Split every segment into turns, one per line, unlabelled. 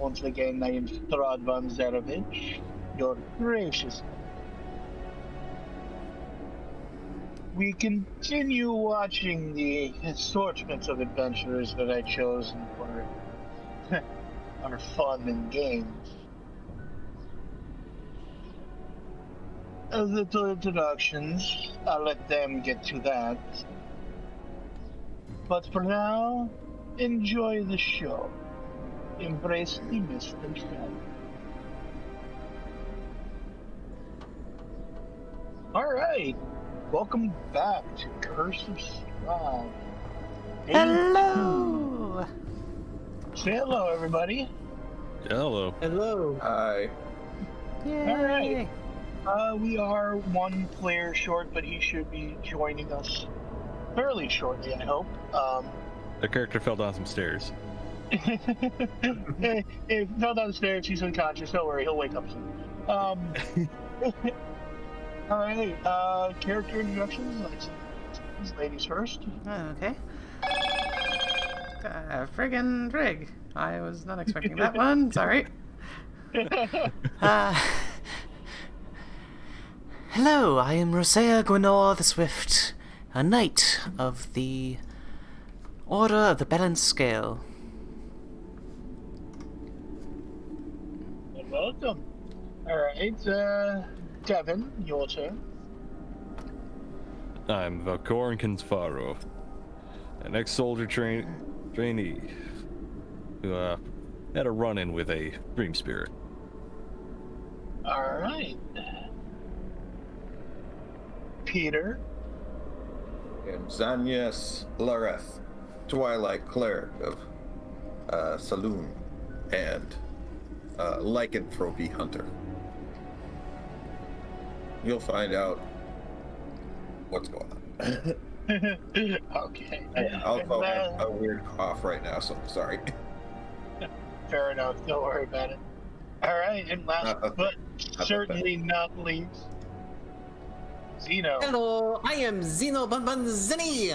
Once again, I am Strahd von Zarevich, your gracious. We continue watching the assortment of adventures that I chosen for our fun and games. A little introductions, I'll let them get to that. But for now, enjoy the show. Embrace the mist and shadow. Alright, welcome back to Curse of Strahd.
Hello!
Say hello, everybody.
Hello.
Hello.
Hi.
Yay!
Alright. We are one player short, but he should be joining us fairly shortly, I hope.
The character fell down some stairs.
If he fell down the stairs, he's unconscious. Don't worry, he'll wake up soon. Alright, character introductions. Ladies first.
Okay. Friggin' Frig. I was not expecting that one. Sorry. Hello, I am Roseia Gwenore the Swift, a knight of the Order of the Balanced Scale.
Welcome. Alright, Devin, your turn.
I'm Valkorran Kinsfarro, an ex-soldier trainee who had a run-in with a dream spirit.
Alright. Peter.
And Xanyas Lareth, Twilight Cleric of Saloon and Lycanthropy Hunter. You'll find out what's going on.
Okay.
I'll have a weird cough right now, so sorry.
Fair enough, don't worry about it. Alright, and last but certainly not least, Zino.
Hello, I am Zino Zinny,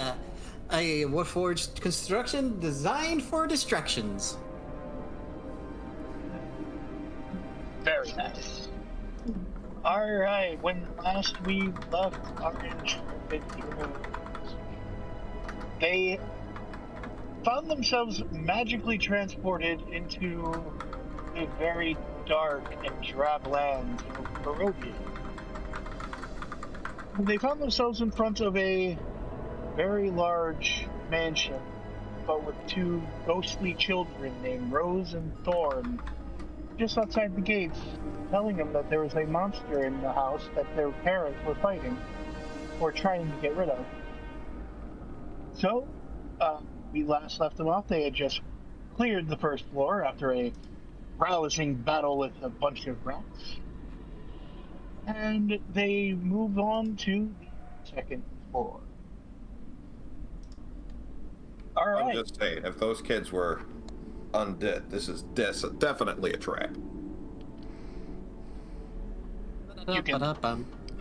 a Warforged construction designed for distractions.
Very nice. Alright, when last we left our intrepid heroes, they found themselves magically transported into a very dark and drab land of Barovia. They found themselves in front of a very large mansion, but with two ghostly children named Rose and Thorn just outside the gates, telling them that there was a monster in the house that their parents were fighting or trying to get rid of. So, we last left them off. They had just cleared the first floor after a rousing battle with a bunch of rats. And they moved on to the second floor. Alright.
I'm just saying, if those kids were undead, this is definitely a trap.
You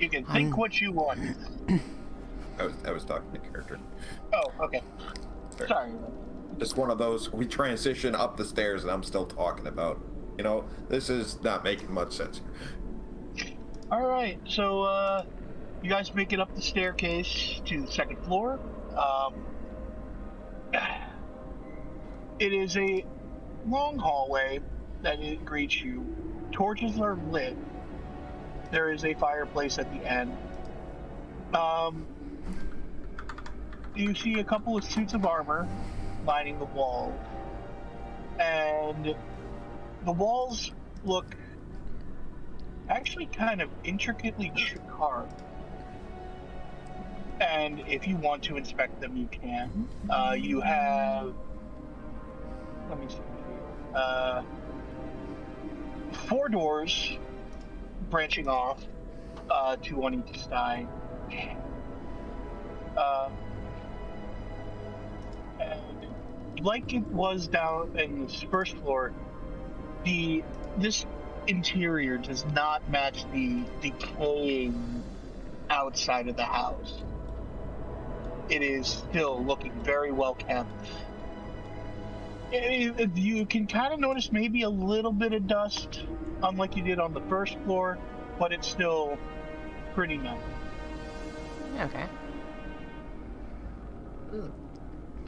can think what you want.
I was talking to character.
Oh, okay. Sorry.
Just one of those, we transition up the stairs and I'm still talking about, this is not making much sense here.
Alright, so, you guys make it up the staircase to the second floor. It is a long hallway that it greets you. Torches are lit. There is a fireplace at the end. You see a couple of suits of armor lining the wall. And the walls look actually kind of intricately carved. And if you want to inspect them, you can. You have... Let me see. 4 doors branching off, 2 on each side. And like it was down in this first floor, this interior does not match the decaying outside of the house. It is still looking very well kept. You can kind of notice maybe a little bit of dust, unlike you did on the first floor, but it's still pretty nice.
Okay.
Ooh.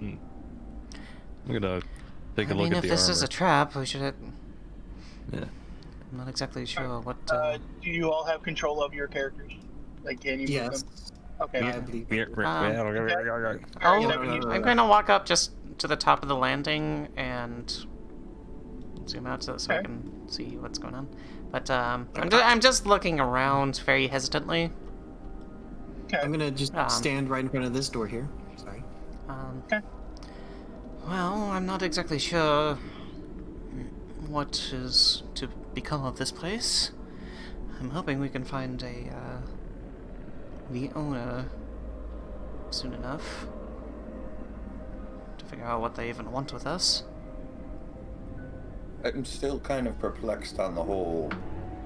I'm gonna take a
I
look
mean,
at
if
the
this
armor.
is a trap, we should.
Yeah.
I'm not exactly sure what.
Do you all have control of your characters? Like, can you move
Yes.
them? Okay.
I believe.
Alright,
Oh,
Devin, you-
I'm gonna walk up just to the top of the landing and zoom out so I
Okay.
can see what's going on. But I'm just looking around very hesitantly.
Okay.
I'm gonna just
Um,
stand right in front of this door here. Sorry.
Okay.
Well, I'm not exactly sure what is to become of this place. I'm hoping we can find the owner soon enough to figure out what they even want with us.
I'm still kind of perplexed on the whole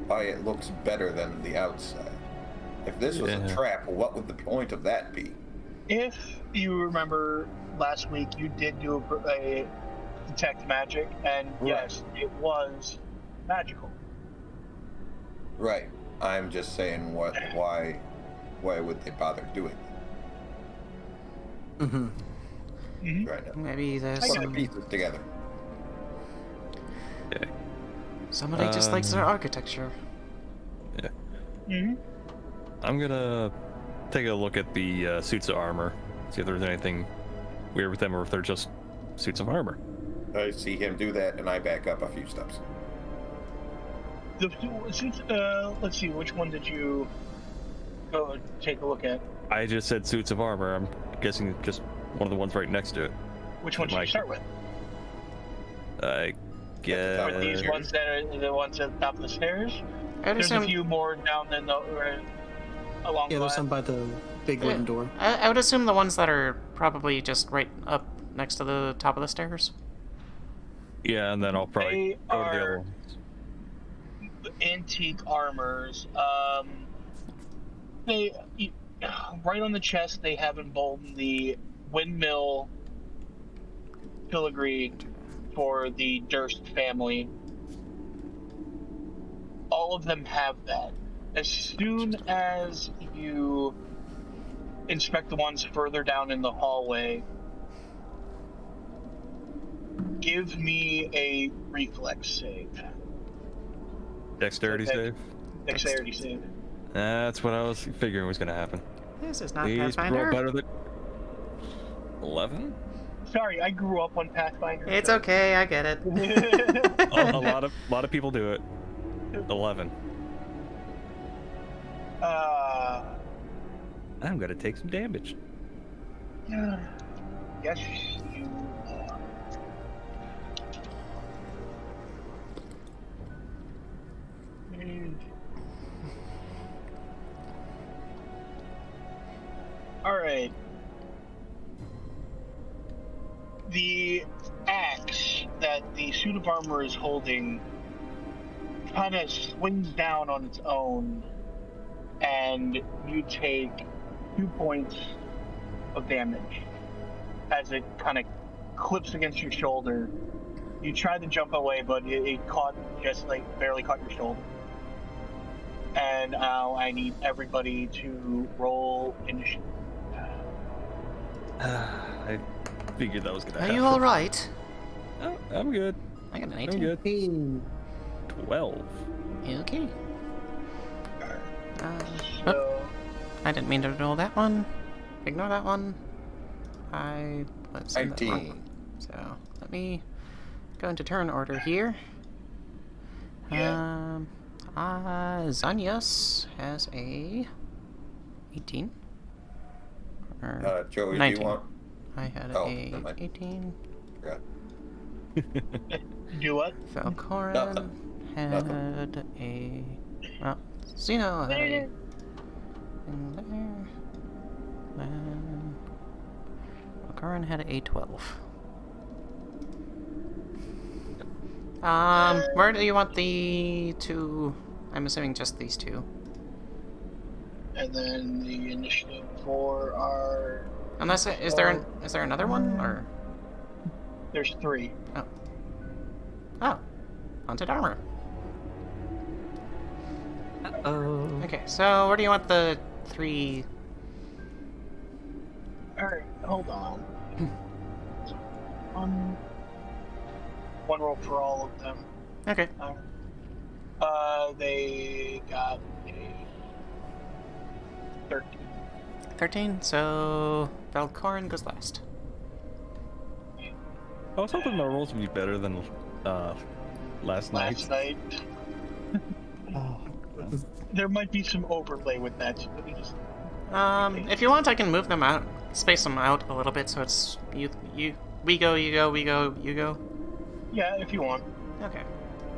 why it looks better than the outside. If this was a
Yeah.
trap, what would the point of that be?
If you remember last week, you did do a detect magic, and
Right.
yes, it was magical.
Right. I'm just saying why would they bother doing
Mm-hmm.
Mm-hmm.
that right now?
Maybe there's
I got
Put the
some,
pieces together.
Okay.
somebody just likes their architecture.
Yeah.
Mm-hmm.
I'm gonna take a look at the suits of armor, see if there's anything weird with them or if they're just suits of armor.
I see him do that, and I back up a few steps.
Let's see, which one did you go take a look at?
I just said suits of armor. I'm guessing just one of the ones right next to it.
Which one should you
Mike.
start with?
I
Are these
guess.
ones that are the ones at the top of the stairs?
I'd
There's a
assume,
few more down the along
Yeah,
the
there's some by the big wooden door.
I would assume the ones that are probably just right up next to the top of the stairs.
Yeah, and then I'll probably
They
go to the other
are-
ones.
antique armors. They right on the chest they have emboldened the windmill filigree for the Durst family. All of them have that. As soon as you inspect the ones further down in the hallway, give me a reflex save.
Dexterity
Okay.
save.
Dexterity save.
That's what I was figuring was gonna happen.
This is not
Please roll
Pathfinder.
better than 11.
Sorry, I grew up on Pathfinder.
It's
so-
okay, I get it.
A lot of people do it. 11. I'm gonna take some damage.
Yes, you are. Alright. The axe that the suit of armor is holding kind of swings down on its own, and you take 2 points of damage as it kind of clips against your shoulder. You tried to jump away, but it caught, just like barely caught your shoulder. And now I need everybody to roll initiative.
I figured that was gonna
Are
happen.
you alright?
Oh, I'm good.
I got an
I'm
18.
good.
Hey,
12.
You okay?
So,
Oh, I didn't mean to roll that one. Ignore that one. Let's send that wrong
19.
one. So let me go into turn order here.
Yeah.
Xanyas has a 18. Or
Joey,
19.
do you want?
I had
Oh,
a
never mind.
18.
Yeah.
do what?
Valkorran
Nothing.
had
Nothing.
a. Well, Zino had a. In there. And Valkorran had a 12. Where do you want the two? I'm assuming just these two.
And then the initiative for our.
Unless is there another one or?
There's 3.
Oh. Oh. Haunted armor.
Oh.
Okay, so where do you want the 3...
Alright, hold on. One roll for all of them.
Okay.
They got a 13.
13, so Valkorran goes last.
I was hoping my rolls would be better than last
Last
night.
There might be some overlay with that. So let me just...
If you want, I can move them out, space them out a little bit, so it's we go, you go, we go, you go.
Yeah, if you want.
Okay.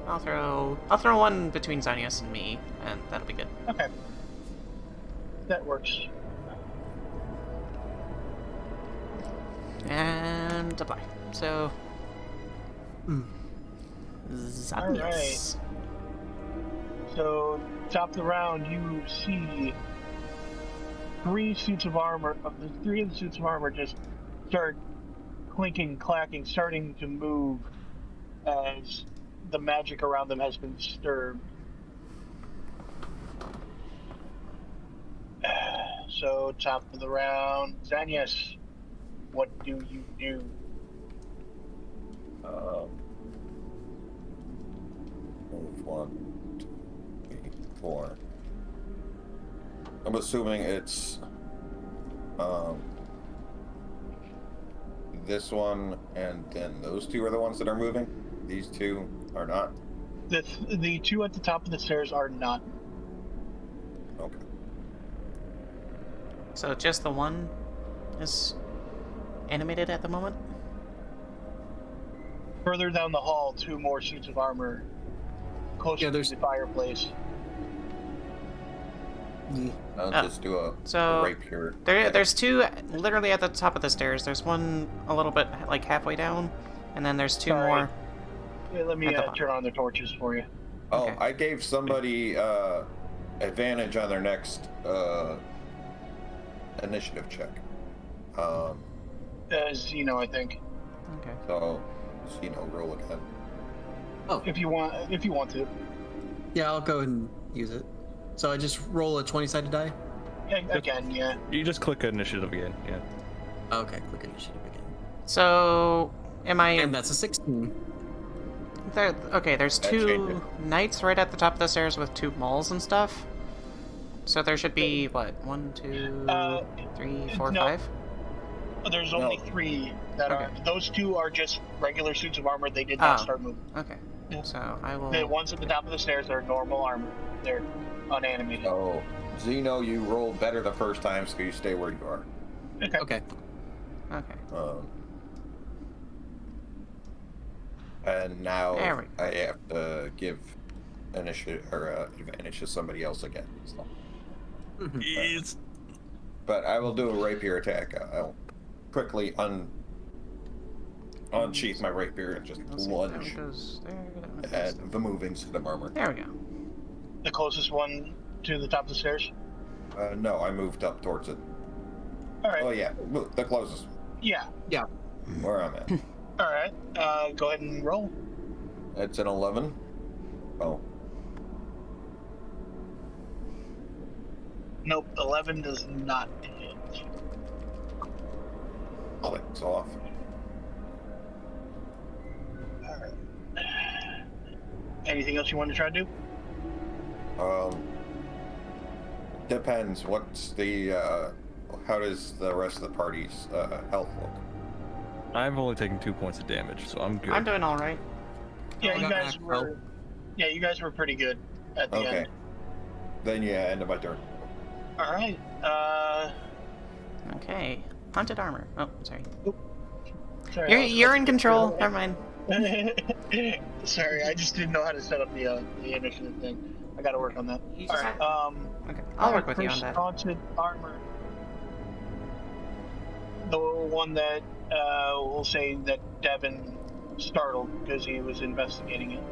I'll throw one between Xanyas and me, and that'll be good.
Okay. That works.
And apply. So, Xanyas.
So, top of the round, you see 3 suits of armor. Of the 3 of the suits of armor just start clinking, clacking, starting to move as the magic around them has been disturbed. So, top of the round, Xanyas, what do you do?
Move 1, 2, 3, 4. I'm assuming it's this one, and then those 2 are the ones that are moving. These 2 are not.
The 2 at the top of the stairs are not.
Okay.
So just the one is animated at the moment?
Further down the hall, 2 more suits of armor closer to the fireplace.
I'll just do a rapier.
There's 2 literally at the top of the stairs. There's one a little bit like halfway down, and then there's 2 more.
Yeah, let me turn on the torches for you.
Oh,
Okay.
I gave somebody advantage on their next initiative check.
Zino, I think.
Okay.
So, Zino, roll again.
Oh,
If you want to.
yeah, I'll go ahead and use it. So I just roll a 20-sided die?
Again, yeah.
You just click initiative again, yeah.
Okay, click initiative again.
So, am I...
And that's a 16.
Okay, there's
That
2
changes.
knights right at the top of the stairs with 2 mauls and stuff. So there should be, what, 1, 2, 3, 4,
no.
5?
There's only 3 that are. Those 2 are just regular suits of armor. They did not start moving.
Okay.
Yeah.
So I will...
The ones at the top of the stairs are normal armor. They're unanimated.
So, Zino, you rolled better the first time, so you stay where you are.
Okay.
Okay.
And now
There we
I have to give initiative or advantage to somebody else again. So.
It's...
But I will do a rapier attack. I'll quickly unsheath my rapier and just lunge at the moving set of armor.
There we go.
The closest one to the top of the stairs?
No, I moved up towards it.
Alright.
Oh yeah, the closest.
Yeah.
Yeah.
Where I'm at.
Alright. Go ahead and roll.
It's an 11. Oh.
Nope, 11 does not hit.
Clicks off.
Alright. Anything else you want to try to do?
Depends. What's the, how does the rest of the party's, health look?
I've only taken 2 points of damage, so I'm good.
I'm doing alright.
Yeah,
I
you
got
guys
back,
were. Yeah, you guys were pretty good at the
Okay.
end.
Then yeah, end of my turn.
All right.
Okay. Haunted armor. Oh, sorry.
Sorry,
You're in control. Never mind.
Sorry, I just didn't know how to set up the initiative thing. I got to work on that.
You
All
just
right.
Okay. I'll work with you on
first
that.
haunted armor. The one that we'll say that Devin startled because he was investigating it.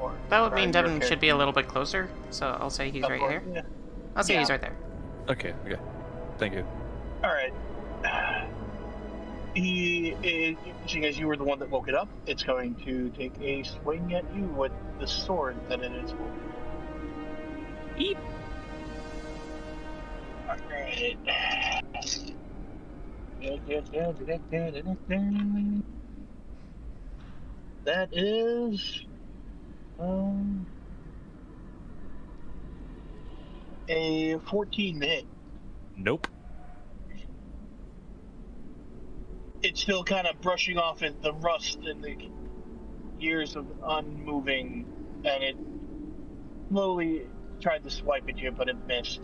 Or
That would
trying
mean
to
Devin
repair-
should be a little bit closer, so I'll say he's right here.
Yeah.
I'll say he's
Yeah.
right there.
Okay, okay. Thank you.
All right. He is, seeing as you were the one that woke it up, it's going to take a swing at you with the sword that it is holding.
Eep.
Alright. That is a 14 to hit.
Nope.
It's still kind of brushing off at the rust and the years of unmoving, and it slowly tried to swipe at you, but it missed.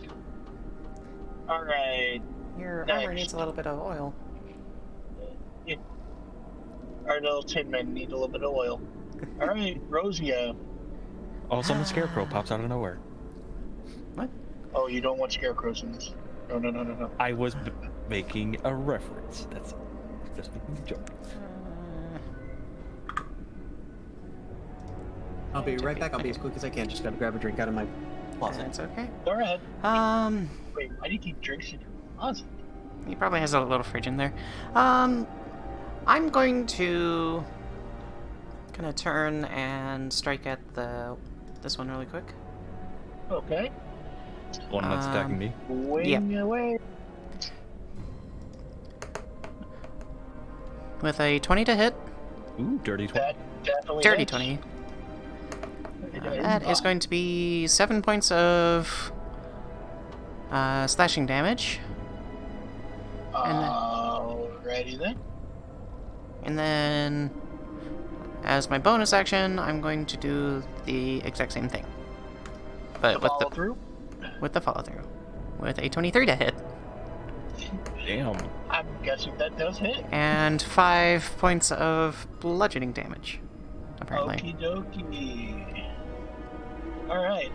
Alright.
Your
Next.
armor needs a little bit of oil.
Our little tin men need a little bit of oil. Alright, Roseia.
All of a sudden, the scarecrow pops out of nowhere.
What?
Oh, you don't want scarecrows in this. No.
I was making a reference. That's just making a joke.
I'll be right back. I'll be as quick as I can. Just gotta grab a drink out of my closet.
That's okay.
Go ahead.
Wait,
why do you keep drinks in your closet?
He probably has a little fridge in there. I'm going to kind of turn and strike at this one really quick.
Okay.
One that's attacking me.
Wing away.
With a 20 to hit.
Ooh, dirty 20.
That definitely
Dirty
hits.
20. That is going to be 7 points of slashing damage.
Alrighty then.
And then, as my bonus action, I'm going to do the exact same thing. But with
Follow through.
with the follow through. With a 23 to hit.
Damn.
I'm guessing that does hit.
And 5 points of bludgeoning damage. Apparently.
Okie dokie. Alright.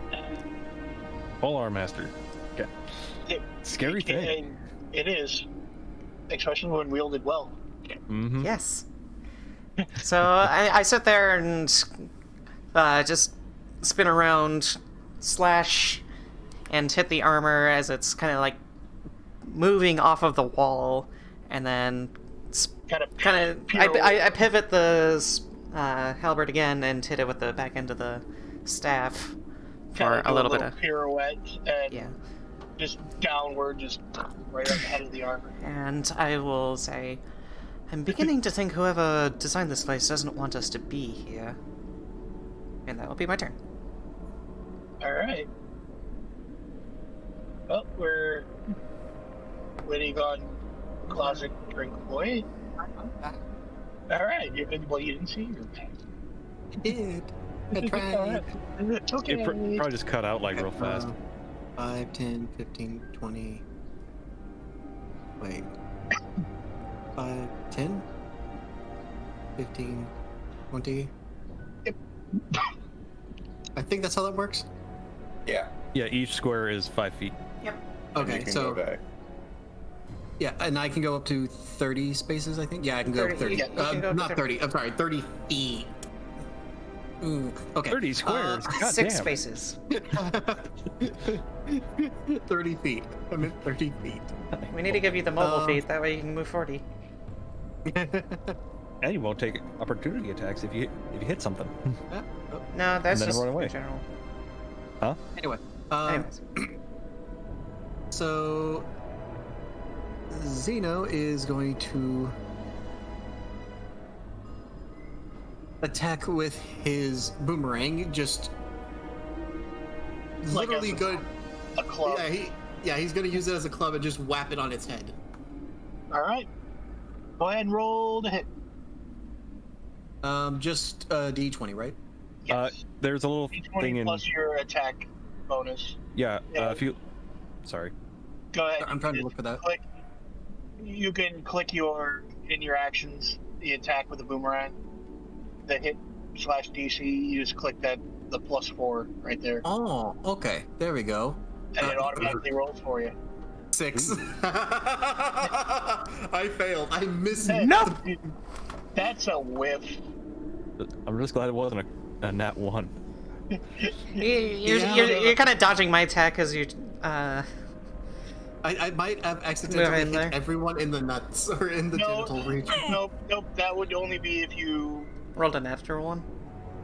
Polar Master. Okay. Scary thing.
And it is. Especially when wielded well.
Mm-hmm.
Yes. So I sit there and just spin around, slash, and hit the armor as it's kind of like moving off of the wall, and then I pivot the halberd again and hit it with the back end of the staff for a little bit of
pirouette and
yeah.
just downward, just right on the head of the armor.
And I will say, I'm beginning to think whoever designed this place doesn't want us to be here. And that will be my turn.
Alright. Well, we're waiting on Closet Drink Boy. Alright, you're good. Well, you didn't see your back.
I did. I tried.
Alright. Okay.
It probably just cut out like real fast.
5, 10, 15, 20. Wait. 5, 10, 15, 20.
Yep.
I think that's how that works.
Yeah.
Yeah, each square is 5 feet.
Yep.
And you
Okay,
can
so
go back.
yeah, and I can go up to 30 spaces, I think. Yeah, I can go
30,
30.
yeah, you can go up to
Not 30. I'm sorry, 30 feet. Ooh, okay.
30 squares. God
6
damn.
spaces.
30 feet. I'm at 30 feet.
We need to give you the mobile feat, that way you can move 40.
And you won't take opportunity attacks if you hit something.
No, that's
then
just
run away.
in general.
Huh?
Anyway.
Anyways.
So Zino is going to attack with his boomerang, just
Like
literally
as
go.
A club.
He's going to use it as a club and just whap it on its head.
Alright. Go ahead and roll the hit.
Just D20, right?
Yes.
There's a little
D20
thing in.
plus your attack bonus.
Yeah,
Yeah.
if you. Sorry.
Go ahead.
I'm trying to look for that.
Click. You can click in your actions the attack with the boomerang. The hit / DC. You just click the +4 right there,
Oh, okay. There we go.
and it automatically rolls for you.
6. I failed. I missed.
No!
That's a whiff.
I'm just glad it wasn't a nat 1.
You're kind of dodging my attack because you're
I might have accidentally
in there.
hit everyone in the nuts or in the genital region.
Nope. That would only be if you
Rolled a natural one.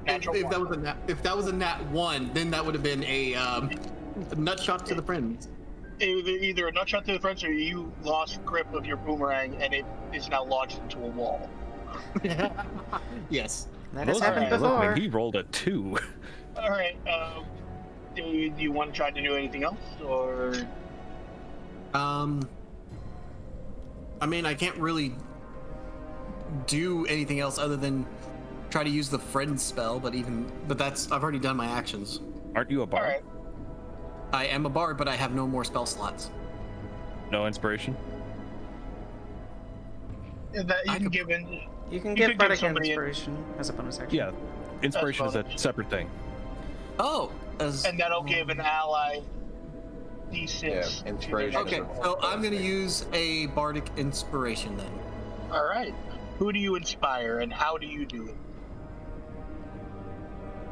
natural
If
one.
that was a nat 1, then that would have been a nut shot to the friends.
Either a nut shot to the front, or you lost grip of your boomerang and it is now launched into a wall.
Yes.
That has
All
happened
right,
before.
He rolled a 2.
All right. Do you want to try to do anything else, or?
I mean, I can't really do anything else other than try to use the friend spell, but that's I've already done my actions.
Aren't you a
All
bard?
right.
I am a bard, but I have no more spell slots.
No inspiration?
That you
I
can
could-
give in.
You can
You
give
could give
Bardic
somebody-
Inspiration as a bonus action.
Yeah. Inspiration is a
bonus.
separate thing.
Oh,
And that'll give an ally D6.
Yeah,
to their
inspiration.
next
okay.
roll.
So I'm gonna use a bardic inspiration then.
All right. Who do you inspire, and how do you do it?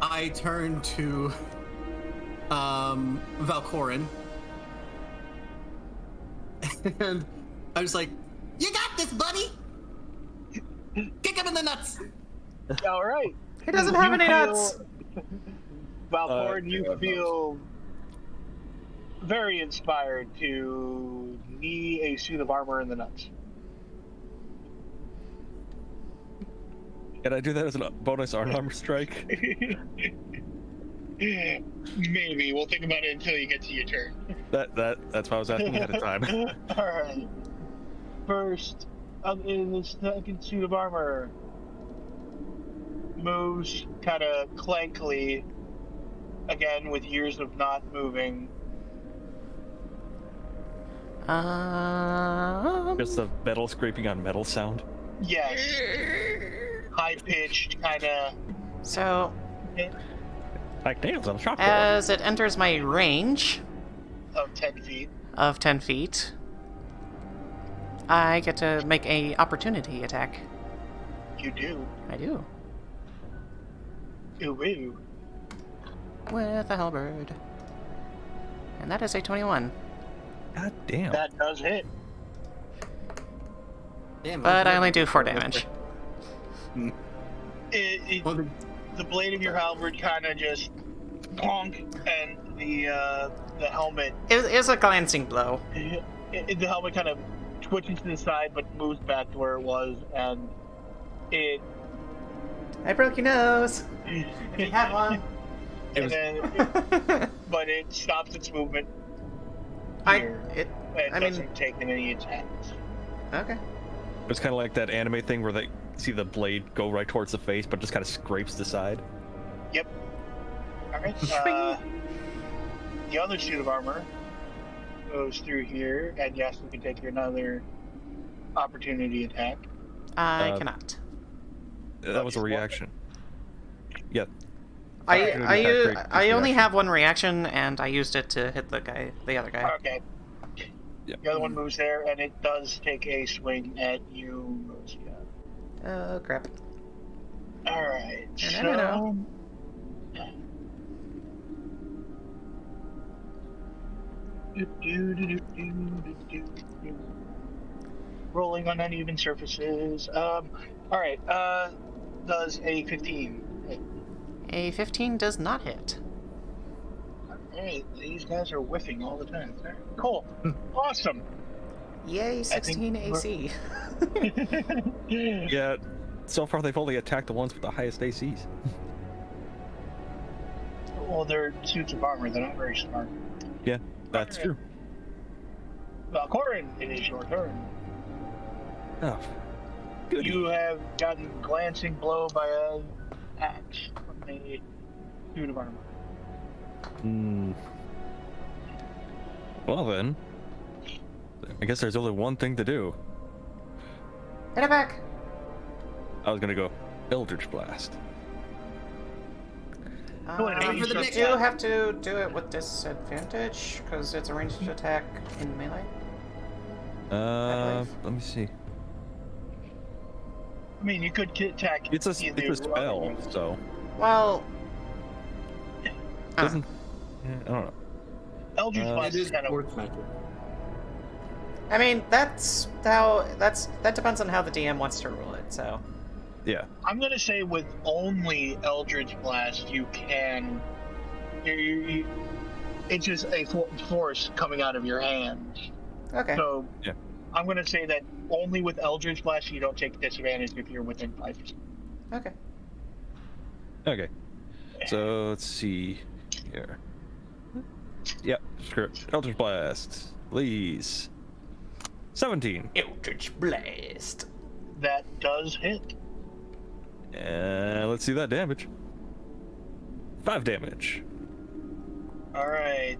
I turn to Valkorran, and I was like, "You got this, buddy. Kick him in the nuts."
All right.
He doesn't have
You
any
feel-
nuts.
Valkorran, you
God
feel very inspired to knee a suit of armor in the nuts.
Can I do that as a bonus armor strike?
Maybe. We'll think about it until you get to your turn.
That's why I was asking ahead of time.
All right. First, in the second suit of armor, moves kind of clankily, again with years of not moving.
Just the metal scraping on metal sound.
Yes. High pitched, kind of.
So,
Like nails on a chalkboard.
as it enters my range
Of 10 feet.
of 10 feet, I get to make a opportunity attack.
You do.
I do.
Ooh, ooh.
With a halberd. And that is a 21.
God damn.
That does hit.
Damn,
But I only do 4 damage.
Well,
The blade of your halberd kind of just bonk, and the helmet
It is a glancing blow.
the helmet kind of twitches to the side, but moves back to where it was, and it.
I broke your nose. If you had one.
But it stops its movement here.
It
and
I mean-
doesn't take any attacks.
Okay.
It's kind of like that anime thing where they see the blade go right towards the face, but just kind of scrapes the side.
Yep. All right. The other suit of armor goes through here, and yes, you can take another opportunity attack.
I
Uh,
cannot.
That was a reaction. Yeah.
I
Opportunity
only
attack,
have one reaction, and I used it to hit the other guy.
Okay.
Yep.
The other one moves there, and it does take a swing at you, Roseia.
Oh crap!
All right.
No.
Rolling on uneven surfaces. All right. Does a 15 hit?
A 15 does not hit.
Hey, these guys are whiffing all the time. Cool. Awesome.
Yay, 16 AC.
Yeah. So far, they've only attacked the ones with the highest ACs.
Well, they're suits of armor. They're not very smart.
Yeah, that's true.
Valkorran, it is your turn.
Oh, good.
You have gotten glancing blow by a axe from a suit of armor.
Well then, I guess there's only one thing to do.
Hit it back.
I was gonna go Eldritch Blast.
Go ahead,
Aim for the
You
neck.
do have to do it with disadvantage because it's a ranged attack in melee. believe.
Let me see.
I mean, you could attack.
It's a spell, so
Well,
doesn't. Yeah, I don't know.
Eldritch
Uh,
Blast
It
is
is
kind of.
sports magic.
I mean, that depends on how the DM wants to rule it. So
Yeah.
I'm gonna say with only Eldritch Blast, you can. It's just a force coming out of your hand.
okay.
So
Yeah.
I'm gonna say that only with Eldritch Blast, you don't take disadvantage if you're within 5 feet.
Okay.
Okay. So let's see here. Yep, script. Eldritch Blast. Please. 17.
Eldritch Blast.
That does hit.
And let's see that damage. 5 damage.
All right.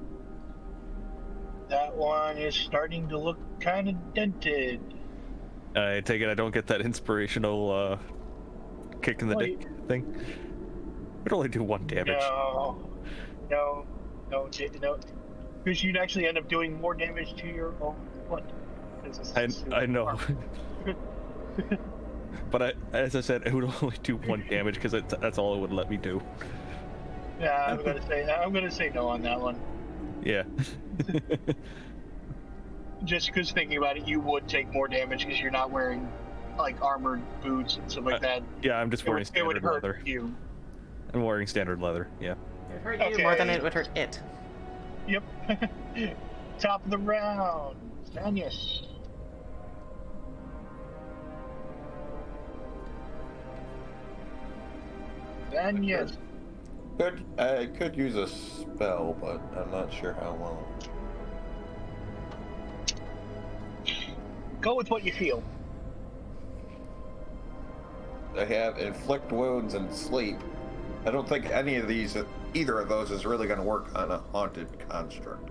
That one is starting to look kind of dented.
I take it I don't get that inspirational kick in the
Wait.
dick thing. Would only do 1 damage.
No. Because you'd actually end up doing more damage to your own foot.
I know. But as I said, it would only do 1 damage because that's all it would let me do.
Yeah, I'm gonna say no on that one.
Yeah.
Just because thinking about it, you would take more damage because you're not wearing like armored boots and stuff like that.
Yeah, I'm just wearing
It would
standard
hurt
leather.
you.
I'm wearing standard leather, yeah.
It would hurt you more than
Okay.
it would hurt it.
Yep. Top of the round, Xanyas. Xanyas.
I could use a spell, but I'm not sure how long.
Go with what you feel.
I have inflict wounds and sleep. I don't think either of those is really going to work on a haunted construct.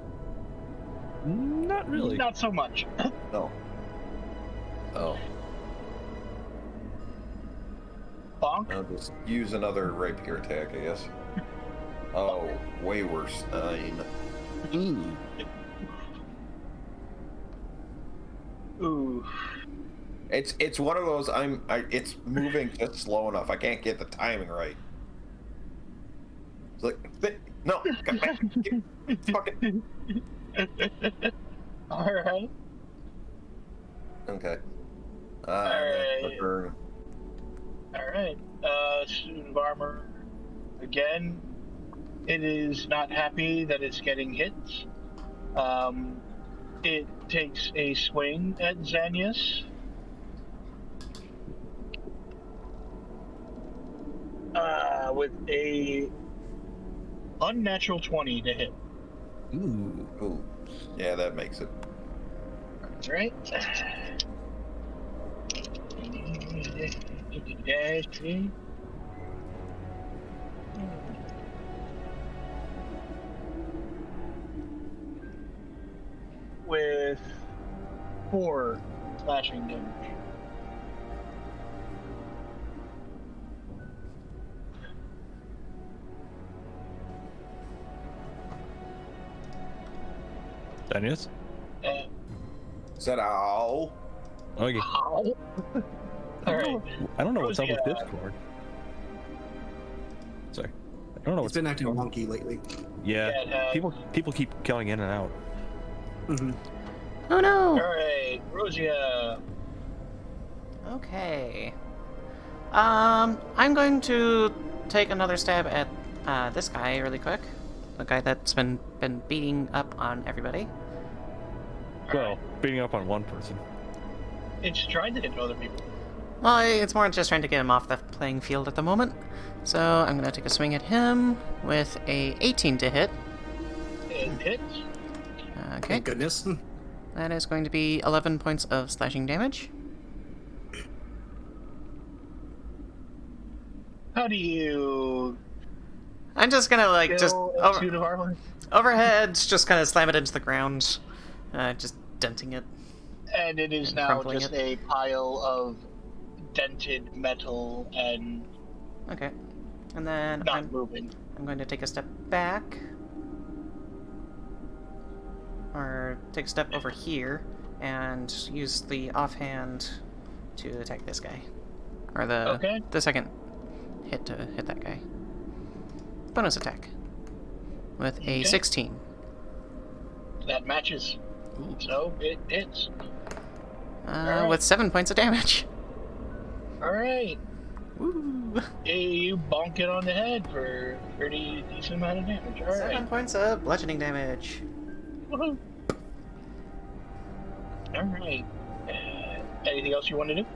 Not really.
Not so much.
No. Oh,
Bonk.
I'll just use another rapier attack, I guess. Oh, way worse. 9.
Ooh.
It's one of those. It's moving just slow enough. I can't get the timing right. It's like no. Fucking.
All right.
Okay.
Alright.
Turn.
All right. Suit of armor. Again, it is not happy that it's getting hit. It takes a swing at Xanyas. With a unnatural 20 to hit.
Ooh. Yeah, that makes it.
That's right. With 4 slashing damage.
Xanyas?
And
Is that ow?
Okay.
ow. All right.
I don't know what's up with
Roseia.
Discord. Sorry. I don't know
It's
what's
been acting wonky lately.
Yeah.
Yeah, it has.
People keep going in and out.
Mm-hmm.
Oh no!
All right, Roseia.
Okay. I'm going to take another stab at this guy really quick. The guy that's been beating up on everybody.
Well, beating up on one person.
It's trying to hit other people.
Well, it's more just trying to get him off the playing field at the moment. So I'm gonna take a swing at him with a 18 to hit.
It hits.
Okay.
Thank goodness.
That is going to be 11 points of slashing damage.
How do you
I'm just gonna like just
kill a suit of armor?
overhead, just kind of slam it into the ground, just denting it.
And it is
And
now
crumpling
just
it.
a pile of dented metal and
Okay, and then
not moving.
I'm going to take a step back, or take a step over here, and use the offhand to attack this guy, or
Okay.
the second hit to hit that guy. Bonus attack with a
Okay.
16.
That matches. So it hits.
With 7 points of damage.
All right.
Woo.
Hey, you bonk it on the head for a pretty decent amount of damage. All
7
right.
points of bludgeoning damage.
Woohoo. All right. Anything else you want to do?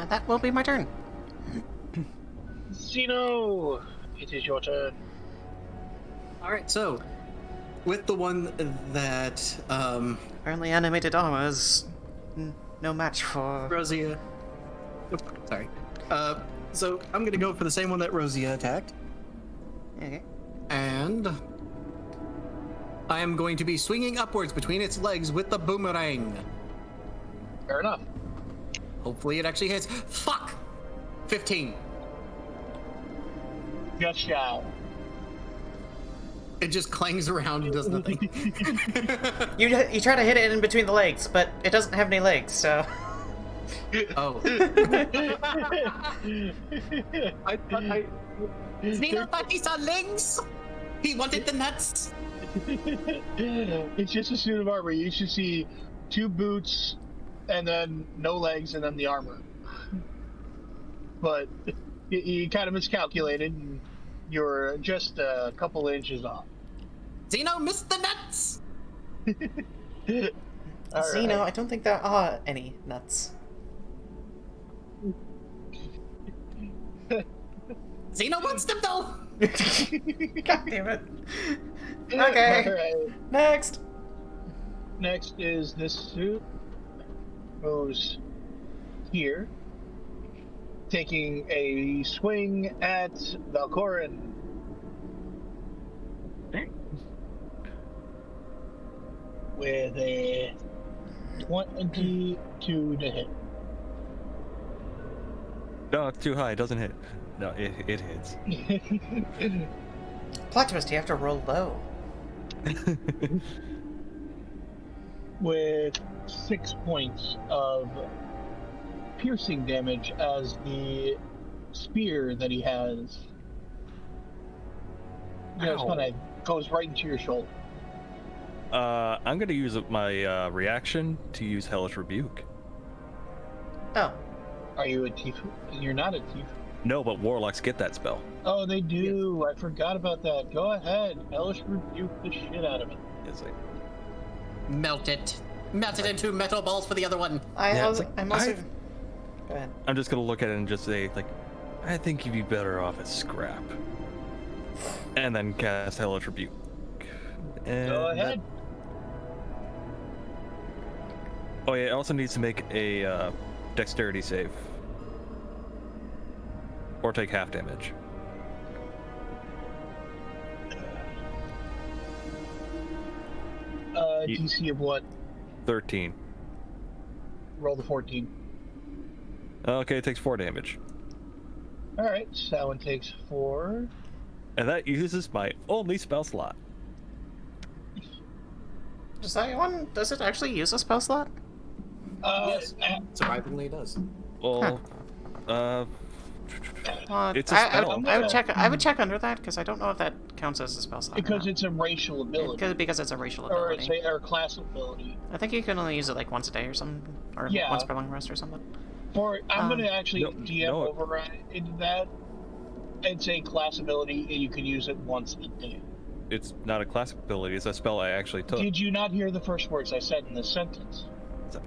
That will be my turn.
Zino, it is your turn.
All right, so with the one that
Apparently animated armor is no match for...
Roseia. Oop, sorry. So I'm gonna go for the same one that Roseia attacked,
Okay.
and I am going to be swinging upwards between its legs with the boomerang.
Fair enough.
Hopefully, it actually hits. Fuck. 15.
Just shy.
It just clangs around and does nothing.
You try to hit it in between the legs, but it doesn't have any legs, so...
Oh. I thought Zino thought he saw legs. He wanted the nuts.
It's just a suit of armor. You should see 2 boots, and then no legs, and then the armor. But you kind of miscalculated, and you're just a couple inches off.
Zino missed the nuts.
All
Zino,
right.
I don't think there are any nuts.
Zino wants them though.
God damn it. Okay.
All right.
Next.
Next is this suit. Goes here. Taking a swing at Valkorran. With a 22 to hit.
No, it's too high. It doesn't hit. No, it hits.
Plot twist, you have to roll low.
With 6 points of piercing damage as the spear that he has just kind of goes right into your shoulder.
I'm gonna use my reaction to use Hellish Rebuke.
Oh.
Are you a Tifu? You're not a Tifu.
No, but warlocks get that spell.
Oh, they do. I forgot about that. Go ahead. Hellish rebuke the shit out of it.
It's like,
Melt it. Melt it into metal balls for the other one.
I'm also... Go ahead.
I'm just gonna look at it and just say, like, I think you'd be better off as scrap. And then cast Hellish Rebuke. And
Go ahead.
Oh yeah, it also needs to make a dexterity save. Or take half damage.
DC of what?
13.
Roll the 14.
Okay, it takes 4 damage.
Alright, so that one takes 4.
And that uses my only spell slot.
Does that one... Does it actually use a spell slot?
Yes. Surprisingly, it does.
Well, it's a spell.
I would check under that, because I don't know if that counts as a spell slot.
Because it's a racial ability.
Because it's a racial
Or
ability.
it's a class ability.
I think you can only use it like once a day or something, or
Yeah.
once per long rest or something.
For I'm gonna actually DM
no.
override into that. It's a class ability, and you can use it once a day.
It's not a class ability, it's a spell I actually took.
Did you not hear the first words I said in this sentence?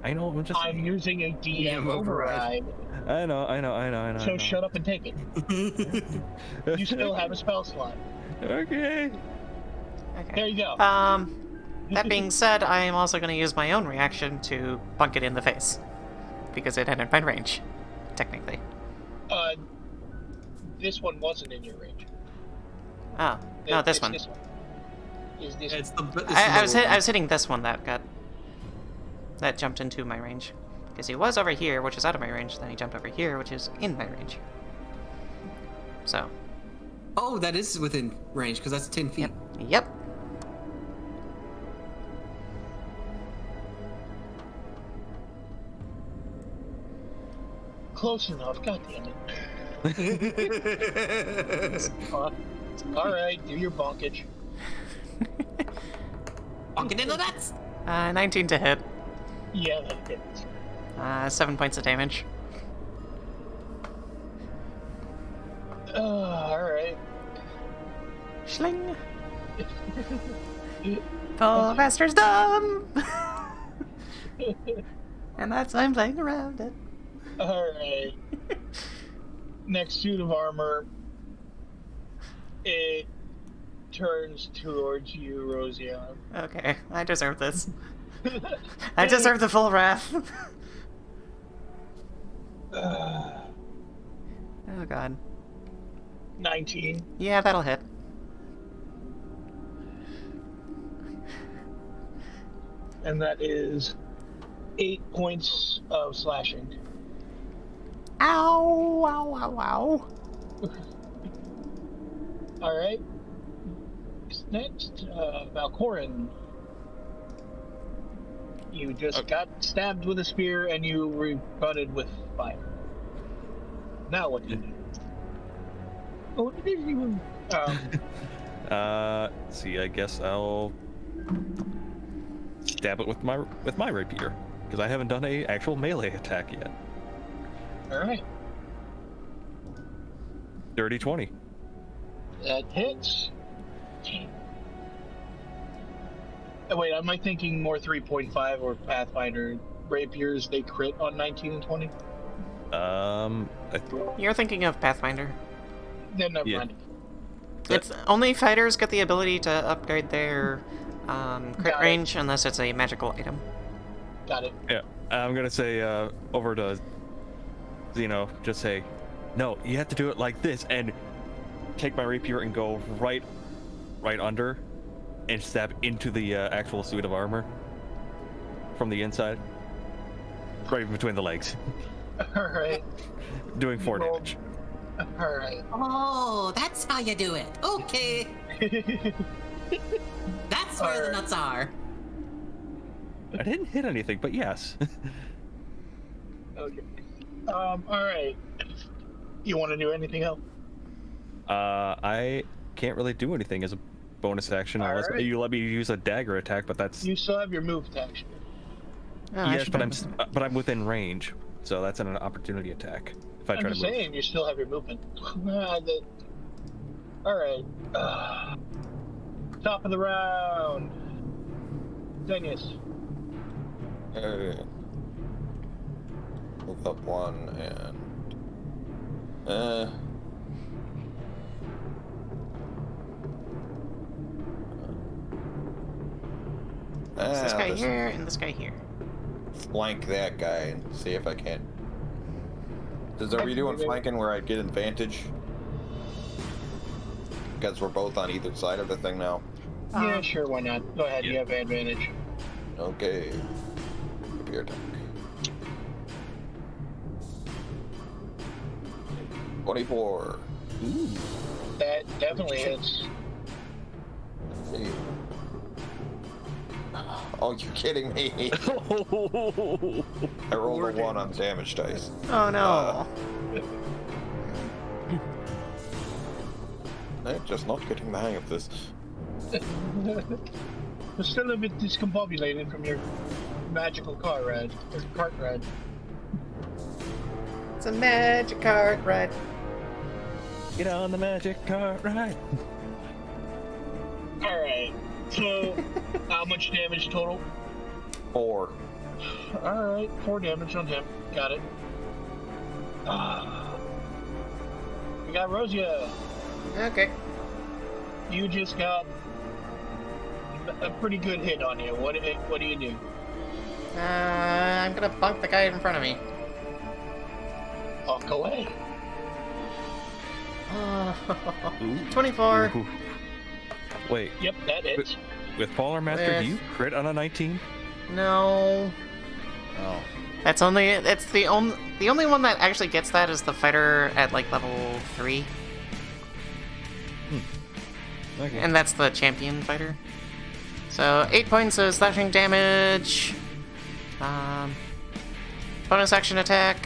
I know, I'm just...
I'm using a DM override.
I know.
So shut up and take it. You still have a spell slot.
Okay.
Okay.
There you go.
That being said, I am also going to use my own reaction to bunk it in the face. Because it entered my range, technically.
This one wasn't in your range.
Oh, no, this
It's
one.
This one. Is this
It's
one.
the.
I was hitting this one that jumped into my range. Because he was over here, which is out of my range, then he jumped over here, which is in my range. So.
Oh, that is within range because that's 10 feet.
Yep.
Close enough. God damn it. All right, do your bonkage.
Bonk it in the nuts.
19 to hit.
Yeah, that hits.
7 points of damage.
Alright.
Schling! Poor master's dumb! And that's why I'm playing around it.
Alright. Next suit of armor. It turns towards you, Roseia.
Okay, I deserve this. I deserve the full wrath. Oh god.
19.
Yeah, that'll hit.
And that is 8 points of slashing.
Ow! Ow, ow, ow.
Alright. Next, Valkorran. You just got stabbed with a spear and you rebutted with fire. Now what do you do? Oh, what did you...
See, I guess I'll stab it with my rapier because I haven't done a actual melee attack yet.
Alright.
Dirty 20.
That hits. Oh, wait, am I thinking more 3.5 or Pathfinder rapiers? They crit on 19 and 20?
You're thinking of Pathfinder.
Then never
Yeah.
mind.
It's only fighters get the ability to upgrade their crit
Got it.
range unless it's a magical item.
Got it.
Yeah, I'm gonna say over to Zino, just say, no, you have to do it like this, and take my rapier and go right under, and stab into the actual suit of armor from the inside, right between the legs,
Alright.
doing 4
Roll.
damage.
Alright.
Oh, that's how you do it. Okay, that's where the
Alright.
nuts are.
I didn't hit anything, but yes.
Okay. Alright. You want to do anything else?
I can't really do anything as a bonus action unless
Alright.
you let me use a dagger attack, but that's
You still have your move action.
Oh, I
yes,
should
but I'm within range, so that's an opportunity attack if I
I'm
try to
just
move.
saying, you still have your movement. Alright. Top of the round. Xanyas.
Move up 1 and
This guy
just
here and this guy here.
flank that guy and see if I can. Are we doing flanking where I get advantage? Because we're both on either side of the thing now.
Yeah, sure, why not? Go ahead, you
Yeah.
have advantage.
Okay. Rapier attack. 24.
That definitely hits.
Hey. Oh, you're kidding me. I rolled a 1 on damage dice.
Oh no.
I'm just not getting the hang of this.
We're still a bit discombobulated from your magical car ride. Or cart ride.
It's a magic card ride.
Get on the magic cart ride.
Alright. So, how much damage total?
4.
Alright, 4 damage on him. Got it. We got Roseia.
Okay.
You just got a pretty good hit on you. What do you do?
I'm gonna bunk the guy in front of me.
Walk away.
24.
Ooh. Wait,
Yep, that hits.
with Polar Master,
With-
do you crit on a 19?
No.
Oh.
That's only. It's the only one that actually gets that is the fighter at like level 3,
Okay.
and that's the champion fighter. So 8 points of slashing damage. Bonus action attack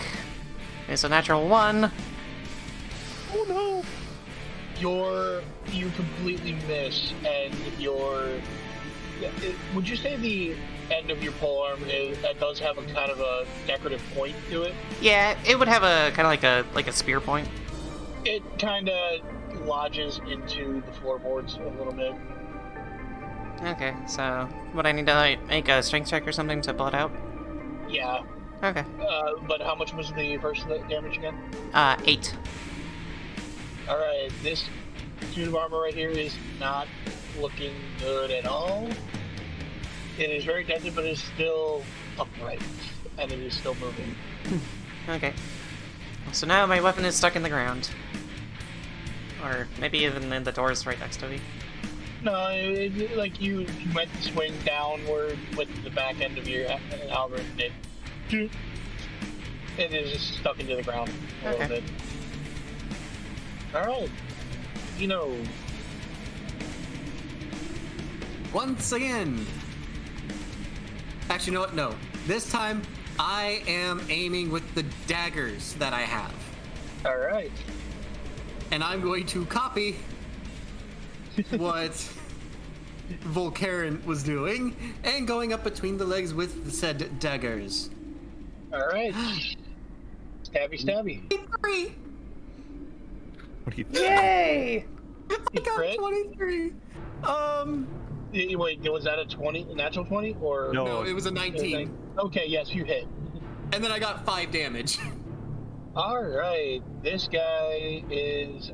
is a natural 1.
Oh no!
You completely miss, and your Yeah, would you say the end of your polearm does have a kind of a decorative point to it?
Yeah, it would have a kind of like a spear point.
It kind of lodges into the floorboards a little bit.
Okay, so would I need to like, make a strength check or something to pull it out?
Yeah.
Okay.
But how much was the first damage again?
8.
Alright, this suit of armor right here is not looking good at all. It is very dented, but it's still upright, and it is still moving.
Okay. So now my weapon is stuck in the ground. Or maybe even in the doors right next to me.
No, like you went to swing downward with the back end of your halberd, and it is just stuck into the ground a little bit. Alright. Zino.
Once again. Actually, you know what? No. This time, I am aiming with the daggers that I have.
Alright.
And I'm going to copy what Valkorran was doing and going up between the legs with the said daggers.
Alright. Stabby, stabby.
23!
What do you
Yay!
I got
crit?
23.
Wait, was that a natural 20? Or
No, it was a 19.
Okay, yes, you hit.
And then I got 5 damage.
Alright, this guy is...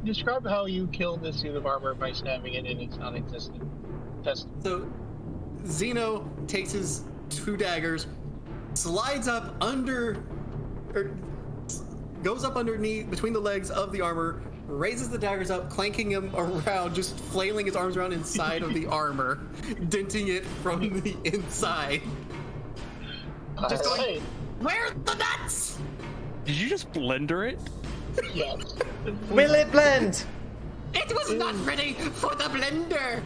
describe how you killed this suit of armor by stabbing it in its non-existent test.
So, Zino takes his 2 daggers, slides up goes up underneath, between the legs of the armor, raises the daggers up, clanking him around, just flailing his arms around inside of the armor, denting it from the inside. Just going, where's the nuts?
Did you just blender it?
Yes.
Will it blend?
It was not ready for the blender.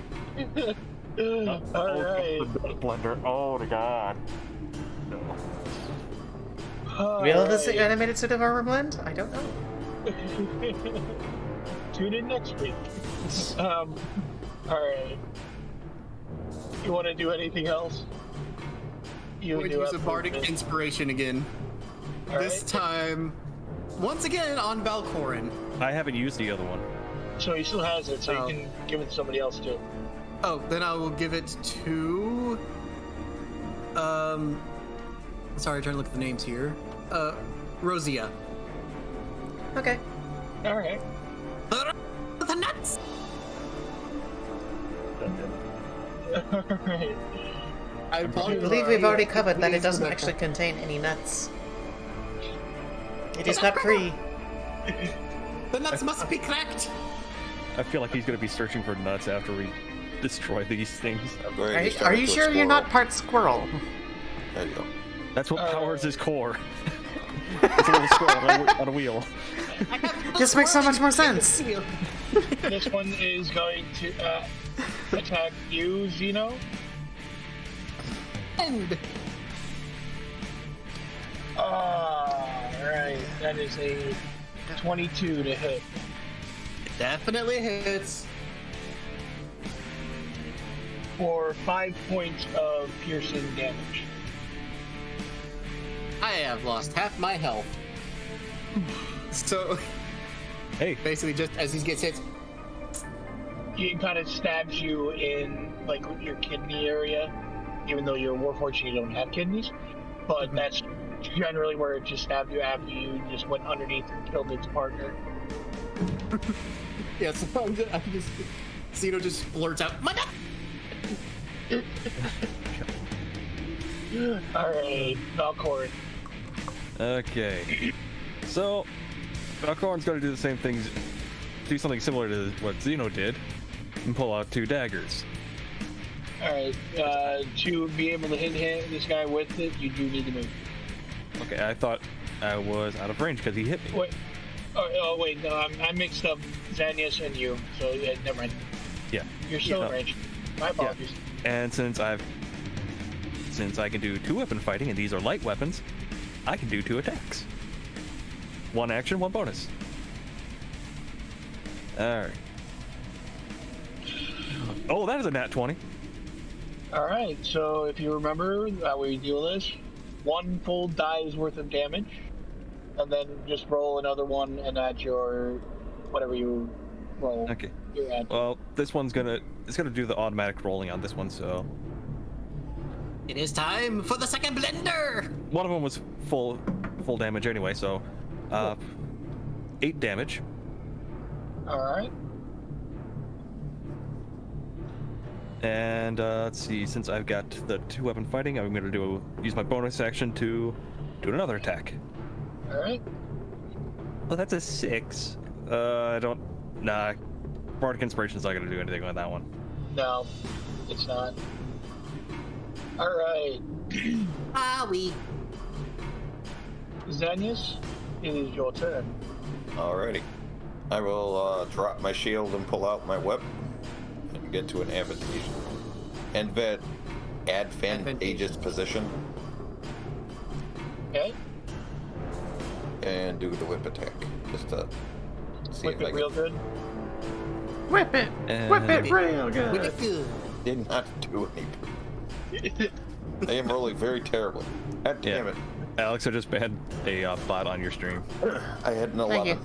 Alright.
Blender. Oh my god. No.
Will this animated suit of armor blend? I don't know.
Tune in next week. Alright. You want to do anything else?
I'm going to use a Bardic Inspiration again. This time, once again, on Valkorran.
I haven't used the other one.
So he still has it, so you can give it to somebody else too.
Oh, then I will give it to... Sorry, trying to look at the names here. Roseia.
Okay.
Alright.
The nuts.
Alright.
I believe we've already covered that it doesn't actually contain any nuts. It is not free.
The nuts must be cracked.
I feel like he's gonna be searching for nuts after we destroy these things.
Are you sure you're not part squirrel?
There you go.
That's what powers his core. It's a little squirrel on a wheel.
This makes so much more sense.
This one is going to attack you, Zino.
And
Alright, that is a 22 to hit.
definitely hits.
For 5 points of piercing damage.
I have lost half my health. So,
Hey,
basically, just as he gets hit,
He kind of stabs you in like your kidney area, even though you're a warforged and you don't have kidneys. But that's generally where it just stabbed you after you just went underneath and killed its partner.
yeah. So I'm just Zino just blurts out, "My God!"
Alright, Valkorran.
okay. So, Valkorran's gonna do the same things, do something similar to what Zino did, and pull out 2 daggers.
Alright, to be able to hit this guy with it, you do need to move.
Okay, I thought I was out of range because he hit me.
Wait. Oh wait, no, I mixed up Xanyas and you, so yeah, never mind.
Yeah.
You're still in
Yeah.
range. My apologies.
And since I can do 2 weapon fighting, and these are light weapons, I can do 2 attacks. 1 action, 1 bonus. Alright. Oh, that is a nat 20.
Alright, so if you remember how we deal this, one full die's worth of damage, and then just roll another one and add your whatever you roll.
Okay.
You add.
Well, this one's gonna do the automatic rolling on this one, so
It is time for the second blender.
one of them was full damage anyway, so 8 damage.
Alright.
And let's see, since I've got the 2-weapon fighting, I'm gonna use my bonus action to do another attack.
Alright.
Oh, that's a 6. Nah, Bardic Inspiration's not gonna do anything on that one.
No, it's not. Alright.
We.
Xanyas, it is your turn.
Alrighty. I will drop my shield and pull out my weapon and get to an advantageous position
Okay.
and do the whip attack. Just to see
Whip
if I
it real good.
Whip it! Whip it real good!
With it good.
did not do anything. I am rolling very terribly. God damn
Yeah.
it.
Alex, I just had a bot on your stream.
I had an
Thank
11.
you.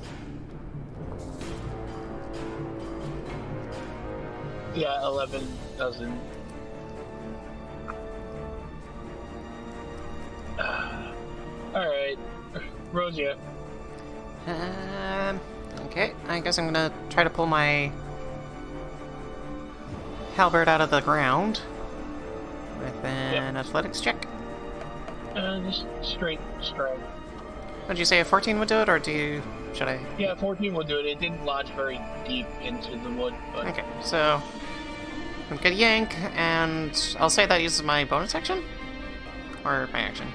Yeah, 11 doesn't. Alright. Roseia.
Okay, I guess I'm gonna try to pull my halberd out of the ground with an athletics check.
Just straight strike.
Would you say a 14 would do it, or should I?
Yeah, 14 will do it. It didn't lodge very deep into the wood, but
Okay, so I'm gonna yank, and I'll say that uses my bonus action? Or my action?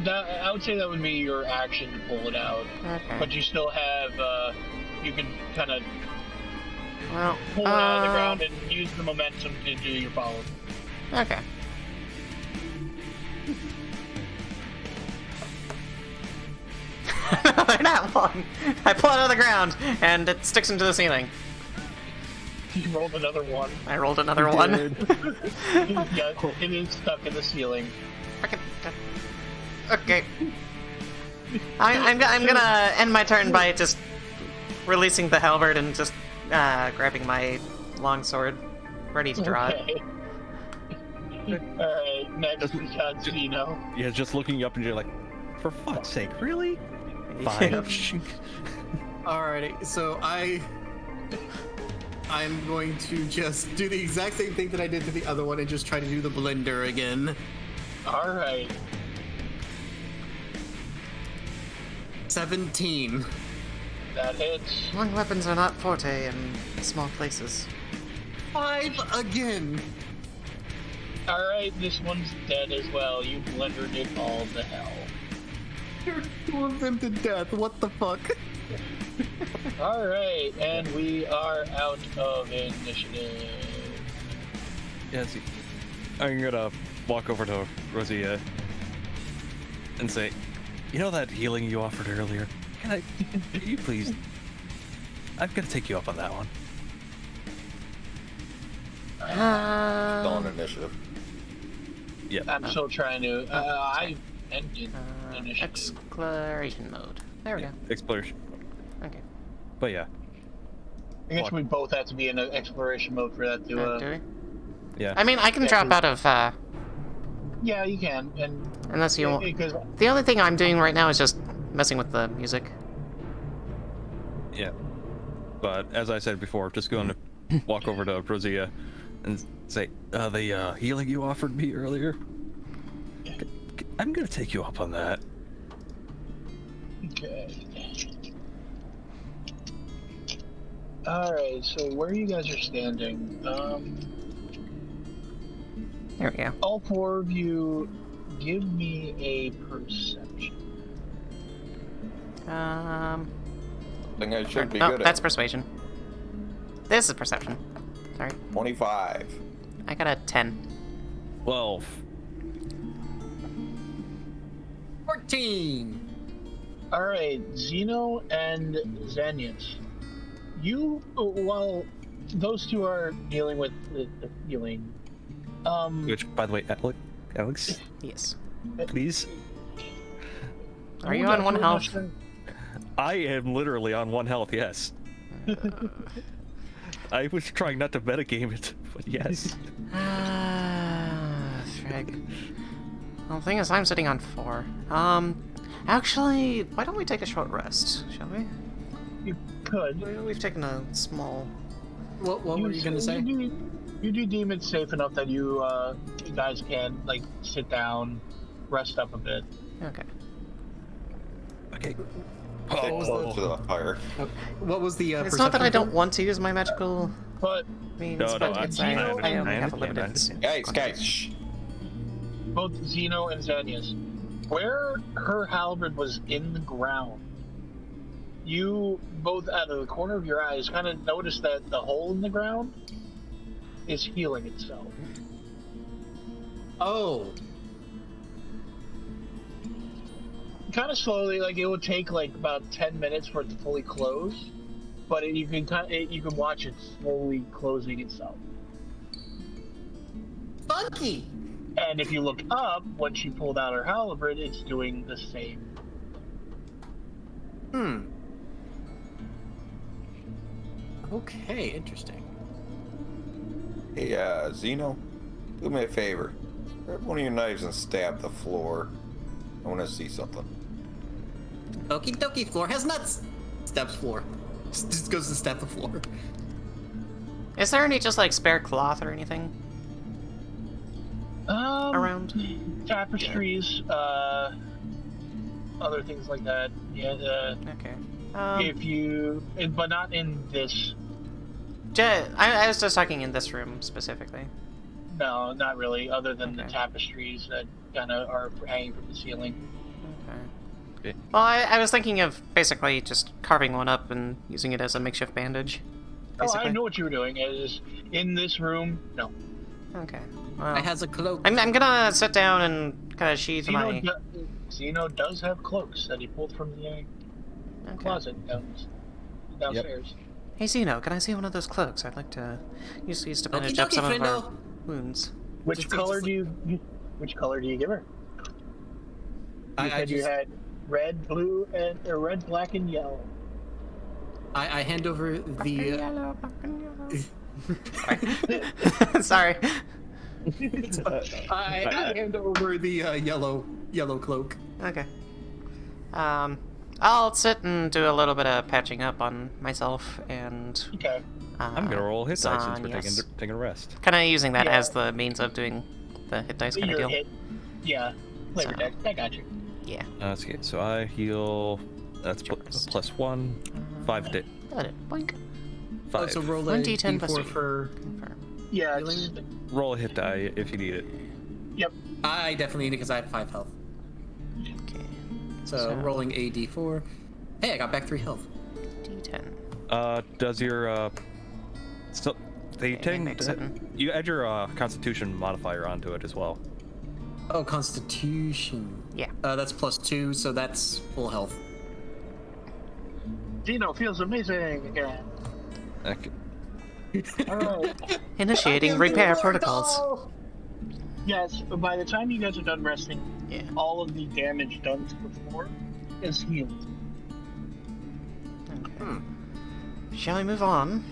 I would say that would be your action to pull it out.
Okay.
But you still have, you can kind of
Well,
pull it out of the ground and use the momentum to do your follow.
Okay. They're not one. I pull it out of the ground, and it sticks into the ceiling.
You rolled another one.
I rolled another one.
Yeah, it is stuck in the ceiling.
Frickin- Okay. I'm gonna end my turn by just releasing the halberd and just grabbing my longsword, ready to draw it.
Okay. Alright, next we got Zino.
Yeah, just looking up and you're like, for fuck's sake, really? Fine.
Alrighty, so I'm going to just do the exact same thing that I did to the other one and just try to do the blender again.
Alright.
17.
That hits.
Long weapons are not forte in small places.
5 again.
Alright, this one's dead as well. You blendered it all to hell.
You're 2 of them to death. What the fuck?
Alright, and we are out of initiative.
Yeah, see, I'm gonna walk over to Roseia and say, you know that healing you offered earlier? Can you please? I'm gonna take you up on that one.
Still on initiative.
Yeah.
I'm still trying to. I ended initiative.
Exploration mode. There we go.
Exploration.
Okay.
But yeah.
I guess we both have to be in exploration mode for that to.
Do we?
Yeah.
I mean, I can
Yeah,
drop
'cause-
out of.
Yeah, you can. And
Unless you want.
because
The only thing I'm doing right now is just messing with the music.
Yeah. But as I said before, just going to walk over to Roseia and say, the healing you offered me earlier, I'm gonna take you up on that.
okay. All right. So where you guys are standing?
There we go.
All 4 of you, give me a perception.
I think I should be
No,
good
that's
at
persuasion. This is perception. Sorry.
25.
I got a 10.
12.
14.
All right, Zino and Xanyas. While those two are dealing with the healing,
Which, by the way, Alex,
Yes.
please.
Are you on 1 health?
I am literally on 1 health. Yes. I was trying not to metagame it, but yes.
Frig. Well, the thing is, I'm sitting on 4. Actually, why don't we take a short rest, shall we?
You could.
We've taken a small...
What were you gonna say?
You do deem it safe enough that you guys can, like, sit down, rest up a bit.
Okay.
Okay.
Stay close to the fire.
What was the
It's not that I don't
perception
want to use my magical
But
means,
No,
but
I
it's I
understand,
only
I
have a
understand,
limited...
Guys, shh.
both Zino and Xanyas, where her halberd was in the ground, you both out of the corner of your eyes kind of noticed that the hole in the ground is healing itself.
Oh,
Kind of slowly, like it would take like about 10 minutes for it to fully close, but you can you can watch it slowly closing itself.
funky.
And if you look up, when she pulled out her halberd, it's doing the same.
Okay, interesting.
Hey, Zino, do me a favor. Grab one of your knives and stab the floor. I want to see something.
Okie dokie, floor has nuts. Steps floor. Just goes to step the floor.
Is there any just like spare cloth or anything around?
Tapestries, other things like that. Yeah.
Okay.
If you, but not in this.
I was just talking in this room specifically.
No, not really. Other than the
Okay.
tapestries that kind of are hanging from the ceiling.
Okay. Well, I was thinking of basically just carving one up and using it as a makeshift bandage. Basically.
Oh, I know what you were doing. It is in this room. No.
Okay. Well,
I has a cloak.
I'm gonna sit down and kind of sheath my...
Zino does have cloaks that he pulled from the
Okay.
closet downstairs.
Hey Zino, can I see one of those cloaks? I'd like to use these to bandage up
dokie,
some of our
friendo.
wounds.
Which color do you? Which color do you give her? You said you had red, blue, and red, black, and yellow.
I hand over the.
Sorry.
I hand over the yellow cloak.
Okay. I'll sit and do a little bit of patching up on myself and.
Okay.
I'm gonna roll hit dice since we're
Xanyas.
taking a rest.
Kind of using that
Yeah.
as the means of doing the hit dice kind of
Your
deal.
hit. Yeah. Flavor
So-
deck. I got you.
Yeah.
Let's see. So I heal. That's +1. 5 hit.
Got it. Boink.
5.
Oh, so roll a
1d10 plus
D4
3.
for.
Confirm.
Yeah.
Roll a hit die if you need it.
Yep.
I definitely need it because I have 5 health.
Okay.
So rolling a D4. Hey, I got back 3 health.
D10.
Does your so they
Okay,
tend
mix it in.
you add your Constitution modifier onto it as well.
Oh, Constitution.
Yeah.
That's +2, so that's full health.
Zino feels amazing again.
Okay.
All right.
Initiating repair protocols.
Yes. By the time you guys are done resting,
Yeah.
all of the damage done to the floor is healed.
Okay. Shall we move on?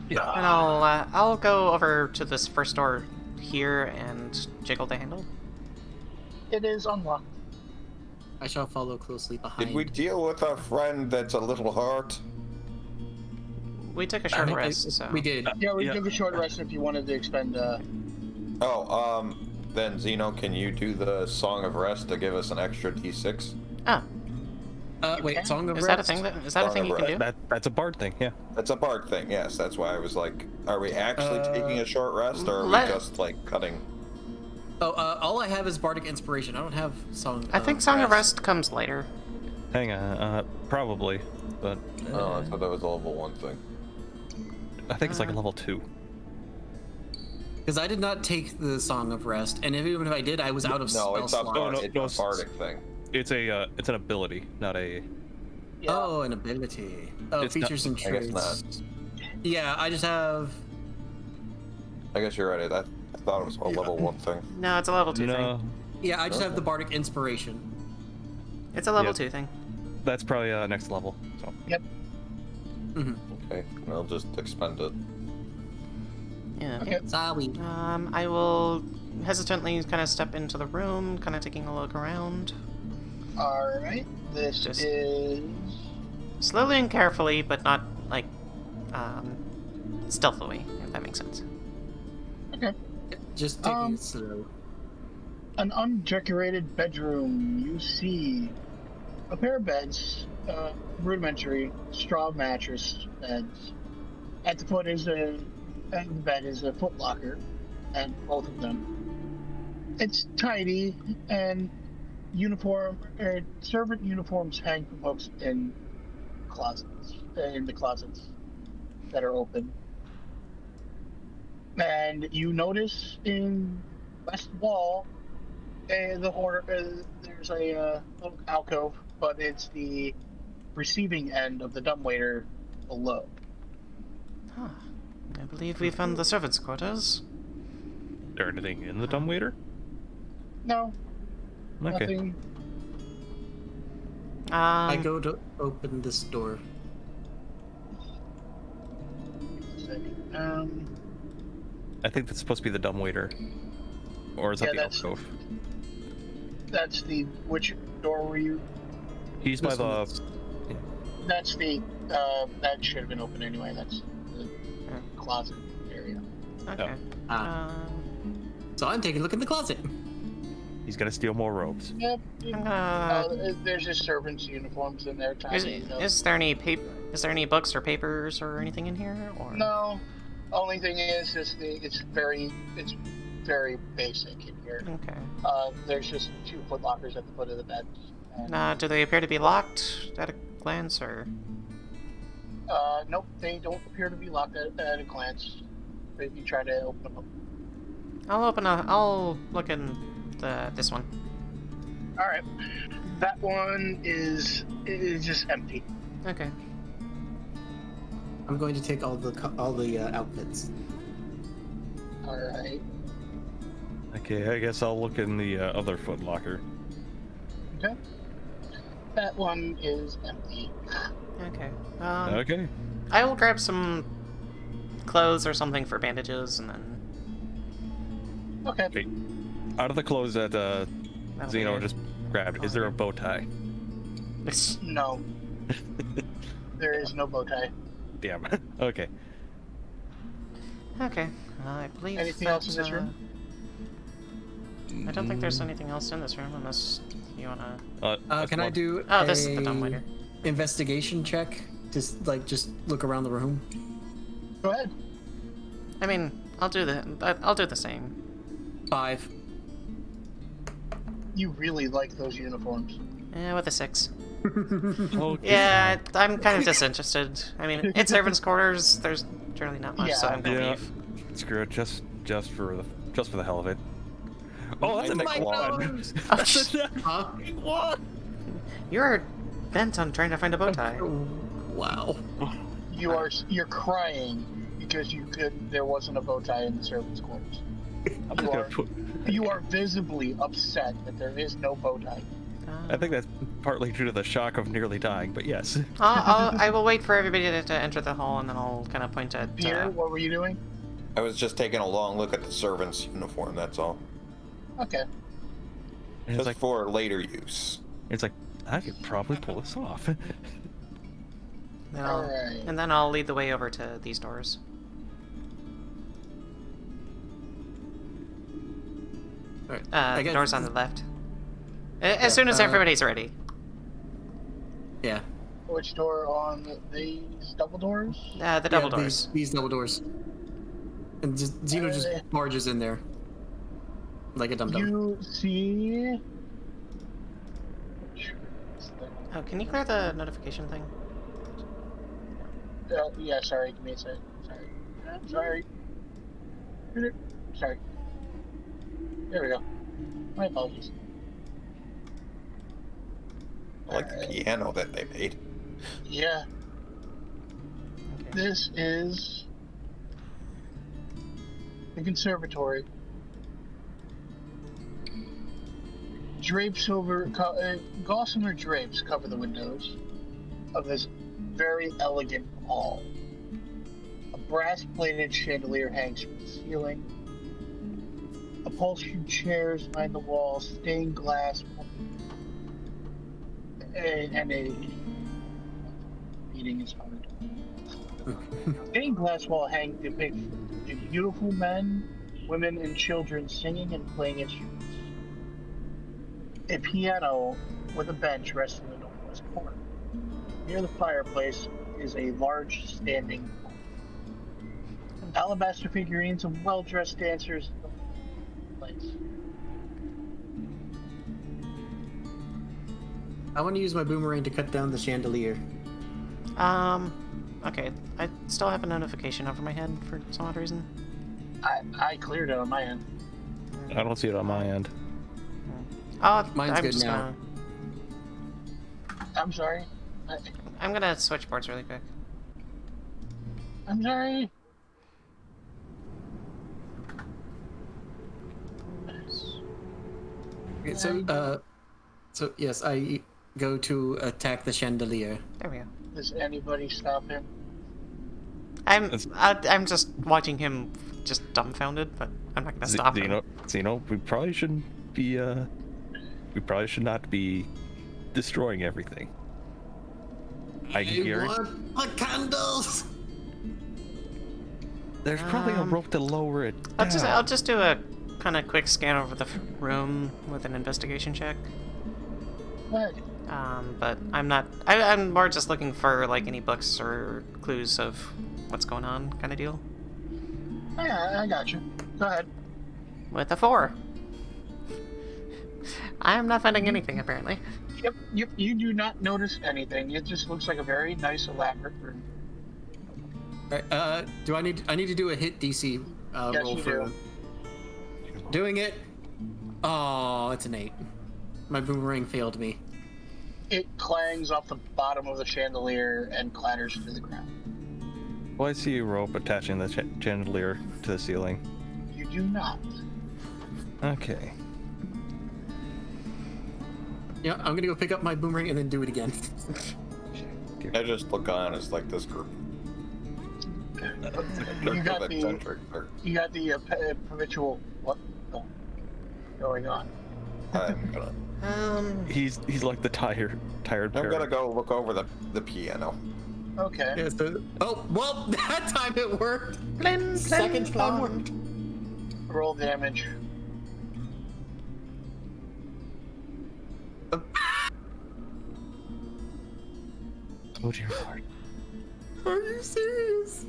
Yeah.
And I'll go over to this first door here and jiggle the handle.
It is unlocked.
I shall follow closely behind.
Did we deal with our friend that's a little hurt?
We took a short rest, so
We did.
Yeah, we
Yeah.
took a short rest if you wanted to expend.
Then Zino, can you do the Song of Rest to give us an extra D6?
Oh,
Wait, Song of
is
Rest?
that a thing? Is that a
Song
thing
of
you can do?
That's a bard thing, yeah.
That's a bard thing, yes. That's why I was like, are we actually taking a short rest, or are we
let-
just like cutting?
Oh, all I have is Bardic Inspiration. I don't have Song.
I think Song of Rest comes later.
Hang on, probably, but
Oh, I thought that was a level 1 thing.
I think it's like a level 2.
Because I did not take the Song of Rest, and even if I did, I was out of
No,
spell
it's a,
slots.
bard,
no,
it's
no,
a bardic thing.
It's an ability, not a.
Yeah.
Oh, an ability. Oh,
It's not-
features and
I guess
traits.
not.
Yeah, I just have.
I guess you're right. I thought it was a level 1 thing.
No, it's a level 2
No,
thing.
Yeah, I just have the Bardic Inspiration.
It's a level
Yep.
2 thing.
that's probably next level. So
Yep.
Okay, I'll just expend it.
Yeah.
Okay.
Sorry.
I will hesitantly kind of step into the room, kind of taking a look around.
All right. This
Just-
is.
Slowly and carefully, but not, like, stealthily, if that makes sense.
Okay.
Just taking it slow.
An undecorated bedroom. You see a pair of beds, rudimentary straw mattress beds. At the foot is at the bed is a footlocker, and both of them. It's tidy, and servant uniforms hang from hooks in the closets that are open. And you notice in west wall, there's a little alcove, but it's the receiving end of the dumbwaiter below.
Huh. I believe we found the servants' quarters.
is there anything in the dumbwaiter?
No,
Okay.
nothing.
I go to open this door.
I think that's supposed to be the dumbwaiter. Or is that
Yeah,
the
that's-
alcove?
That's the which door were you?
He's by
This one
the.
is-
That's the that should have been open anyway. That's the closet area.
Okay.
Ah.
Um,
So I'm taking a look in the closet.
He's gonna steal more robes.
Yep.
I'm gonna...
There's just servants' uniforms in there. Tiny,
Is there any Is there any books or papers or anything in here? Or
No. Only thing is it's very basic in here.
Okay.
There's just 2 footlockers at the foot of the bed. And,
Do they appear to be locked at a glance, or?
nope, they don't appear to be locked at a glance. If you try to open them up.
I'll look in this one.
All right, that one is just empty.
Okay.
I'm going to take all the outfits.
All right.
Okay, I guess I'll look in the other footlocker.
Okay. That one is empty.
Okay.
Okay.
I will grab some clothes or something for bandages, and then
Okay.
Okay. Out of the clothes that
that'll be
Zino
it.
just grabbed, is there a bow tie?
No. There is no bow tie.
Damn. Okay.
Okay. I believe.
Anything else in this room?
I don't think there's anything else in this room, unless you wanna.
Can I do
Oh, this is the dumbwaiter.
investigation check? Just look around the room.
Go ahead.
I mean, I'll do the same.
5.
You really like those uniforms.
With a 6.
Okay.
Yeah, I'm kind of disinterested. I mean, it's servants' quarters. There's generally not much, so
Yeah.
I'm gonna
Yeah.
leave.
Screw it. Just for the hell of it. Oh, that's a
My
next one.
nose!
That's a
Huh?
one.
You're bent on trying to find a bow tie.
Wow.
You're crying because there wasn't a bow tie in the servants' quarters.
I'm just gonna put.
You are visibly upset that there is no bow tie.
I think that's partly due to the shock of nearly dying, but yes.
I will wait for everybody to enter the hall, and then I'll kind of point at.
Pierre, what were you doing?
I was just taking a long look at the servant's uniform, that's all.
Okay.
And
Just for later use.
it's like, I could probably pull this off.
Then
Alright.
And then I'll lead the way over to these doors.
Alright.
The
guess-
doors on the left. As soon as everybody's ready.
Yeah.
Which door on these double doors?
The double
Yeah,
doors.
These double doors. And Zino just barges in there. Like a dum-dum.
You see.
Oh, can you clear the notification thing?
Yeah, sorry, give me a sec. Sorry. Sorry. There we go. My apologies.
I like the piano that they made.
Yeah.
Okay.
This is the conservatory. Gossamer drapes cover the windows of this very elegant hall. A brass-plated chandelier hangs from the ceiling. Upholstered chairs line the walls, stained glass, and a meeting is hard. Stained glass wall hang depicts beautiful men, women, and children singing and playing instruments. A piano with a bench rests in the northwest corner. Near the fireplace is a large standing pole. Alabaster figurines of well-dressed dancers in the place.
I want to use my boomerang to cut down the chandelier.
Okay. I still have a notification over my head for some odd reason.
I cleared it on my end.
I don't see it on my end.
Oh,
Mine's
I'm
good
just
now.
I'm sorry.
I'm gonna switch boards really quick.
I'm sorry.
Okay, so yes, I go to attack the chandelier.
There we go.
Does anybody stop him?
I'm just watching him just dumbfounded, but I'm not gonna stop him.
Zino, we probably shouldn't be, we probably should not be destroying everything. I can hear it.
want the candles.
There's probably a rope to lower it down.
I'll just do a kind of quick scan over the room with an investigation check.
What?
But I'm not. I'm more just looking for like any books or clues of what's going on, kind of deal.
Yeah, I got you. Go ahead.
With a 4. I am not finding anything apparently.
Yep, you do not notice anything. It just looks like a very nice, elaborate room.
Alright, do I need to do a hit DC
Yes,
roll
you
for
do.
doing it? Oh, it's an 8. My boomerang failed me.
It clangs off the bottom of the chandelier and clatters to the ground.
Well, I see a rope attaching the chandelier to the ceiling.
You do not.
Okay.
Yeah, I'm gonna go pick up my boomerang and then do it again.
I just look on as like this group.
You got the perpetual what going on.
I'm gonna
He's like the tired parent.
I'm gonna go look over the piano.
Okay.
Yeah, so, oh, well, that time it worked.
Blin,
Second
blin,
time
blin.
worked.
Roll damage.
Oh dear Lord.
Are you serious?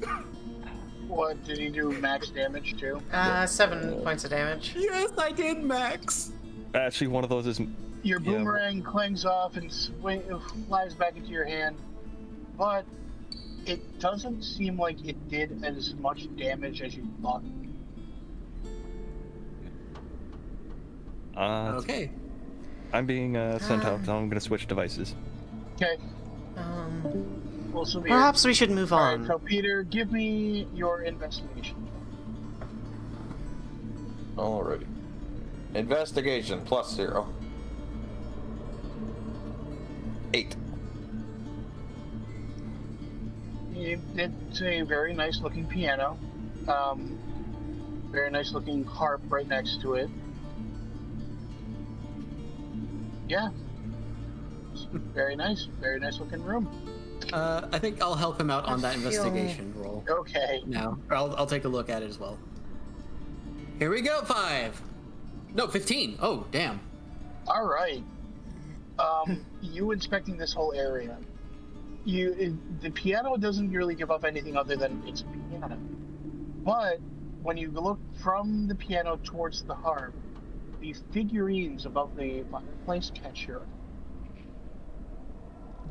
What did he do? Max damage too?
7 points of damage.
Yes, I did, Max.
Actually, one of those is.
Your
Yeah.
boomerang clangs off and flies back into your hand, but it doesn't seem like it did as much damage as you thought.
Okay.
I'm being sent out, so I'm gonna switch devices.
Okay. Well, so
Perhaps we should move
All
on.
right, so Peter, give me your investigation.
Alrighty. Investigation +0. 8.
It's a very nice looking piano. Very nice looking harp right next to it. Yeah. Very nice looking room.
I think I'll help him out on that
feel-
investigation roll.
Okay.
Now, I'll take a look at it as well. Here we go, 5. No, 15. Oh, damn.
All right. You inspecting this whole area. The piano doesn't really give up anything other than it's a piano. But when you look from the piano towards the harp, the figurines above the fireplace catch your eye.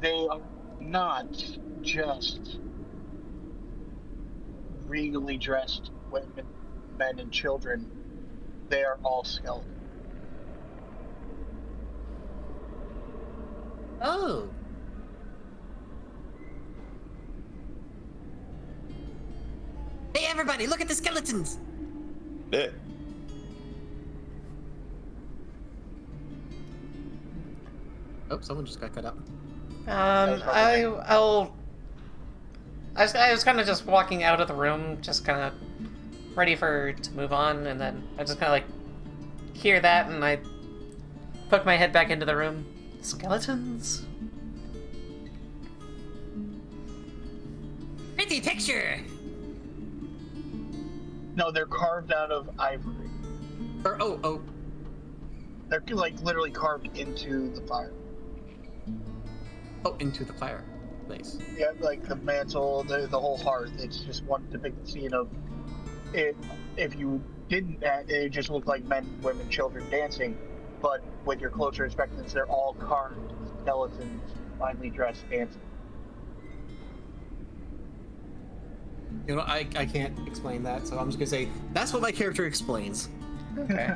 They are not just regally dressed women, men, and children. They are all skeleton.
Oh.
Hey, everybody, look at the skeletons.
Yeah.
Oh, someone just got cut out.
I was kind of just walking out of the room, just kind of ready to move on, and then I just kind of like hear that, and I poke my head back into the room. Skeletons?
Pretty picture.
No, they're carved out of ivory.
Or oh,
They're like literally carved into the fire.
oh, into the fire. Nice.
Yeah, like the mantle, the whole hearth. It's just one depicted scene of it. If you didn't, it just looked like men, women, children dancing. But with your closer inspections, they're all carved skeletons, finely dressed dancing.
You know, I can't explain that, so I'm just gonna say that's what my character explains.
Okay.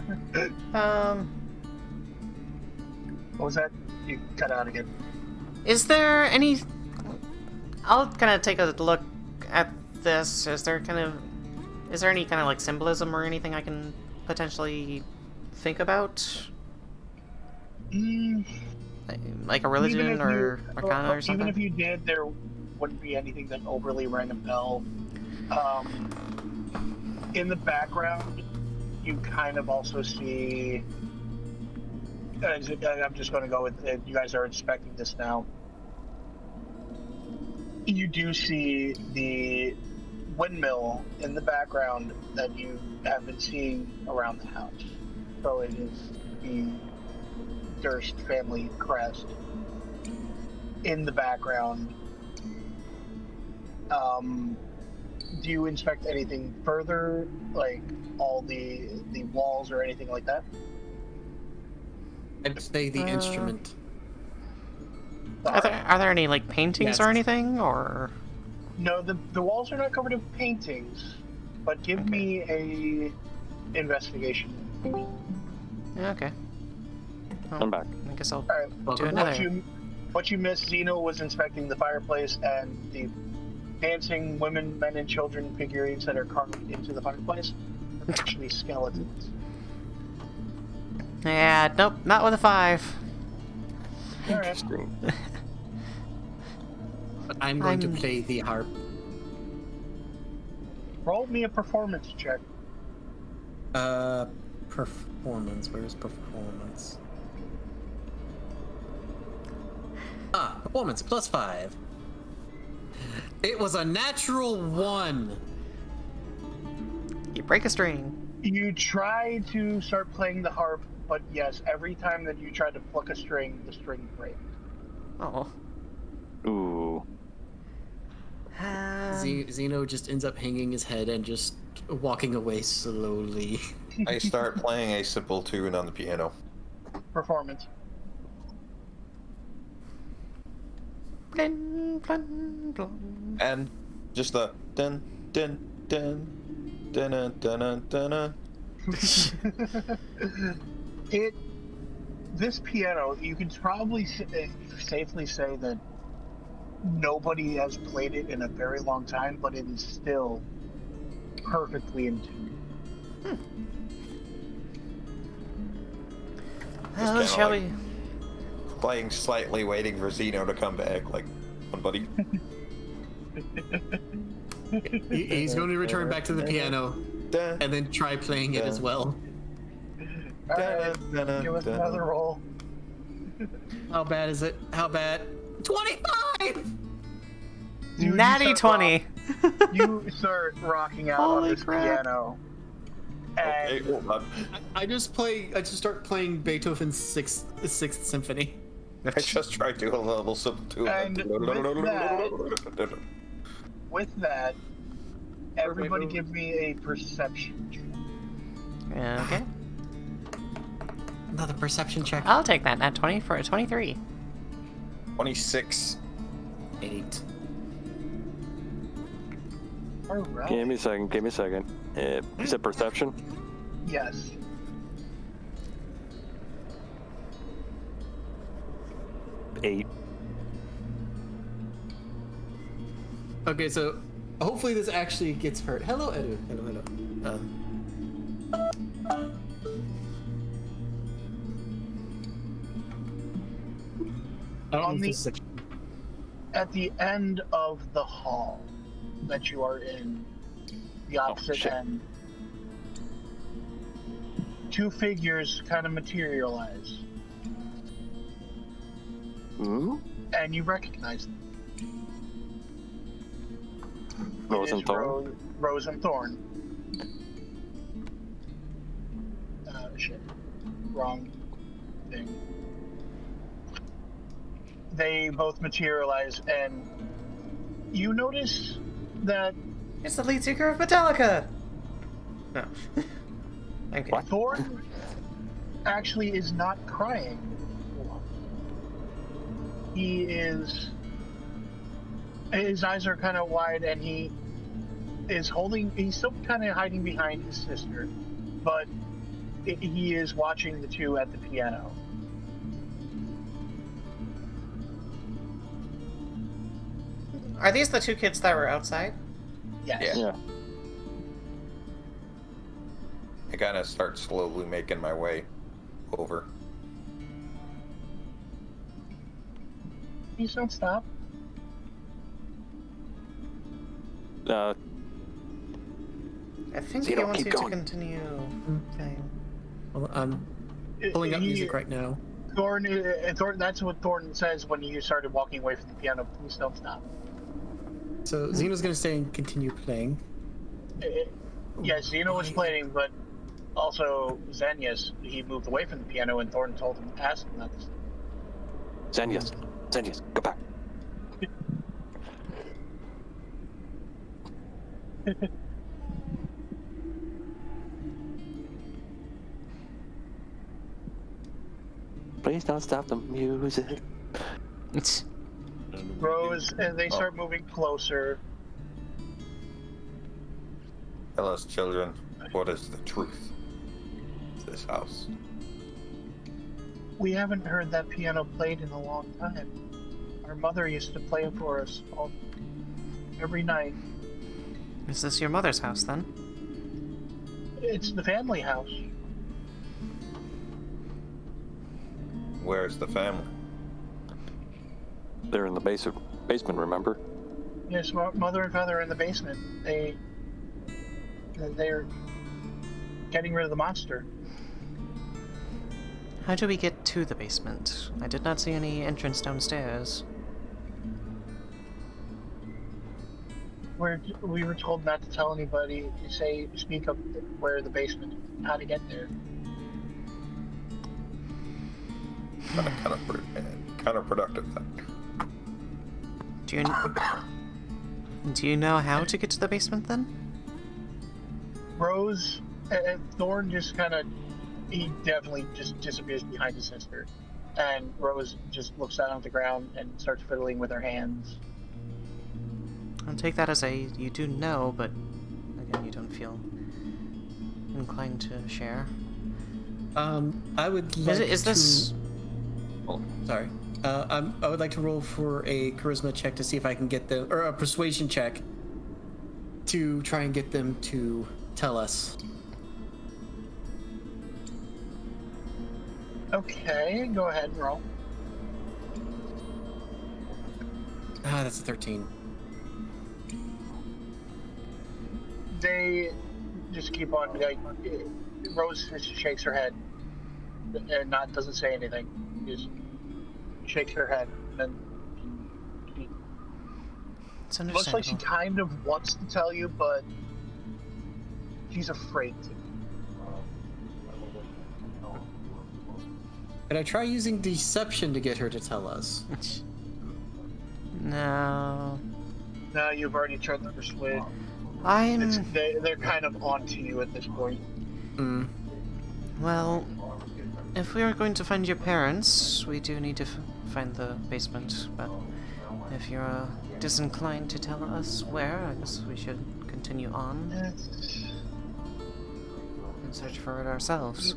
What was that? You cut out again.
Is there any... I'll kind of take a look at this. Is there any kind of like symbolism or anything I can potentially think about? Like a religion or arcana or something?
Even if you did, there wouldn't be anything that overly rang a bell. In the background, you kind of also see... I'm just going to go with it. You guys are inspecting this now. You do see the windmill in the background that you have been seeing around the house. So it is the Durst family crest in the background. Do you inspect anything further, like all the walls or anything like that?
I'd say the instrument.
Are there any like paintings
Yes.
or anything, or?
No, the walls are not covered in paintings, but give me a investigation.
Yeah, okay. Well,
I'm back.
I guess I'll
All right.
do another.
What you missed, Zino was inspecting the fireplace and the dancing women, men, and children figurines that are carved into the fireplace are actually skeletons.
Yeah, nope, not with a 5.
All right.
But I'm going to play the harp.
Roll me a performance check.
Performance. Where's performance? Performance +5. It was a natural 1.
You break a string.
You try to start playing the harp, but yes, every time that you try to pluck a string, the string breaks.
Oh.
Ooh.
Zino just ends up hanging his head and just walking away slowly.
I start playing a simple tune on the piano.
Performance.
Blin, blin, blin.
And just the dun dun dun dun dun dun dun.
This piano, you can probably safely say that nobody has played it in a very long time, but it is still perfectly in tune.
Oh,
kinda
shall
like-
we?
Playing slightly, waiting for Zino to come back. Like, come on, buddy.
He's going to return back to the piano
Dun,
and then try playing it as well.
All right, give us another roll.
How bad is it? How bad? 25!
Natty 20.
You start rocking out on
Holy
this
crap.
piano.
Okay,
And
hold on.
I just start playing Beethoven's Sixth Symphony.
I just tried to do a little simple tune.
And with that, everybody give me a perception check.
Okay.
Another perception check.
I'll take that. Nat 20 for a 23.
26.
8.
All right.
Give me a second. You said perception?
Yes.
Eight.
Okay, so hopefully this actually gets hurt. Hello, Edu. Hello. I don't know
On
if
the-
this is
At the end of the hall that you are in, the opposite
shit.
end, two figures kind of materialize,
Hmm?
and you recognize them.
Rose
It
and
is
Thorn?
Rose and Thorn. Shit. Wrong thing. They both materialize, and you notice that
It's the lead singer of Metallica! No. I'm kidding.
What?
Thorn actually is not crying. He is. His eyes are kind of wide, and he is holding. He's still kind of hiding behind his sister, but he is watching the two at the piano.
Are these the two kids that were outside?
Yes.
Yeah.
Yeah.
I kind of start slowly making my way over.
Please don't stop.
I think
Zino,
he wants
keep
you to
going.
continue. Okay.
Well, I'm pulling up music right now.
Thorn, that's what Thorn says when you started walking away from the piano. Please don't stop.
So Xeno's gonna stay and continue playing.
Yes, Zino was playing, but also Xanyas, he moved away from the piano, and Thorn told him, asked him not to stop.
Xanyas, go back. Please don't stop the music.
Rose, and they start moving closer.
Tell us, children, what is the truth of this house?
We haven't heard that piano played in a long time. Our mother used to play it for us every night.
Is this your mother's house then?
It's the family house.
Where's the family?
They're in the basement, remember?
Yes, mother and father are in the basement. They're getting rid of the monster.
How do we get to the basement? I did not see any entrance downstairs.
We were told not to tell anybody. Speak up where the basement, how to get there.
Counterproductive then.
Do you know how to get to the basement then?
Rose and Thorn just he definitely just disappears behind his sister, and Rose just looks down at the ground and starts fiddling with her hands.
I'll take that as you do know, but again, you don't feel inclined to share.
I would like
Is this?
Oh, sorry. I would like to roll for a charisma check to see if I can get them, or a persuasion check to try and get them to tell us.
Okay, go ahead and roll.
That's a 13.
They just keep on. Rose just shakes her head and doesn't say anything. Just shakes her head, and she
It's
looks like she
understandable.
kind of wants to tell you, but she's afraid to.
Can I try using deception to get her to tell us?
No.
No, you've already tried to persuade.
I'm.
They're kind of onto you at this point.
Well, if we are going to find your parents, we do need to find the basement. But if you're disinclined to tell us where, I guess we should continue on and search for it ourselves.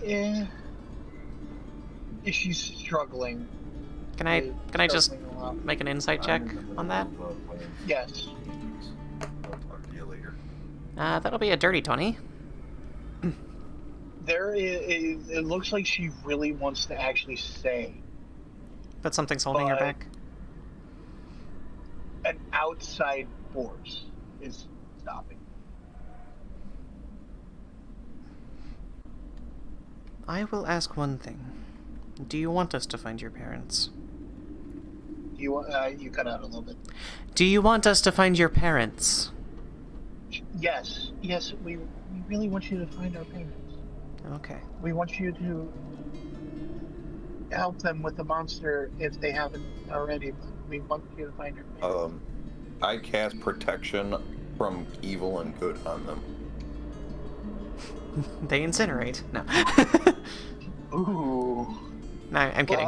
Yeah. She's struggling.
Can I just
Circling around.
make an insight check on that?
Yes.
I'll talk to you later.
That'll be a dirty 20.
It looks like she really wants to actually say
But something's holding her
But-
back.
an outside force is stopping.
I will ask one thing. Do you want us to find your parents?
You cut out a little bit.
Do you want us to find your parents?
Yes, we really want you to find our parents.
Okay.
We want you to help them with the monster if they haven't already. But we want you to find your parents.
I cast protection from evil and good on them.
They incinerate. No.
Ooh.
No, I'm kidding.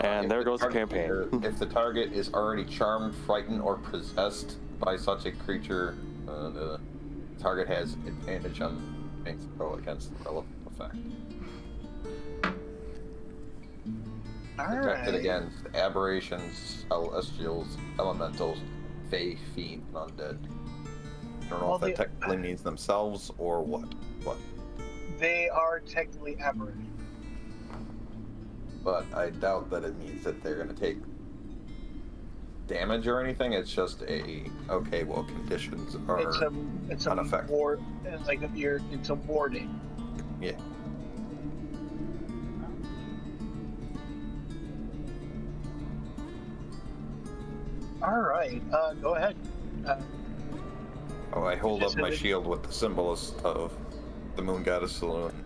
And
If
there
the
goes the
target-
campaign.
If the target is already charmed, frightened, or possessed by such a creature, the target has advantage on things that go against the relevant effect. Protected
Alright.
against aberrations, celestials, elementals, fae, fiend, and undead. I don't know
Well,
if that
they-
technically means themselves or what.
They are technically aberrant.
But I doubt that it means that they're going to take damage or anything. It's just conditions are
It's a
unaffected.
ward, like it's a warding.
Yeah.
All right, go ahead.
I hold up
Just
my
a-
shield with the symbols of the moon goddess Saloon.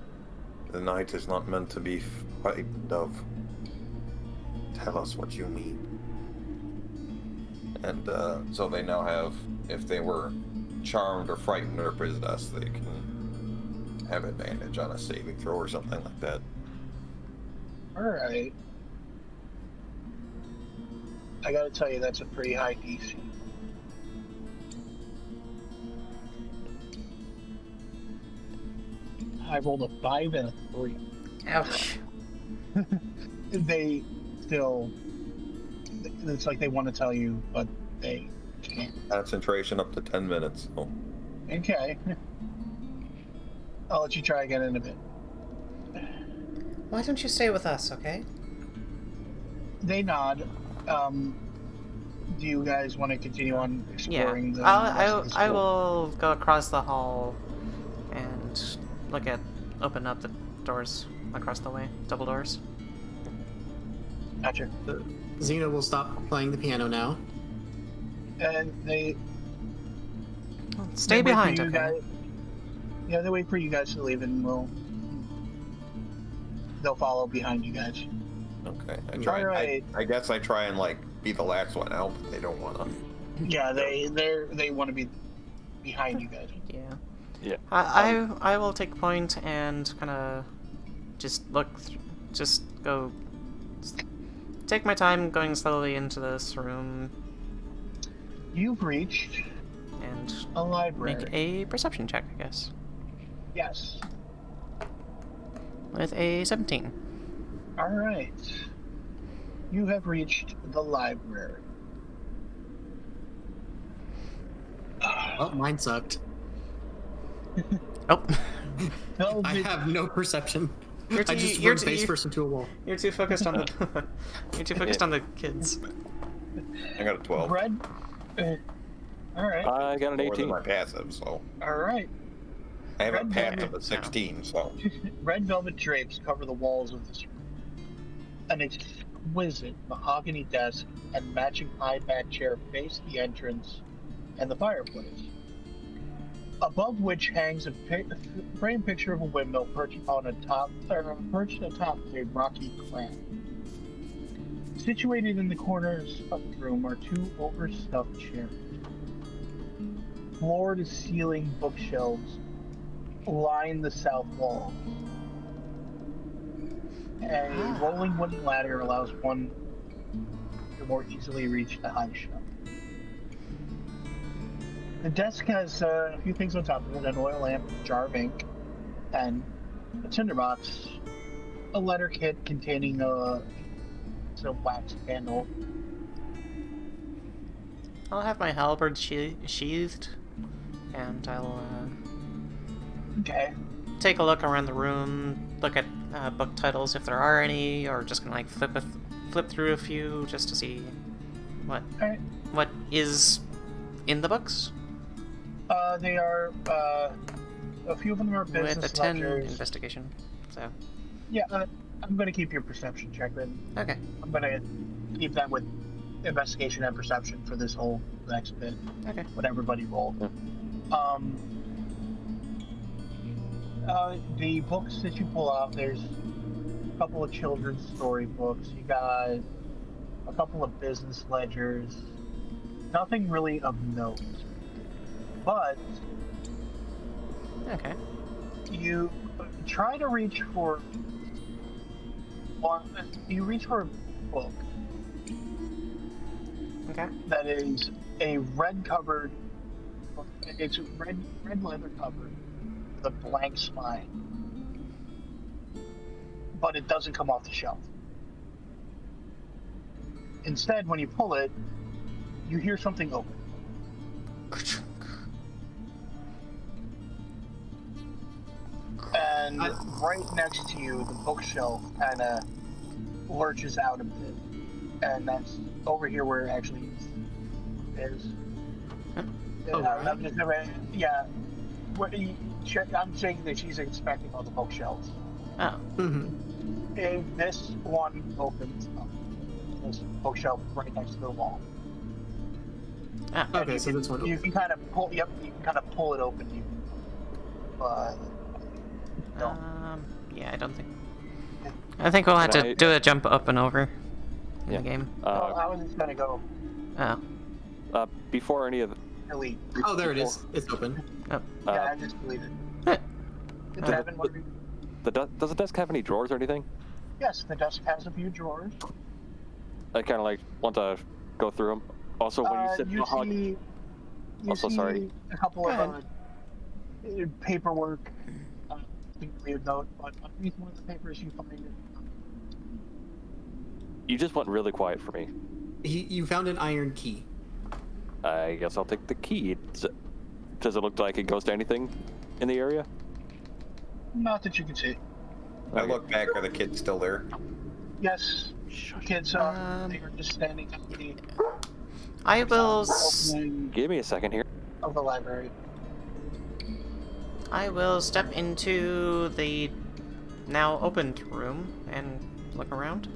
The night is not meant to be frightened of. Tell us what you mean. And so they now have, if they were charmed or frightened or possessed, they can have advantage on a saving throw or something like that.
All right. I gotta tell you, that's a pretty high DC. I rolled a 5 and a 3.
Ouch.
They still, it's like they want to tell you, but they can't.
Concentration up to 10 minutes. So.
Okay. I'll let you try again in a bit.
Why don't you stay with us, okay?
They nod. Do you guys want to continue on
Yeah.
exploring the rest of the
I
school?
will go across the hall and open up the doors across the way. Double doors.
Gotcha.
Zino will stop playing the piano now.
And they
Stay
they wait for
behind,
you
okay?
guys- Yeah, they wait for you guys to leave, and they'll follow behind you guys.
Okay.
Alright.
I guess I try and be the last one out, but they don't want to.
Yeah, they want to be behind you guys.
Yeah.
Yeah.
I will take point and kind of just take my time going slowly into this room
You've reached
and
a library.
make a perception check, I guess.
Yes.
With a 17.
All right. You have reached the library.
Oh, mine sucked.
Oh.
I
Velvet,
have no perception.
You're
I just
you're
run face
you-
first into a wall.
You're too focused on the on the kids.
I got a 12.
Red. All right.
I got an
More than
18.
my passive, so.
All right.
I have a
Red
passive
velvet.
of 16, so.
Red velvet drapes cover the walls of this room. An exquisite mahogany desk and matching high back chair face the entrance and the fireplace, above which hangs a framed picture of a windmill perched atop a rocky crag. Situated in the corners of the room are two overstuffed chairs. Floor-to-ceiling bookshelves line the south wall. A rolling wooden ladder allows one to more easily reach the high shelf. The desk has a few things on top of it: an oil lamp, a jar of ink, and a tinderbox, a letter kit containing It's a wax handle.
I'll have my halberd sheathed, and I'll
Okay.
take a look around the room, look at book titles if there are any, or just gonna like flip through a few just to see
Alright.
what is in the books.
They are, a few of them are business
With a 10
ledgers.
investigation, so...
Yeah, I'm gonna keep your perception check then.
Okay.
I'm gonna keep that with investigation and perception for this whole next bit.
Okay.
What everybody rolled. The books that you pull out, there's a couple of children's story books. You got a couple of business ledgers. Nothing really of note. But
Okay.
you try to reach for one. You reach for a book
Okay.
that is a red covered. It's red leather covered with a blank spine, but it doesn't come off the shelf. Instead, when you pull it, you hear something open. And right next to you, the bookshelf kind of lurches out a bit. And that's over here where it actually is.
Oh, right.
I'm just gonna, yeah. I'm saying that she's inspecting all the bookshelves.
Oh.
Mm-hmm.
If this one opens up, this bookshelf right next to the wall.
Ah.
And
Okay,
you
so
can,
this one.
you can kind of pull. Yep, you can kind of pull it open.
Yeah, I don't think... I think we'll have
Can
to
I-
do a jump up and over in
Yeah.
the game.
I was just gonna go
Oh.
Before any of the,
delete.
Oh, there it is. It's open.
Oh.
Yeah, I just deleted. Devin, what do you-
does the desk have any drawers or anything?
Yes, the desk has a few drawers.
I kind of like want to go through them. Also, when you said
you
mahogany,
see, you
Also,
see
sorry.
a couple
Go
of paperwork. Weird note, but underneath one of the papers you find
you just went really quiet for me.
You found an iron key.
I guess I'll take the key. Does it look like it goes to anything in the area?
not that you can see.
I look back, are the kids still there?
Yes, kids they are just standing at the
I will...
opening
Give me a second here.
of the library.
I will step into the now opened room and look around.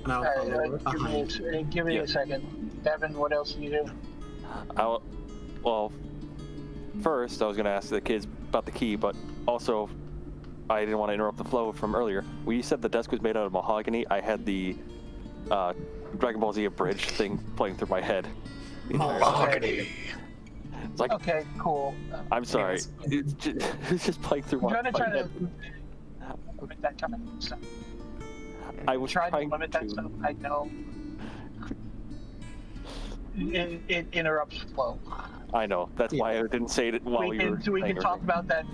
And I'll follow
Give me
Yeah.
a second. Devin, what else do you do?
Well, first I was gonna ask the kids about the key, but also I didn't want to interrupt the flow from earlier. When you said the desk was made out of mahogany, I had the Dragon Ball Z abridged thing playing through my head.
Mahogany.
It's like,
Okay, cool.
I'm sorry, it's just playing through
I'm
my
trying to
head.
limit that kind of stuff.
I was
Trying to
trying
limit that stuff. I know. It interrupts flow.
I know. That's why I didn't say it while
we
we were.
can, we can
saying
talk
everything.
about that.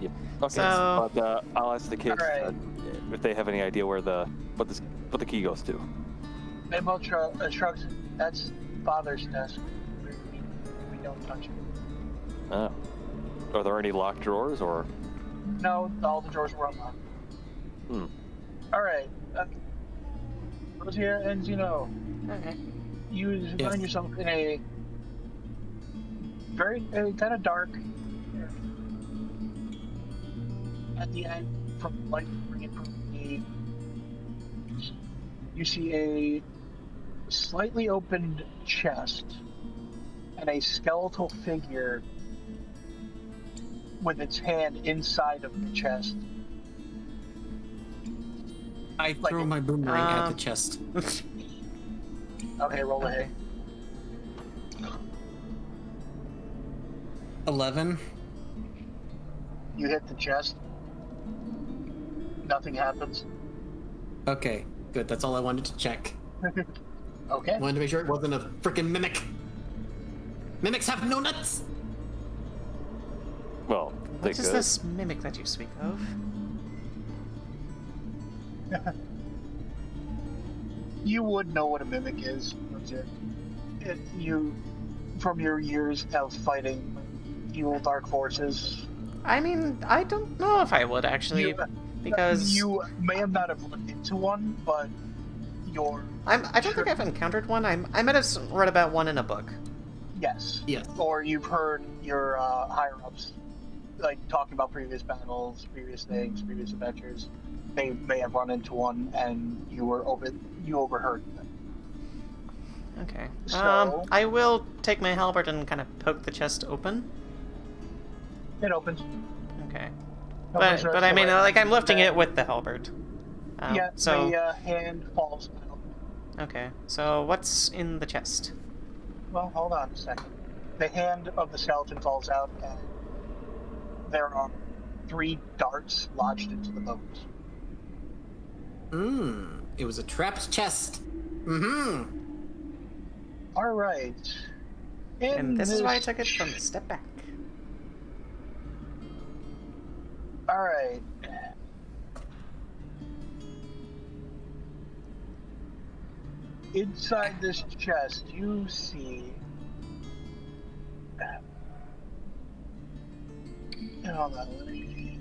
Yeah. Okay.
So-
But I'll ask the kids
Alright.
if they have any idea where what the key goes to.
They both shrugs. That's father's desk. We don't touch it.
Oh. Are there any locked drawers or?
No, all the drawers were unlocked.
Hmm.
All right. Roseia and Zino,
Okay.
you
Yes.
find yourself in a very kind of dark area. At the end, from light bringing from the, you see a slightly opened chest and a skeletal figure with its hand inside of the chest.
I throw my boomerang at the chest.
Okay, roll a
11.
You hit the chest. Nothing happens.
Okay, good. That's all I wanted to check.
Okay.
Wanted to make sure it wasn't a freaking mimic. Mimics have no nuts.
Well, they
What is
could.
this mimic that you speak of?
You would know what a mimic is. You, from your years of fighting evil dark forces.
I mean, I don't know if I would actually, because
you may have not have looked into one, but
I don't think I've encountered one. I might have read about one in a book.
Yes.
Yes.
Or you've heard your higher ups like talking about previous battles, previous things, previous adventures. They may have run into one, and you overheard them.
Okay.
So
I will take my halberd and kind of poke the chest open.
it opens.
Okay.
Opens
But
right
I mean,
away.
like, I'm lifting it with the halberd.
Yeah.
So.
The hand falls out.
Okay. So what's in the chest?
Well, hold on a second. The hand of the skeleton falls out, and there are 3 darts lodged into the bones.
It was a trapped chest. Mm-hmm.
All right.
And this is why I took it from step back.
All right. Inside this chest, you see. Hold on, let me.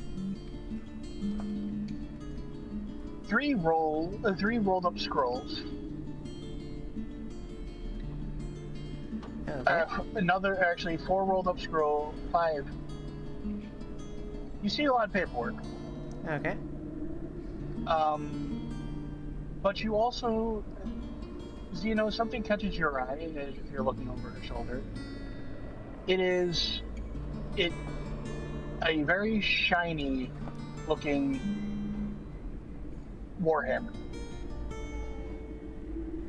3 rolled up scrolls.
Okay.
4 rolled up scroll. 5. You see a lot of paperwork.
Okay.
But you also, Zino, something catches your eye if you're looking over her shoulder. It is a very shiny looking warhammer.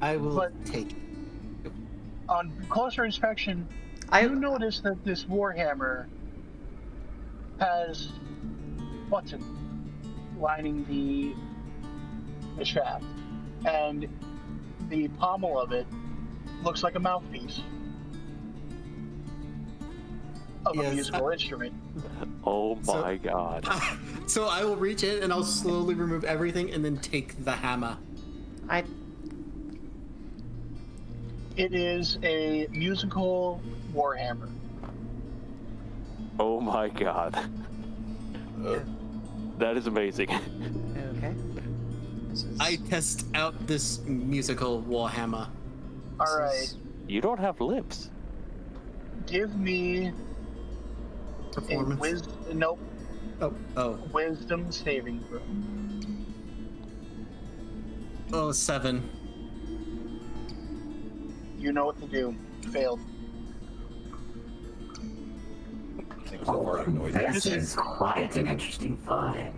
I will
But-
take it.
On closer inspection, you notice that this warhammer has button lining the shaft, and the pommel of it looks like a mouthpiece of a
Yes,
musical instrument.
Oh my god.
So I will reach in and I'll slowly remove everything and then take the hammer.
It is a musical warhammer.
Oh my god. That is amazing.
Okay.
I test out this musical warhammer.
All right,
You don't have lips.
give me a
Performance.
wisdom saving throw.
Oh, 7.
You know what to do. Failed.
I think so far I have no idea.
This is quite an interesting find.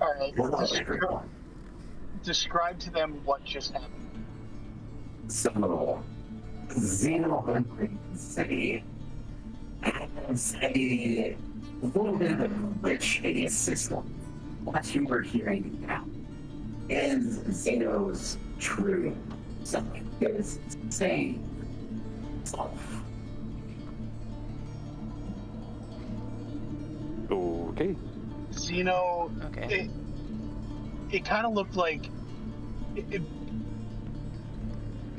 All right.
Hello, everyone.
Describe to them what just happened.
So, Zino City has a little bit of a glitch in his system. What you were hearing now is Zeno's true self, his sane self.
Okay.
Zino.
Okay.
It kind of looked like. The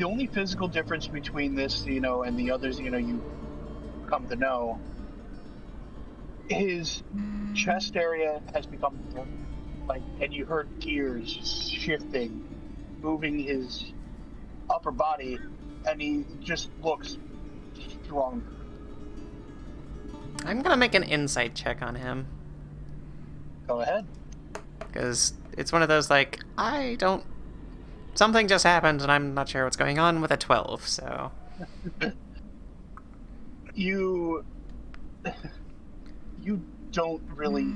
only physical difference between this Zino and the other Zino you come to know, his chest area has become and you heard gears shifting, moving his upper body, and he just looks stronger.
I'm gonna make an insight check on him.
Go ahead.
Because it's one of those, like, something just happened and I'm not sure what's going on with a 12, so.
You don't really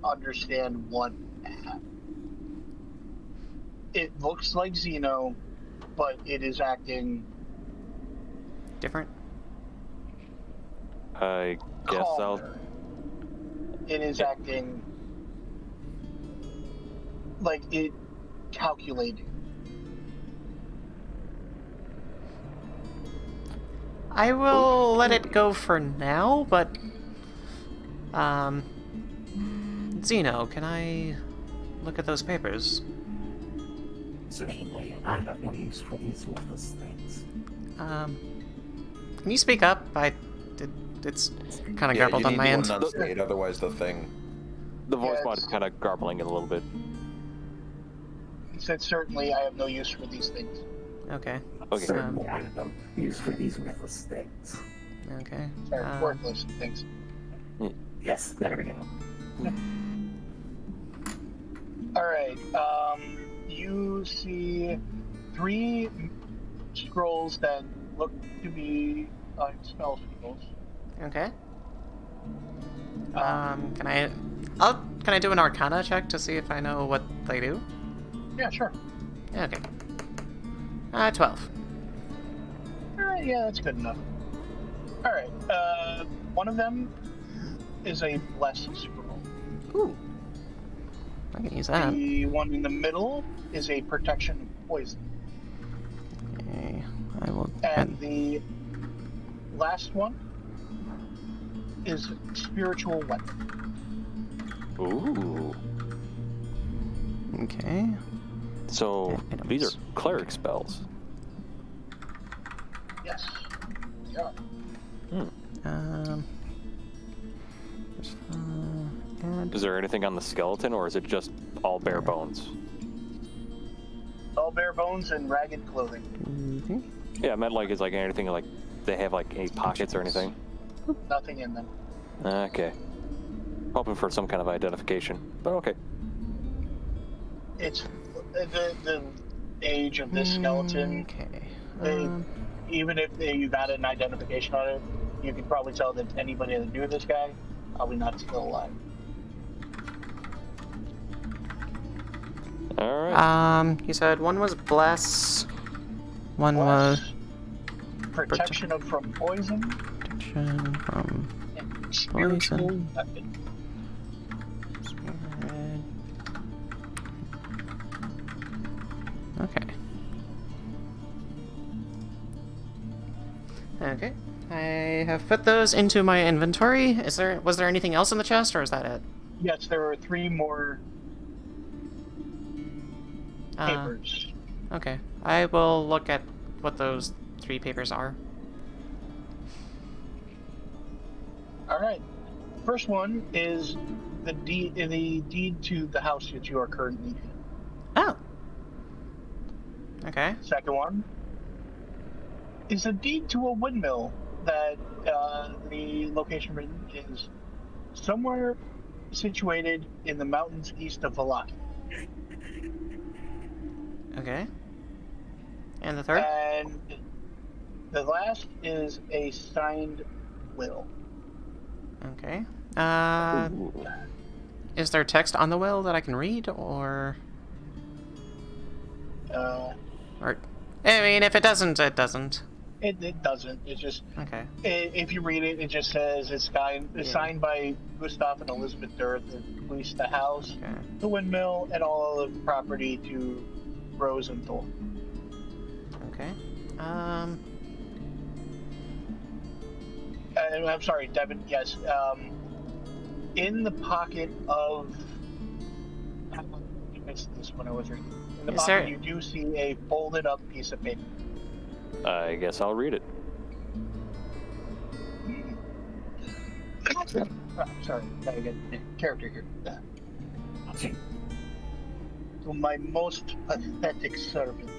understand what happened. It looks like Zino, but it is acting
Different?
I guess
calmer. It is acting like it calculated.
I will let it go for now, but... Zino, can I look at those papers.
Certainly, I have no use for these worthless things.
Can you speak up? It's kind of garbled
you
on
need
my
to
end.
enunciate, otherwise the thing.
The voice
Yeah,
mod is kind of garbling it a little bit.
He said, certainly I have no use for these things.
Okay.
Okay.
Certainly, I have no use for these worthless things.
Okay.
Sorry, worthless things.
Yes, there we go.
Alright, you see 3 scrolls that look to be spell scrolls.
Okay. Can I do an Arcana check to see if I know what they do?
Yeah, sure.
Okay. 12.
Alright, yeah, that's good enough. Alright, one of them is a bless scroll.
Ooh. I can use that.
The one in the middle is a protection of poison.
Okay. I will.
And the last one is spiritual weapon.
Ooh.
Okay.
So
Items.
these are cleric spells.
Yes. Yeah.
Is there anything on the skeleton, or is it just all bare bones?
All bare bones and ragged clothing.
Mm-hmm.
Yeah, I meant like, is like anything like they have like any pockets or anything?
Nothing in them.
Okay. Hoping for some kind of identification, but okay.
It's the age of this skeleton.
Okay.
Even if you got an identification on it, you could probably tell that anybody that knew this guy probably not still alive.
All right.
You said one was bless, one was
protection from poison,
protection from
and spiritual
poison.
weapon.
Okay. Okay. I have put those into my inventory. Was there anything else in the chest, or is that it?
Yes, there are 3 more papers.
Okay. I will look at what those 3 papers are.
All right. First one is the deed to the house that you are currently in.
Oh. Okay.
Second one is a deed to a windmill that the location written is somewhere situated in the mountains east of Valaki.
Okay. And the third?
And the last is a signed will.
Okay.
Ooh.
Is there text on the will that I can read, or... Or... I mean, if it doesn't, it doesn't.
It doesn't. It's just...
Okay.
If you read it, it just says it's signed by Gustav and Elizabeth Durth that leased the house,
Okay.
the windmill, and all of the property to Rose and Thor.
Okay.
I'm sorry, Devin. Yes. In the pocket of... I missed this when I was reading. In the
Is
pocket,
there-
you do see a folded up piece of paper.
I guess I'll read it.
Sorry, gotta get character here. To my most pathetic servant,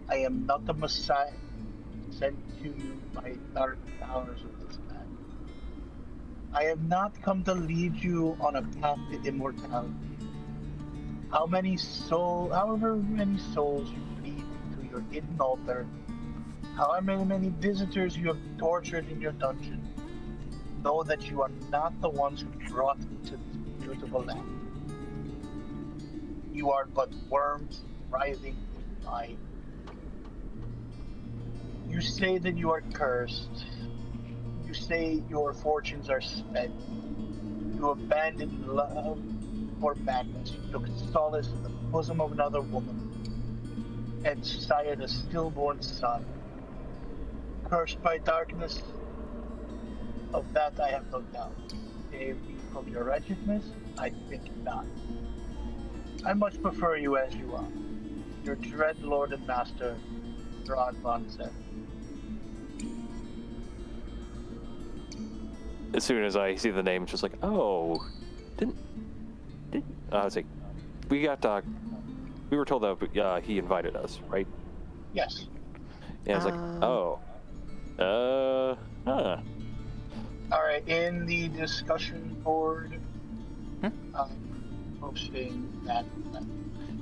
I am not the Messiah sent to you by dark powers of this man. I have not come to lead you on a path to immortality. However many souls you lead to your hidden altar, however many visitors you have tortured in your dungeon, know that you are not the ones who brought me to this beautiful land. You are but worms writhing in mine. You say that you are cursed. You say your fortunes are spent. You abandoned love for madness. You took solace in the bosom of another woman and sired a stillborn son. Cursed by darkness, of that I have no doubt. Save me from your wretchedness? I think not. I much prefer you as you are. Your dread lord and master, Strahd von Zed.
As soon as I see the name, it's just like, oh, didn't. I was like, we were told that he invited us, right?
Yes.
Yeah, I was like, oh, huh.
Alright, in the discussion board, posting that.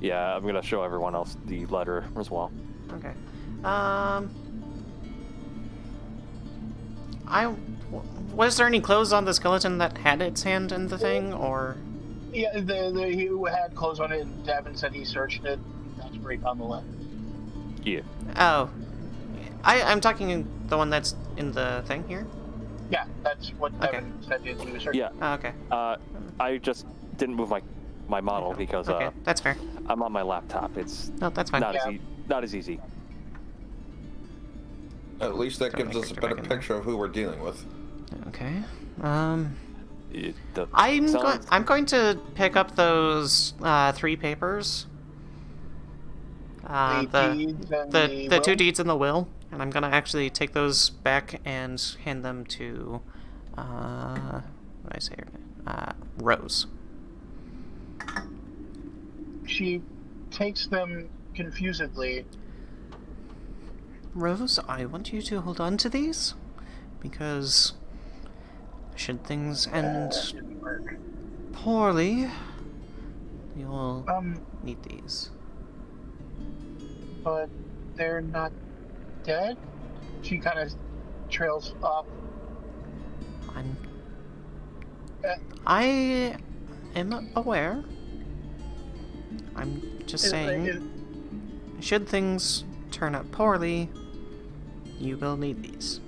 Yeah, I'm gonna show everyone else the letter as well.
Okay. Was there any clothes on the skeleton that had its hand in the thing, or?
Yeah, he had clothes on it, and Devin said he searched it. That's where he found the letter.
Yeah.
Oh. I'm talking the one that's in the thing here?
Yeah, that's what Devin said he was searching.
Yeah.
Oh, okay.
I just didn't move my model because
Okay, that's fair.
I'm on my laptop. It's
No, that's fine.
not as easy.
At least that gives us a better
back in there.
picture of who we're dealing with.
Okay.
The
I'm going to pick up those 3 papers.
The deeds and
The 2
will?
deeds and the will, and I'm gonna actually take those back and hand them to what did I say her name? Rose.
She takes them confusedly.
Rose, I want you to hold on to these, because should things end
Didn't work.
poorly, you'll
Um,
need these.
but they're not dead? She kind of trails off.
I am aware. I'm just saying, should things turn out poorly, you will need these.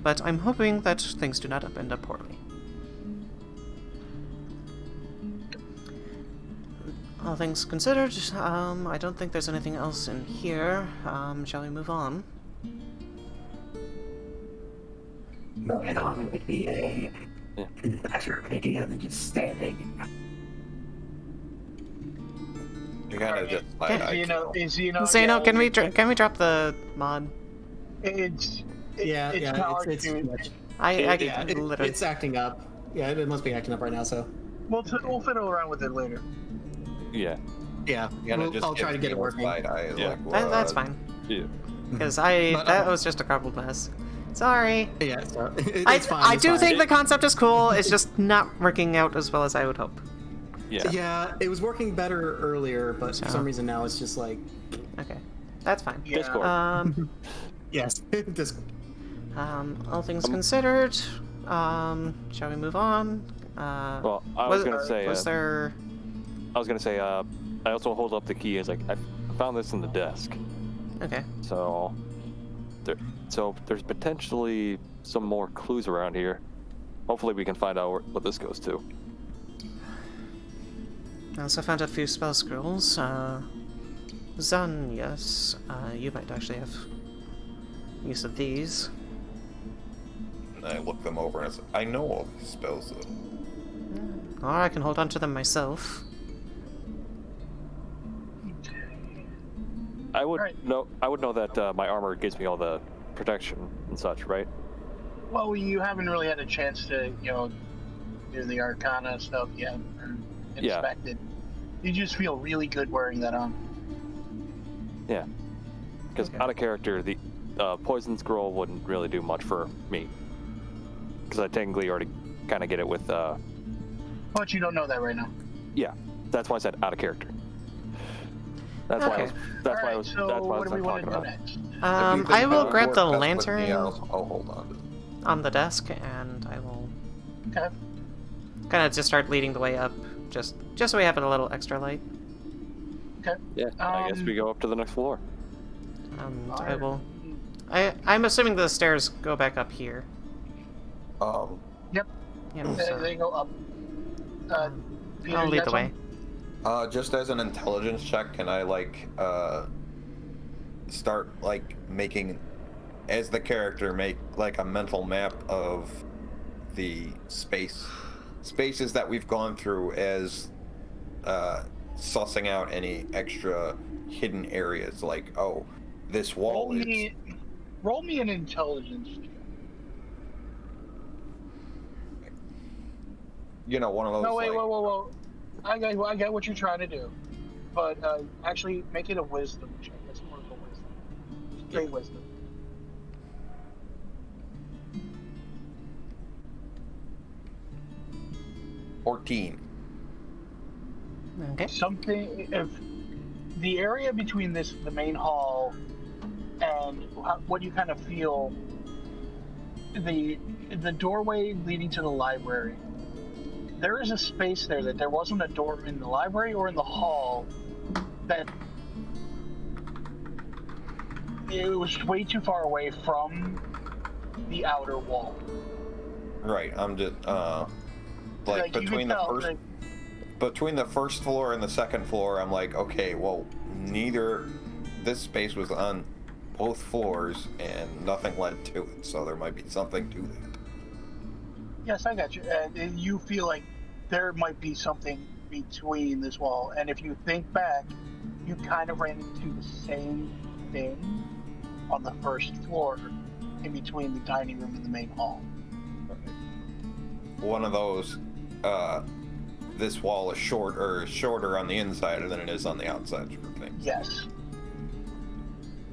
But I'm hoping that things do not end up poorly. All things considered, I don't think there's anything else in here. Shall we move on?
Moving on would be a better idea than just standing.
You gotta just
Zino, can we drop the mod?
It's
Yeah,
hard
it's
to.
Literally.
it's acting up. Yeah, it must be acting up right now. So
We'll fiddle around with it later.
Yeah.
yeah, I'll try to get it working.
Yeah.
That's fine.
Yeah.
Because
But,
that was just a garbled mess. Sorry.
Yeah, so
I
it's fine.
I
it's
do
fine.
think the concept is cool. It's just not working out as well as I would hope.
Yeah.
Yeah, it was working better earlier, but for
So-
some reason now it's just like
Okay, that's fine.
Yeah.
Discord.
yes, just
All things considered, shall we move on?
Well, I was gonna say.
Was there?
I was gonna say. I also hold up the key. It's like I found this in the desk.
Okay.
So there's potentially some more clues around here. Hopefully we can find out what this goes to.
I also found a few spell scrolls. Xanyas, you might actually have use of these.
I look them over and I say, I know all these spells though.
Or I can hold on to them myself.
I would
Right.
know. I would know that my armor gives me all the protection and such, right?
Well, you haven't really had a chance to, do the Arcana stuff yet, or
Yeah.
inspect it. You just feel really good wearing that on.
Yeah. Because
Okay.
out of character, the poison scroll wouldn't really do much for me. Because I technically already kind of get it with.
But you don't know that right now.
Yeah. That's why I said out of character. That's why.
Okay.
That's why I
Alright,
was.
so
That's why I
what
was
do we want
talking
to do
about.
next?
If you
I
can
will
work
grab the
best with me,
lantern
I'll hold on to it.
on the desk, and I will
Okay.
kind of just start leading the way up, just so we have a little extra light.
Okay.
Yeah. I guess we go up to the next floor.
And I will. I'm assuming the stairs go back up here.
Yep.
Yeah,
They,
so
they go up. Peter,
I'll
you
lead
got
the way.
Just as an intelligence check, can I start making, as the character, make a mental map of the spaces that we've gone through as sussing out any extra hidden areas, like, oh, this wall is.
Roll me an intelligence check.
You know, one of those.
No, wait,
like,
whoa. I get what you're trying to do, but actually make it a wisdom check. That's more of a wisdom. Straight wisdom.
$14.
Okay.
Something. If the area between the main hall and what you kind of feel, the doorway leading to the library, there is a space there that there wasn't a door in the library or in the hall, that it was way too far away from the outer wall.
Right. I'm just like between the first floor and the second floor. I'm like, okay, well, this space was on both floors and nothing led to it, so there might be something to that.
Yes, I got you. And you feel like there might be something between this wall. And if you think back, you kind of ran into the same thing on the first floor, in between the dining room and the main hall.
One of those, this wall is shorter on the inside than it is on the outside, sort of thing.
Yes.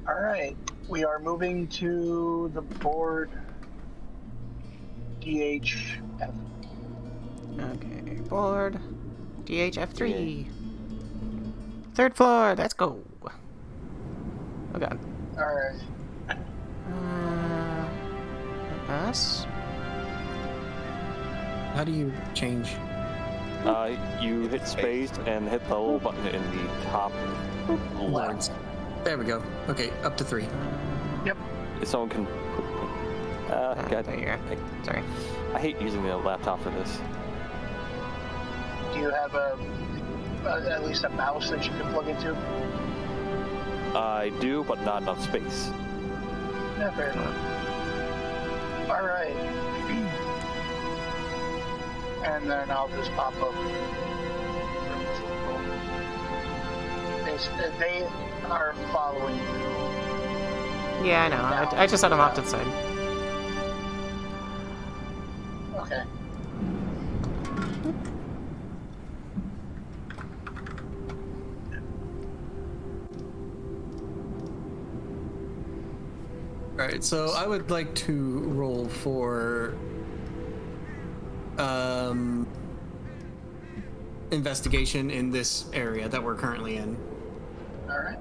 All right, we are moving to the board DHF.
Okay, board. DHF3. Third floor, let's go. Oh god.
All right.
Us?
How do you change?
You hit space and hit the little button in the top left.
There we go. Okay, up to 3.
Yep.
If someone can. God,
there you go. Sorry.
I hate using the laptop for this.
Do you have at least a mouse that you can plug into?
I do, but not enough space.
Yeah, fair enough. All right. And then I'll just pop up. They are following you.
Yeah, I know. I just had them off to the side.
Okay.
Alright, so I would like to roll for investigation in this area that we're currently in.
All right.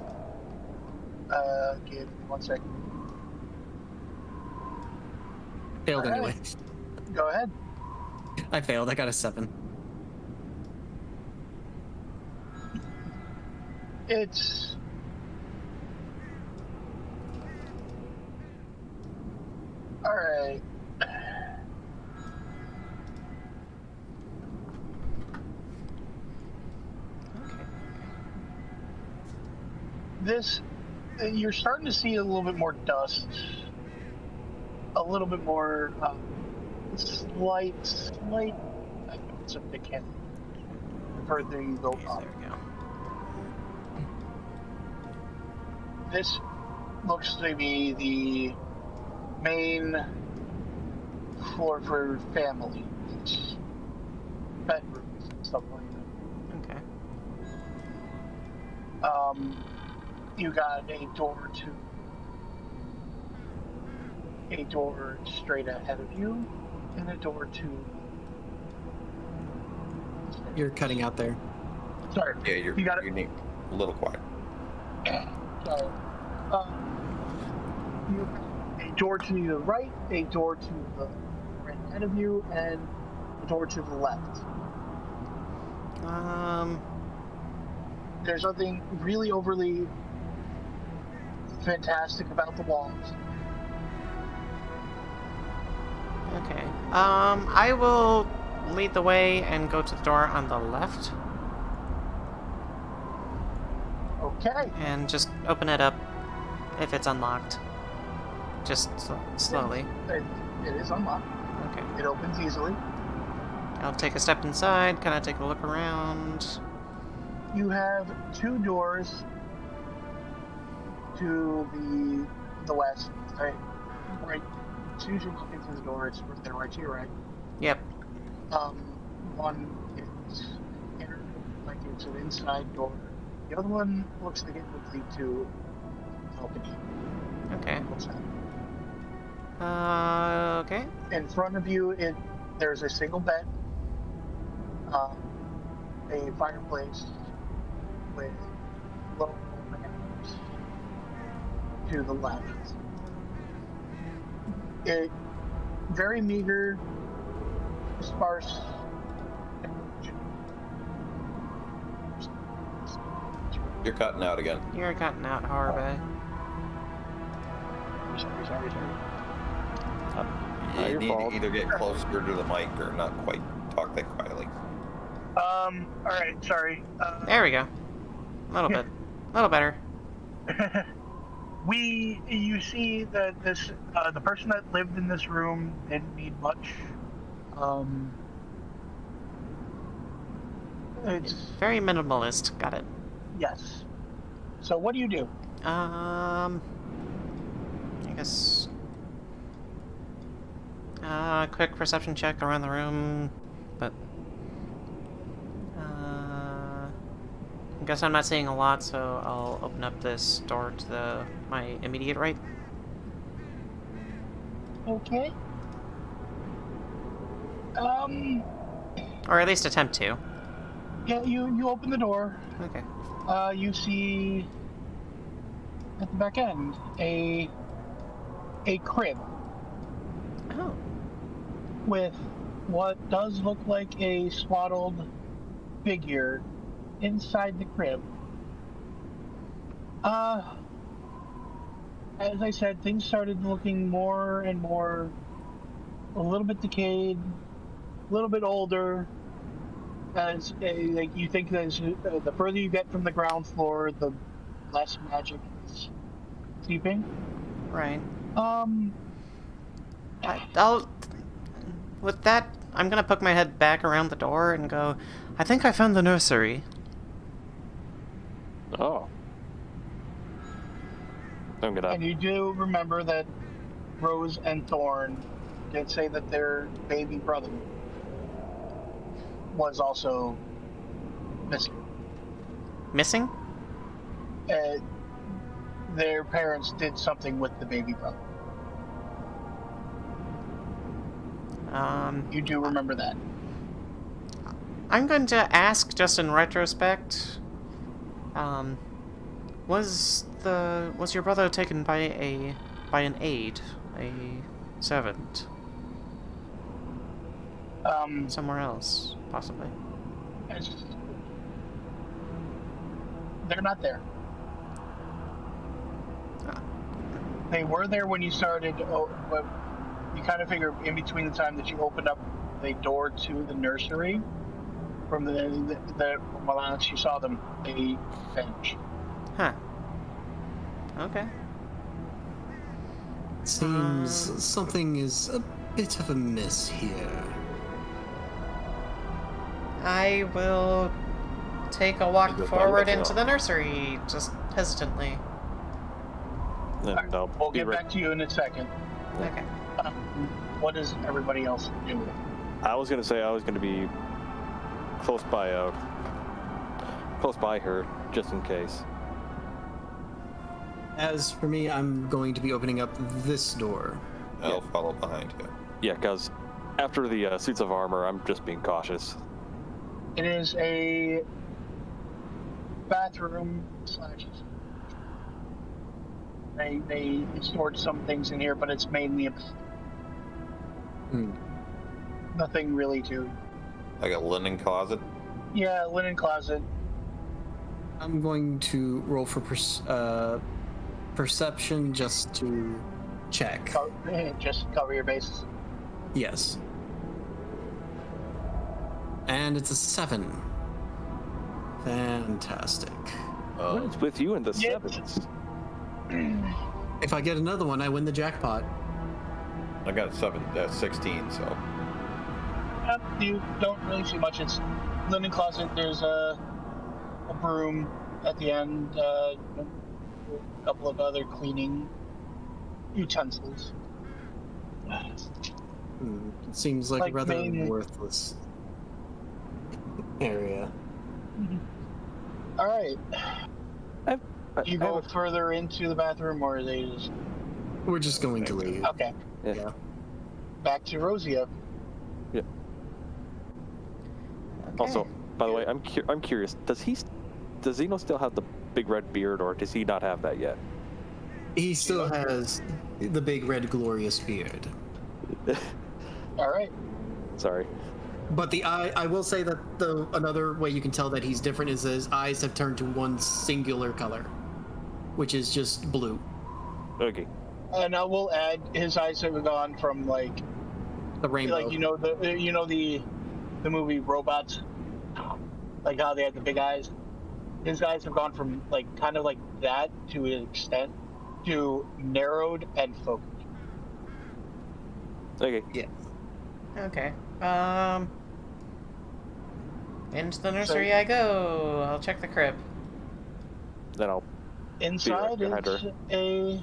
Give me 1 second.
Failed
All right.
anyway.
Go ahead.
I failed. I got a 7.
It's all right. This, you're starting to see a little bit more dust, a little bit more slight evidence of decay. The further you go up.
There we go.
This looks to be the main floor for families, bedrooms, and stuff like
Okay.
that. You got a door straight ahead of you, and a door to.
You're cutting out there.
Sorry.
Yeah,
you got it.
you need a little quiet.
Sorry. You have a door to the right, a door to the right ahead of you, and a door to the left. There's nothing really overly fantastic about the walls.
Okay. I will lead the way and go to the door on the left
Okay.
and just open it up if it's unlocked. Just slowly.
It is unlocked.
Okay.
It opens easily.
I'll take a step inside, kind of take a look around.
You have two doors to the west. Right. As soon as you walk into the door, it's right to your right.
Yep.
One is inner, like it's an inside door. The other one looks like it would lead to a balcony.
Okay.
What's that?
Okay.
In front of you, there's a single bed, a fireplace with low lamps to the left. It very meager, sparse.
You're cutting out again.
You're cutting out hard,
Sorry.
You
your
need
fault.
to either get closer to the mic or not quite talk that quietly.
Alright, sorry.
There we go. A little bit. A little better.
You see that the person that lived in this room didn't need much. It's
Very minimalist. Got it.
yes. So what do you do?
I guess. Quick perception check around the room, but. I guess I'm not seeing a lot, so I'll open up this door to my immediate right.
Okay.
Or at least attempt to.
Yeah, you open the door.
Okay.
You see at the back end a crib
Oh.
with what does look like a swaddled figure inside the crib. As I said, things started looking more and more a little bit decayed, a little bit older. As like you think that the further you get from the ground floor, the less magic is seeping.
Right. I'll. With that, I'm gonna poke my head back around the door and go, I think I found the nursery.
Oh. I'm gonna.
And you do remember that Rose and Thorn did say that their baby brother was also missing.
Missing?
Their parents did something with the baby brother. You do remember that.
I'm going to ask, just in retrospect, was your brother taken by an aide, a servant? Somewhere else, possibly.
They're not there. They were there when you started. But you kind of figure in between the time that you opened up the door to the nursery, from the last you saw them, they vanished.
Huh. Okay.
Seems something is a bit of a miss here.
I will take a walk
Just
forward
let it
into
go.
the nursery, just hesitantly.
And I'll
We'll
be
get back to you in a second.
Okay.
What does everybody else do?
I was gonna say I was gonna be close by her, just in case.
As for me, I'm going to be opening up this door.
I'll follow behind you.
Yeah, because after the suits of armor, I'm just being cautious.
It is a bathroom slash. They stored some things in here, but it's mainly a nothing really to.
Like a linen closet.
Yeah, linen closet.
I'm going to roll for perception just to check.
Just cover your bases.
Yes. And it's a 7. Fantastic.
What is with you and the
Yeah.
sevens?
If I get another one, I win the jackpot.
I got 16, so.
You don't really see much. It's linen closet. There's a broom at the end, a couple of other cleaning utensils.
It seems like a
Like
rather
main-
worthless area.
All right.
I-
You go further into the bathroom, or are they just...
We're just going to leave.
Okay.
Yeah.
Back to Roseia.
Yeah. Also, by the way, I'm curious. Does Zino still have the big red beard, or does he not have that yet?
He still has the big red glorious beard.
All right.
Sorry.
But the eye, I will say that another way you can tell that he's different is his eyes have turned to one singular color, which is just blue.
Okay.
And I will add, his eyes have gone from like
The rainbow.
like the movie Robots, like how they had the big eyes. His eyes have gone from like kind of like that to an extent to narrowed and focused.
Okay.
Yeah.
Okay. Into the nursery I go. I'll check the crib.
Then I'll.
Inside
behind
is
her.
a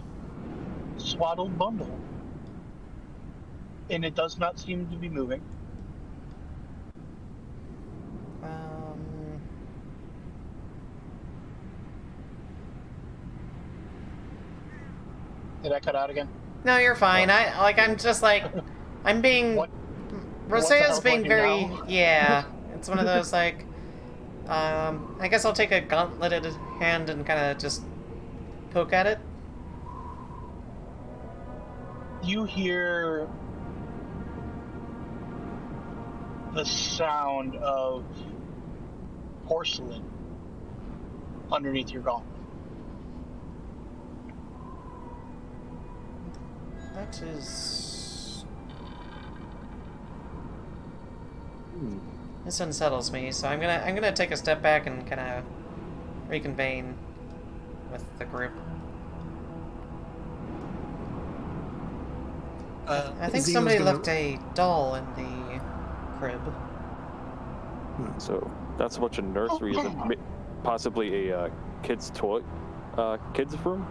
swaddled bundle, and it does not seem to be moving. Did I cut out again?
No, you're fine. I'm just like, I'm being.
What?
Roseia's being
fucking
very.
now?
Yeah. It's one of those like. I guess I'll take a gauntleted hand and kind of just poke at it.
You hear the sound of porcelain underneath your gauntlet.
That is. This unsettles me, so I'm gonna take a step back and kind of reconvene with the group. I think
Zeno's
somebody
gonna-
left a doll in the crib.
So that's what your nursery is. Possibly a kid's toy, kids room.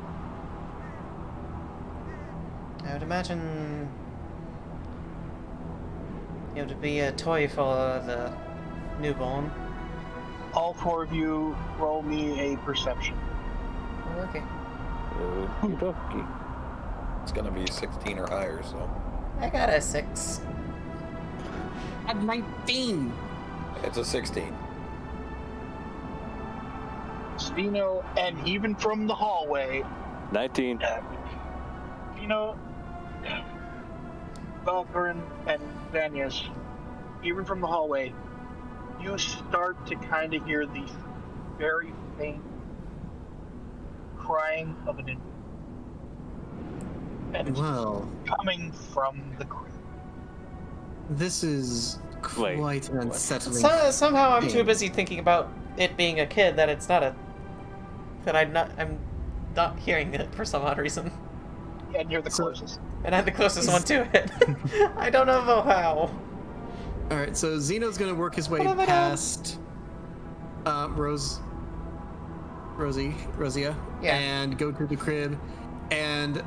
I would imagine it would be a toy for the newborn.
All four of you roll me a perception.
Okay.
Okey-dokey.
It's gonna be 16 or higher, so
I got a 6.
At 19.
it's a 16.
Zino, and even from the hallway,
19.
Valkorran and Xanyas, even from the hallway, you start to kind of hear the very faint crying of an infant. And it's
Well,
coming from the crib.
this is
Wait.
quite an unsettling.
Somehow I'm too
thing.
busy thinking about it being a kid that it's not a. That I'm not hearing it for some odd reason.
And you're the
So-
closest.
And I'm the closest one to it. I don't know how.
All right, so Zeno's gonna work his way
What have I done?
past Roseia,
Yeah.
and go to the crib and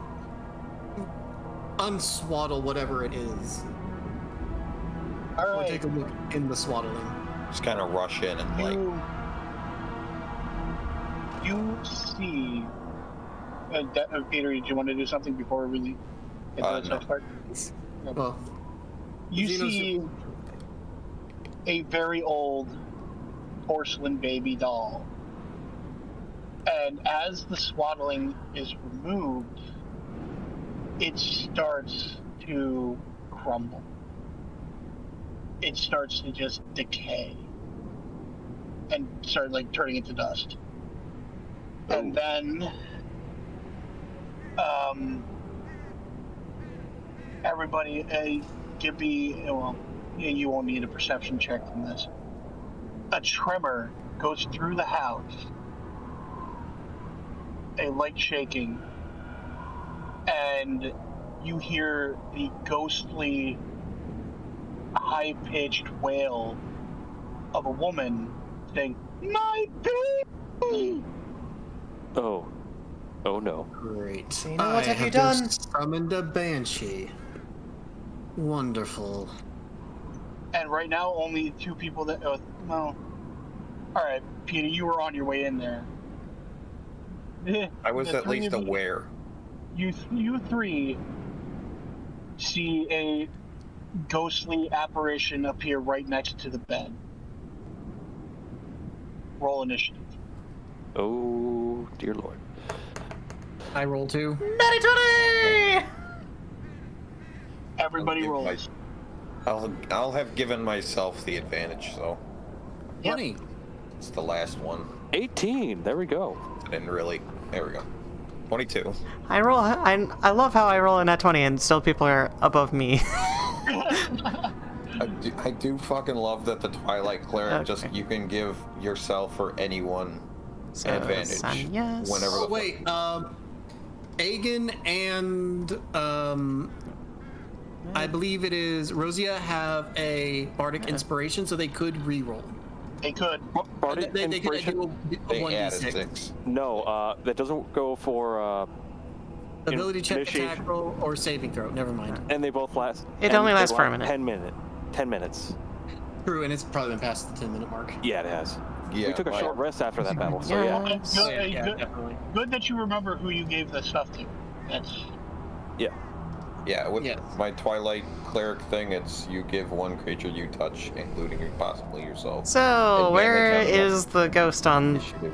unswaddle whatever it is.
All
Or
right.
take a look in the swaddling.
Just kind of rush in and like.
You see. Peter, did you want to do something before we get to the
No.
next part?
Well,
You
Zeno's-
see a very old porcelain baby doll. And as the swaddling is removed, it starts to crumble. It starts to just decay and start like turning into dust. And then everybody give me, well, you won't need a perception check from this. A tremor goes through the house, a light shaking, and you hear the ghostly, high-pitched wail of a woman saying, My baby!
Oh. Oh no.
Great.
Zino, what have you
just
done?
Summoned a banshee. Wonderful.
And right now, only 2 people that. Well. Alright, Peter, you were on your way in there.
I was
The
at
3
least
of you-
aware.
You 3 see a ghostly apparition appear right next to the bed. Roll initiative.
Oh dear lord.
I roll 2.
Natty 20!
Everybody
I'll give
rolls.
I'll have given myself the advantage, so
20.
it's the last one.
18. There we go.
I didn't really. There we go. 22.
I love how I roll a nat 20 and still people are above me.
I do fucking love that the Twilight Cleric
Okay.
you can give yourself or anyone
So,
advantage
Xanyas.
whenever the
Wait, Aegon and I believe it is Roseia have a Bardic Inspiration, so they could re-roll.
They could.
Bardic
They could
Inspiration?
do a
they added
1d6.
6.
No, that doesn't go for
Ability check,
initiation.
attack roll, or saving throw. Never mind.
And they both last.
It
and
only
they
lasts for a minute.
10 minutes.
True, and it's probably been past the 10-minute mark.
Yeah, it has.
Yeah,
We took a
like-
short rest after that battle, so yeah.
Yes.
Good, good,
definitely.
good that you remember who you gave the stuff to. That's
Yeah, with
Yeah.
my Twilight Cleric thing, it's you give one creature you touch, including possibly yourself.
So, where
Advantage on
is the ghost on?
initiative.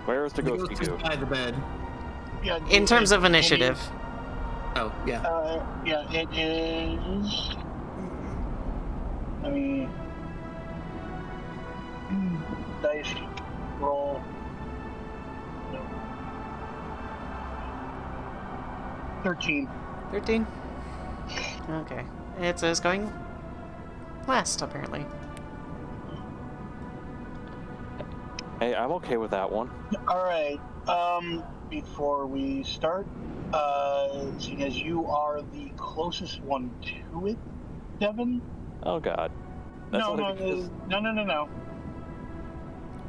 Where is the
The
ghosty
ghost is
goo?
by the bed.
yeah.
In terms of initiative.
Oh, yeah.
Yeah, it is. Let me. Dice roll. No. 13.
13? Okay. It says going last, apparently.
Hey, I'm okay with that one.
Alright, before we start, seeing as you are the closest one to it, Devin?
Oh god. That's
No.
only because-
No.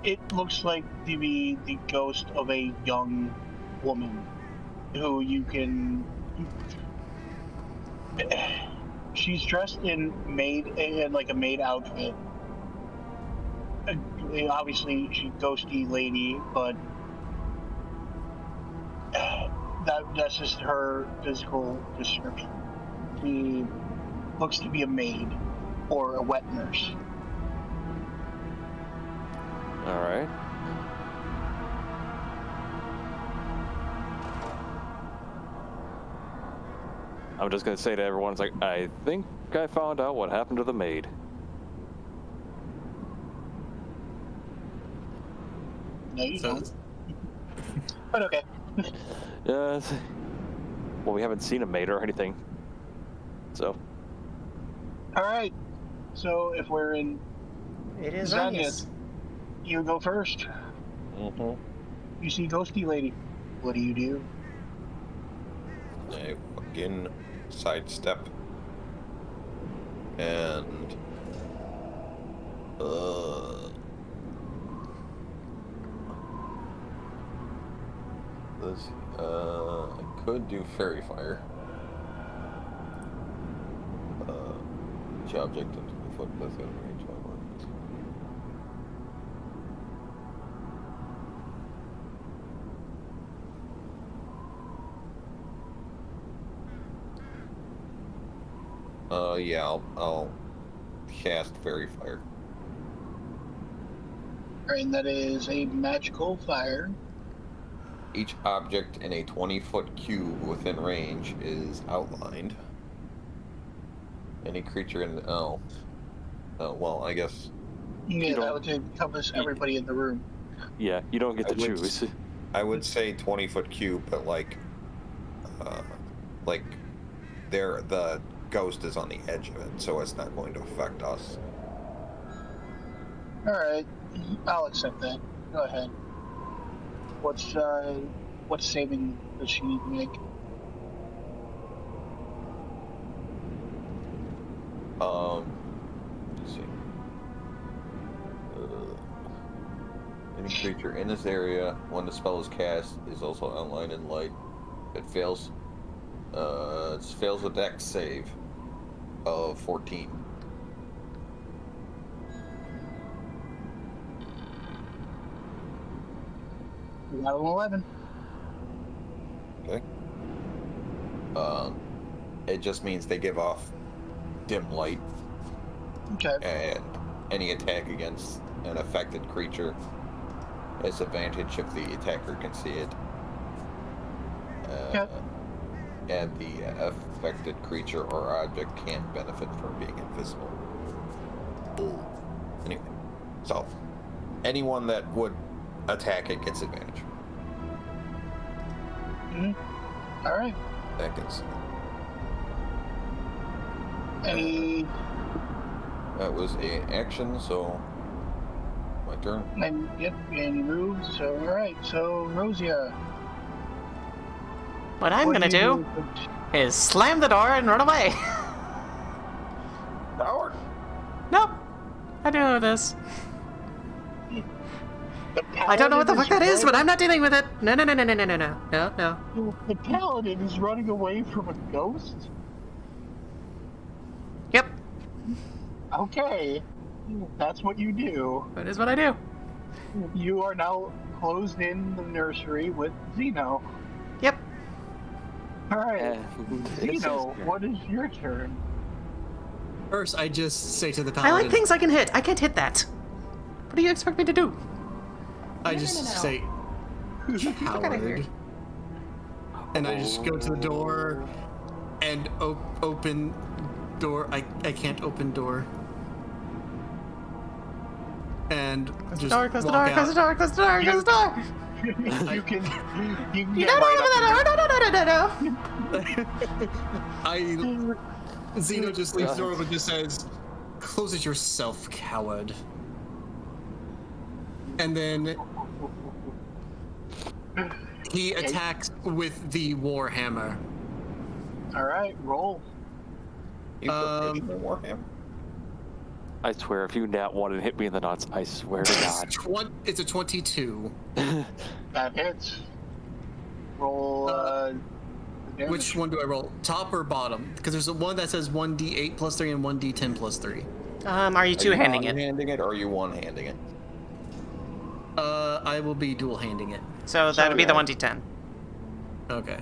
It looks like to be the ghost of a young woman who you can. She's dressed in like a maid outfit. Obviously, she's ghosty lady, but that's just her physical description. She looks to be a maid or a wet nurse.
Alright. I'm just gonna say to everyone, it's like, I think I found out what happened to the maid.
No, you
So-
don't. But okay.
Yes. Well, we haven't seen a maid or anything. So,
All right. So if we're in,
It is
Xanyas.
Xanyas.
you go first.
Mm-hmm.
You see ghosty lady. What do?
I again sidestep and this I could do fairy fire. Each object in 20 foot plus out of range. Yeah, I'll cast fairy fire.
And that is a magical fire.
Each object in a 20-foot cube within range is outlined. Any creature in well, I guess
Yeah, that
don't-
would encompass everybody in the room.
yeah, you don't get to
I would
choose.
I would say 20-foot cube, but like the ghost is on the edge of it, so it's not going to affect us.
All right, I'll accept that. Go ahead. What saving does she need to make?
Let's see. Any creature in this area, when the spell is cast, is also outlined in light. It fails. It fails a dex save of 14.
We got an 11.
Okay. It just means they give off dim light.
Okay.
And any attack against an affected creature has advantage if the attacker can see it.
Okay.
And the affected creature or object can't benefit from being invisible. Anyway, so anyone that would attack it gets advantage.
Mm-hmm. All right.
That gets.
Any?
That was an action, so my turn.
And yep, and you moved. So all right. So Roseia.
What I'm gonna do is slam the door and run away.
Howard.
Nope. I do know this. I don't know what the fuck that is, but I'm not dealing with it. No.
The paladin is running away from a ghost?
Yep.
Okay. That's what you do.
That is what I do.
You are now closed in the nursery with Zino.
Yep.
Alright. Zino, what is your turn?
First, I just say to the
I
paladin.
like things I can hit. I can't hit that. What do you expect me to do?
I just say, coward. And I just go to the door and open door. I can't open door. And just
Close the door,
walk
close the
out.
door, close the door, close the door.
You can
You
get
don't
right
open
up
the door. No.
Zeno just leaves the door open and just says, "Close it yourself, coward." And then he attacks with the warhammer.
Alright, roll.
You put pitch in Warhammer.
I swear, if you nat one and hit me in the nuts, I swear to God.
It's a 22.
That hits. Roll damage.
Which one do I roll? Top or bottom? Because there's one that says 1d8 plus 3 and 1d10 plus 3.
Are you two-handing it?
One-handing it, or are you one-handing it?
I will be dual-handing it.
So that would be the 1d10.
Okay.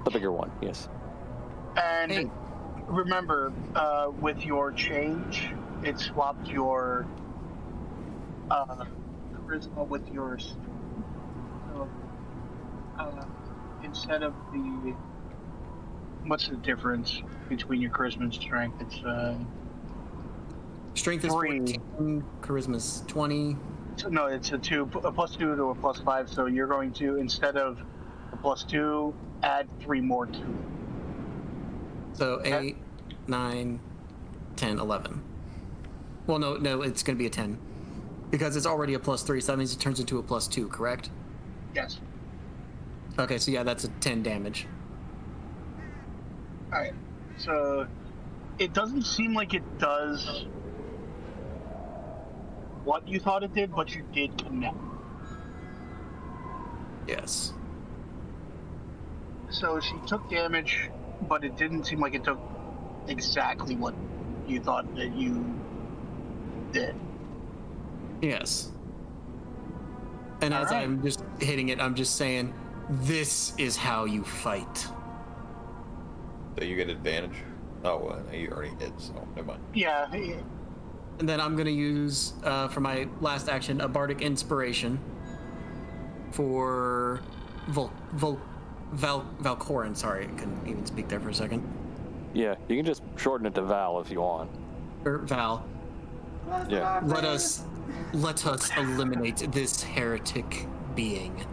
The bigger one, yes.
And
Hey.
remember, with your change, it swapped your charisma with yours. So, instead of the... What's the difference between your charisma and strength? It's
Strength is
3.
14, charisma's 20.
No, it's a +2 to a +5. So you're going to, instead of a +2, add 3 more to it.
So 8, 9, 10, 11. Well, no, it's going to be a 10. Because it's already a +3, so that means it turns into a +2, correct?
Yes.
Okay, so yeah, that's a 10 damage.
Alright. So it doesn't seem like it does what you thought it did, but you did connect.
Yes.
So she took damage, but it didn't seem like it took exactly what you thought that you did.
Yes. And as
Alright.
I'm just hitting it, I'm just saying, this is how you fight.
So you get advantage. Oh, well, you already hit, so never mind.
Yeah.
And then I'm going to use, for my last action, a Bardic Inspiration for Valkorran. Sorry, I couldn't even speak there for a second.
Yeah, you can just shorten it to Val if you want.
Or Val.
Yeah.
Let us eliminate this heretic being.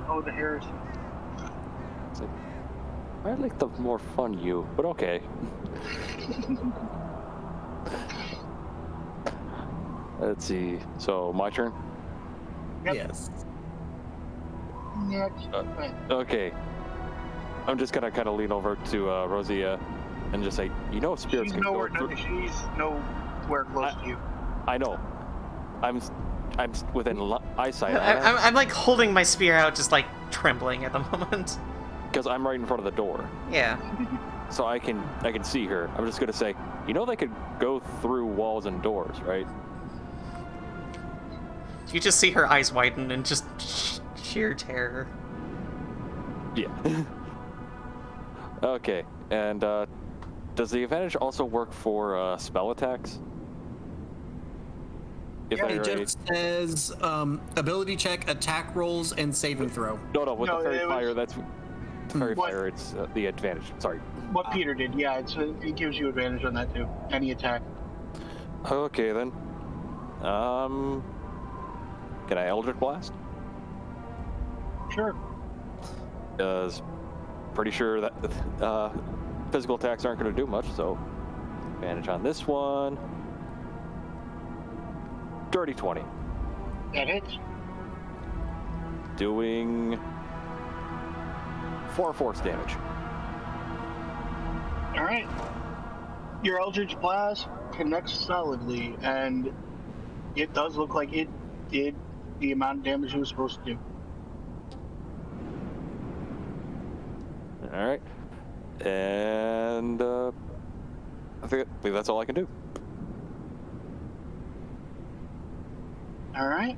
Oh, the heresy.
I like the more fun you, but okay. Let's see. So my turn.
Yep.
Yes.
Next.
Okay. I'm just gonna kind of lean over to Roseia and just say, you know, spirits
She's
can
nowhere,
go through.
she's nowhere close to you.
I know, I'm within eyesight.
I'm like holding my spear out, just like trembling at the moment.
Because I'm right in front of the door.
Yeah.
So I can see her. I'm just gonna say, they could go through walls and doors, right?
You just see her eyes widen and just sheer terror.
Yeah. Okay, and does the advantage also work for spell attacks?
It just says ability check, attack rolls, and saving throw.
No, with the fairy fire, that's fairy fire. It's the advantage. Sorry.
What Peter did, yeah, it gives you advantage on that too. Any attack.
Okay then. Can I Eldritch Blast?
Sure.
Because pretty sure that physical attacks aren't going to do much, so advantage on this one. Dirty 20.
That hits.
Doing 4 force damage.
All right. Your Eldritch Blast connects solidly, and it does look like it did the amount of damage it was supposed to do.
All right. And I think that's all I can do.
All right.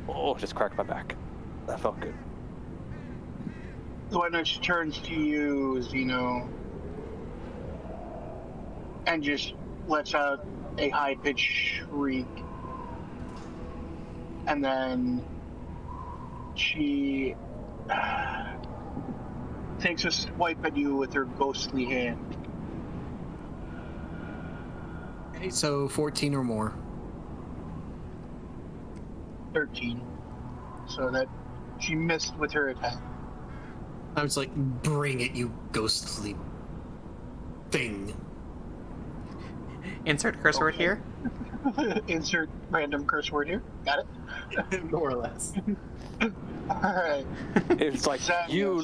Oh, just cracked my back. That felt good.
So when she turns to you, Zino, and just lets out a high-pitched shriek. And then she takes a swipe at you with her ghostly hand.
Okay, so 14 or more.
13. So that she missed with her attack.
I was like, bring it, you ghostly thing.
Insert curse word here.
Insert random curse word here. Got it?
More or less.
Alright.
It's like, you...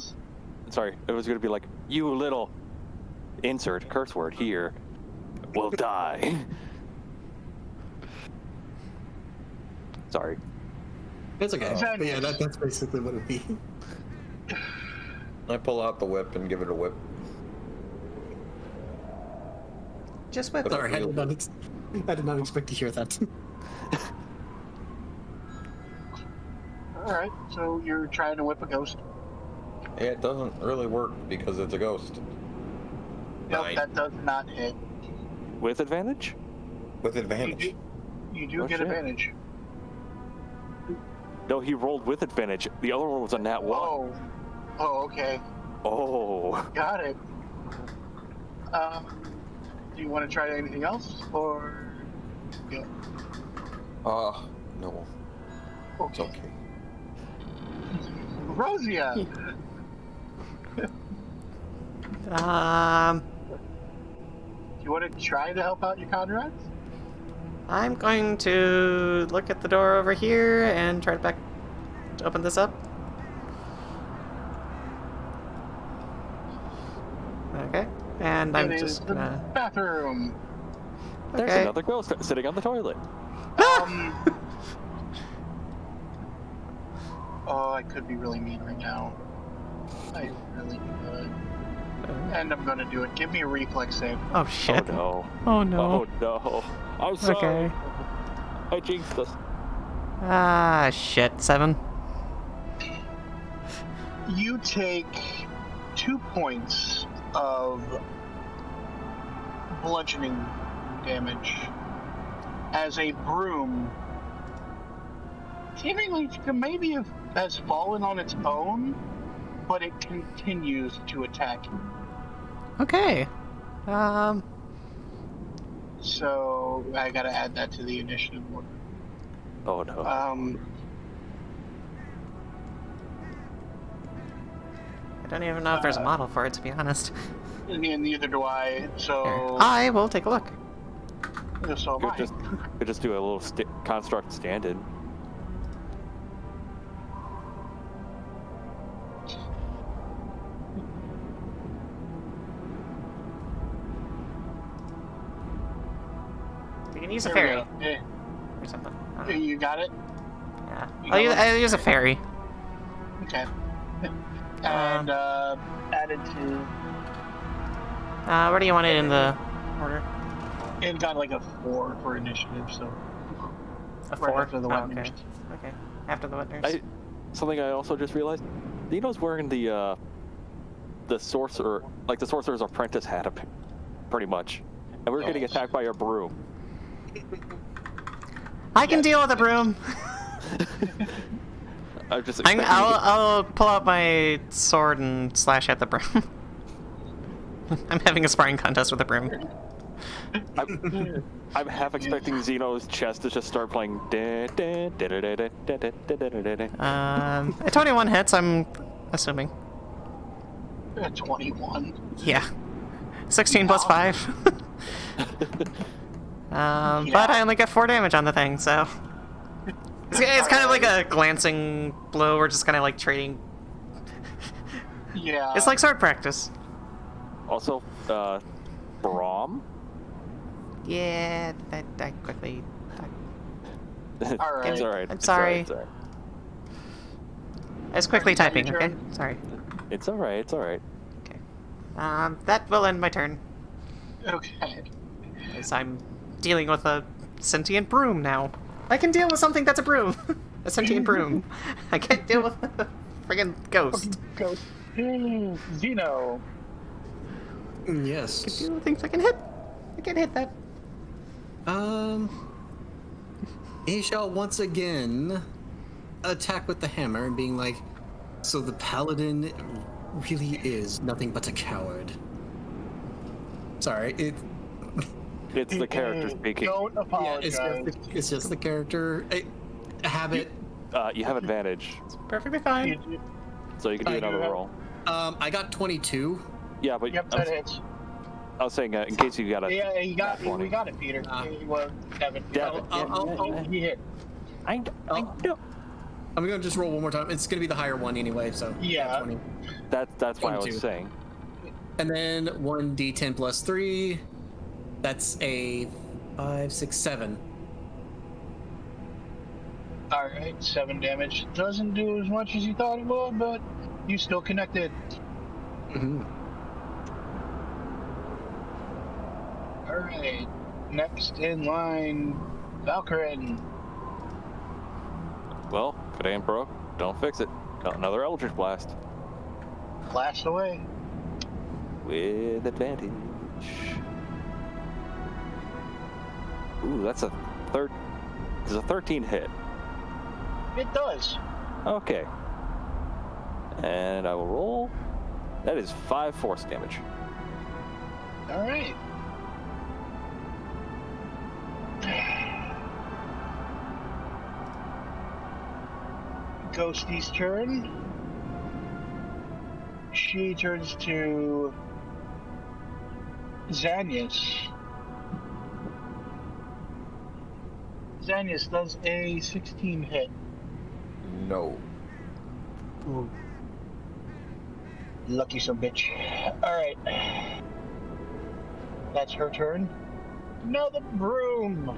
Sorry, it was going to be like, you little... Insert curse word here will die. Sorry.
It's okay. But yeah, that's basically what it'd be.
I pull out the whip and give it a whip.
Just whip.
Sorry, I did not expect to hear that.
Alright, so you're trying to whip a ghost.
Yeah, it doesn't really work because it's a ghost.
Nope, that does not hit.
With advantage?
With advantage.
You do get advantage.
No, he rolled with advantage. The other one was a nat 1.
Oh, okay.
Oh.
Got it. Do you want to try anything else, or... Yeah.
No.
Okay.
It's okay.
Roseia! Do you want to try to help out your comrades?
I'm going to look at the door over here and try to open this up. Okay, and I'm just gonna...
bathroom.
There's
Okay.
another ghost sitting on the toilet.
Oh, I could be really mean right now. I really could. And I'm gonna do it. Give me a reflex save.
Oh shit.
Oh no.
Oh no.
Oh no. I'm sorry.
Okay.
I jinxed us.
Ah, shit. 7.
You take 2 points of bludgeoning damage as a broom seemingly maybe has fallen on its own, but it continues to attack you.
Okay.
So I gotta add that to the initiative order.
Oh no.
I don't even know if there's a model for it, to be honest.
And neither do I. So
Here. I will take a look.
So am I.
Could just do a little construct stand-in.
We can use a
There we
fairy
go. Yeah.
or something. I don't know.
You got it?
Yeah.
You
I'll
got
use a fairy.
Okay. And added to.
Where do you want it in the order?
It got like a 4 for initiative, so.
A
Right
4?
after the
Oh,
wet
okay.
nurse.
Okay. After the wet nurse.
Something I also just realized. Zino's wearing the sorcerer, like the sorcerer's apprentice hat, pretty much, and we're getting attacked by a broom.
I can deal with a broom.
I'm just.
I'll pull out my sword and slash at the broom. I'm having a sparring contest with a broom.
I'm half expecting Zeno's chest to just start playing.
A 21 hits, I'm assuming.
21.
Yeah. 16 plus 5. But I only get 4 damage on the thing, so. It's kind of like a glancing blow. We're just kind of like trading.
Yeah.
It's like sword practice.
Also, Braum.
Yeah, I quickly.
All right.
It's alright.
I'm sorry.
It's alright.
I was quickly typing,
your
okay?
turn?
Sorry.
It's alright. It's alright.
Okay. That will end my turn.
Okay.
As I'm dealing with a sentient broom now. I can deal with something that's a broom. A sentient broom. I can't deal with a friggin' ghost.
Ghost. Zino.
Yes.
I can deal with things I can hit. I can hit that.
He shall once again attack with the hammer and being like, so the paladin really is nothing but a coward. Sorry,
It's the character speaking.
Don't apologize.
it's just the character habit.
You have advantage,
Perfectly fine.
so you can do
I
another
do have-
roll.
I got 22.
Yeah, but
Yep, that hits.
I was saying in case you got a.
Yeah, you got
Nat 20.
we got it, Peter. Well, Devin.
Devin.
He hit.
I know.
I'm gonna just roll one more time. It's gonna be the higher one anyway, so
Yeah.
20.
That's why I was
22.
saying.
And then 1d10 plus 3. That's a 5, 6, 7.
Alright, 7 damage. Doesn't do as much as you thought it would, but you still connected.
Mm-hmm.
Alright. Next in line, Valkorran.
Well, if it ain't broke, don't fix it. Got another Eldritch Blast
Blast away.
with advantage. Ooh, that's a third. There's a 13 hit.
It does.
Okay. And I will roll. That is 5 force damage.
Alright. Ghosty's turn. She turns to Xanyas. Xanyas does a 16 hit.
No.
Ooh. Lucky some bitch. Alright. That's her turn. Now the broom.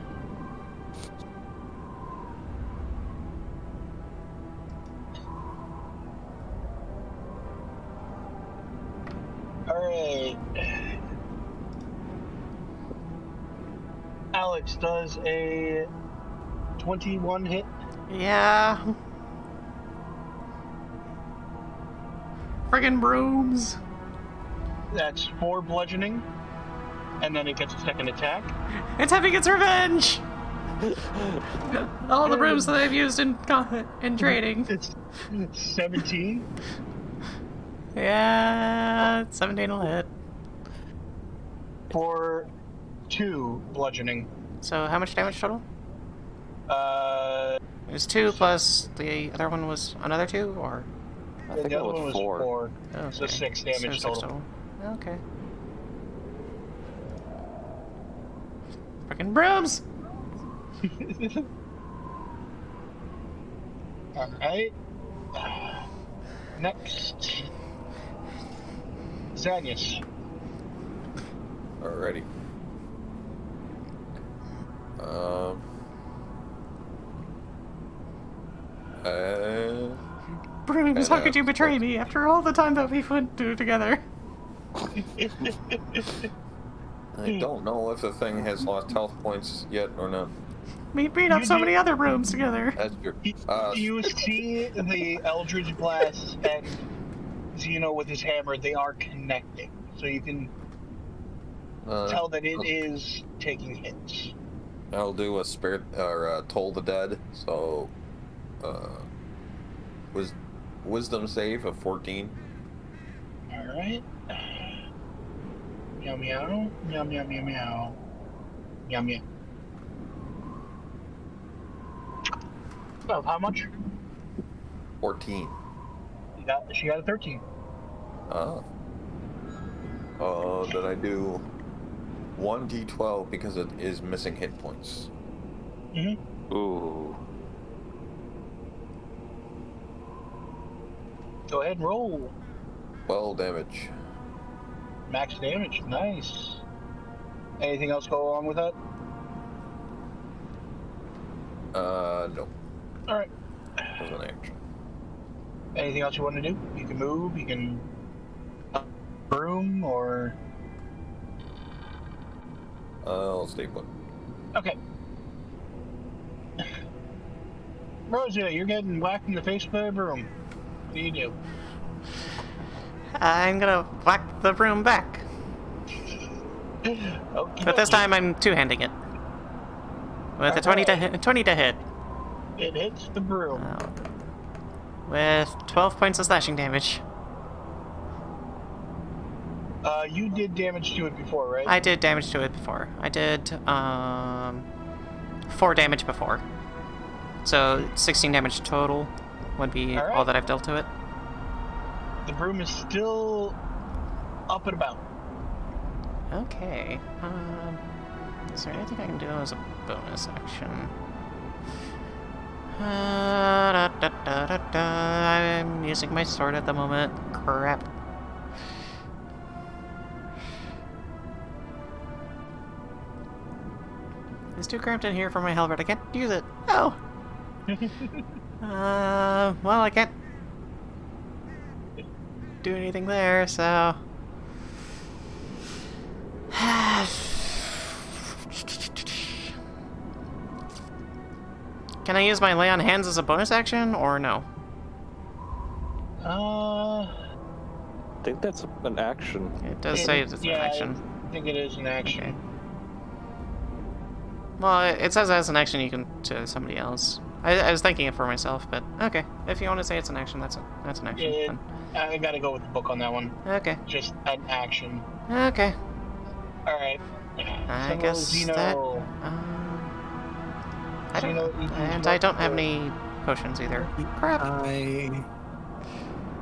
Alright. Alex does a 21 hit.
Yeah. Friggin' brooms.
That's 4 bludgeoning. And then it gets a second attack.
It's having its revenge. All the brooms that I've used in trading.
It's 17.
Yeah, 17 will hit.
For 2 bludgeoning.
So how much damage total?
Uh,
It was 2 plus the other one was another 2, or?
I think
the
it
other one
was
was
4.
4.
Okay.
So 6 damage
So 6
total.
Okay. Frickin' brooms!
Alright. Next. Xanyas.
Alrighty.
James, how could you betray me after all the time that we went through together?
I don't know if the thing has lost health points yet or not.
We beat up so many other rooms together.
That's true.
You see the Eldritch Blast and Zino with his hammer, they are connecting. So you can tell that it is taking hits.
I'll do a spirit or Toll the Dead. So, was wisdom save of 14.
All right. Meow meow meow meow meow meow meow meow. Well, how much?
14.
She got a 13.
Oh. Did I do 1d12 because it is missing hit points?
Mm-hmm.
Ooh.
Go ahead and roll.
12 damage.
Max damage. Nice. Anything else go along with that?
No.
Alright.
That was an action.
Anything else you want to do? You can move, you can broom, or...
I'll stay put.
Okay. Roseia, you're getting whacked in the face by a broom. What do you do?
I'm gonna whack the broom back.
Okay.
But this time I'm two-handing it. With a 20 to hit.
It hits the broom.
With 12 points of slashing damage.
You did damage to it before, right?
I did damage to it before. I did 4 damage before. So 16 damage total would be all that I've dealt to it.
The broom is still up and about.
Okay. Is there anything I can do as a bonus action? I'm using my sword at the moment. Crap. It's too cramped in here for my halberd. I can't use it. Oh. Well, I can't do anything there, so... Can I use my lay on hands as a bonus action, or no?
I think that's an action.
It does say it's an action.
I think it is an action.
Okay. Well, it says as an action you can to somebody else. I was thinking it for myself, but okay. If you want to say it's an action, that's an action.
Yeah, I gotta go with the book on that one.
Okay.
Just an action.
Okay.
Alright.
I guess
Zino,
that... I don't know. And I don't have any potions either. Crap.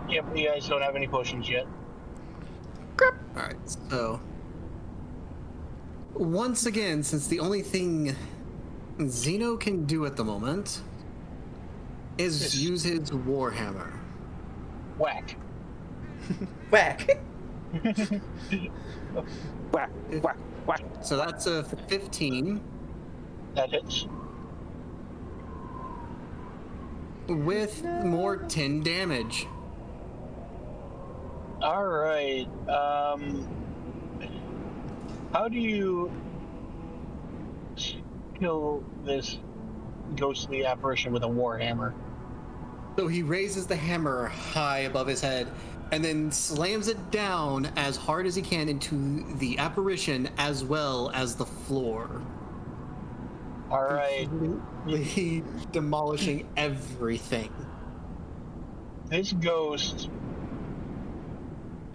Yep, you guys don't have any potions yet.
Crap.
Alright, so... Once again, since the only thing Zino can do at the moment is use his Warhammer.
Whack.
Whack.
Whack, whack, whack.
So that's a 15.
That hits.
With more 10 damage.
Alright, how do you kill this ghostly apparition with a warhammer?
So he raises the hammer high above his head and then slams it down as hard as he can into the apparition as well as the floor.
Alright.
Completely demolishing everything.
This ghost,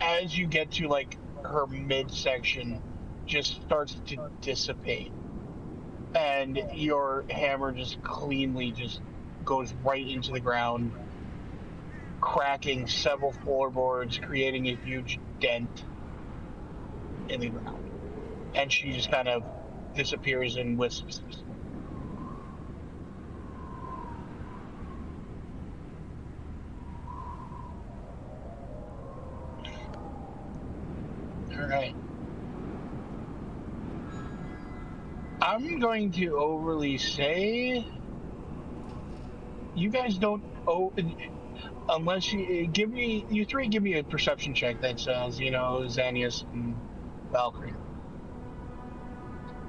as you get to like her midsection, just starts to dissipate. And your hammer just cleanly just goes right into the ground, cracking several floorboards, creating a huge dent in the ground. And she just kind of disappears in wisps. Alright. I'm going to overly say you guys don't Unless you three give me a perception check that's Zino, Xanyas, and Valkyrie.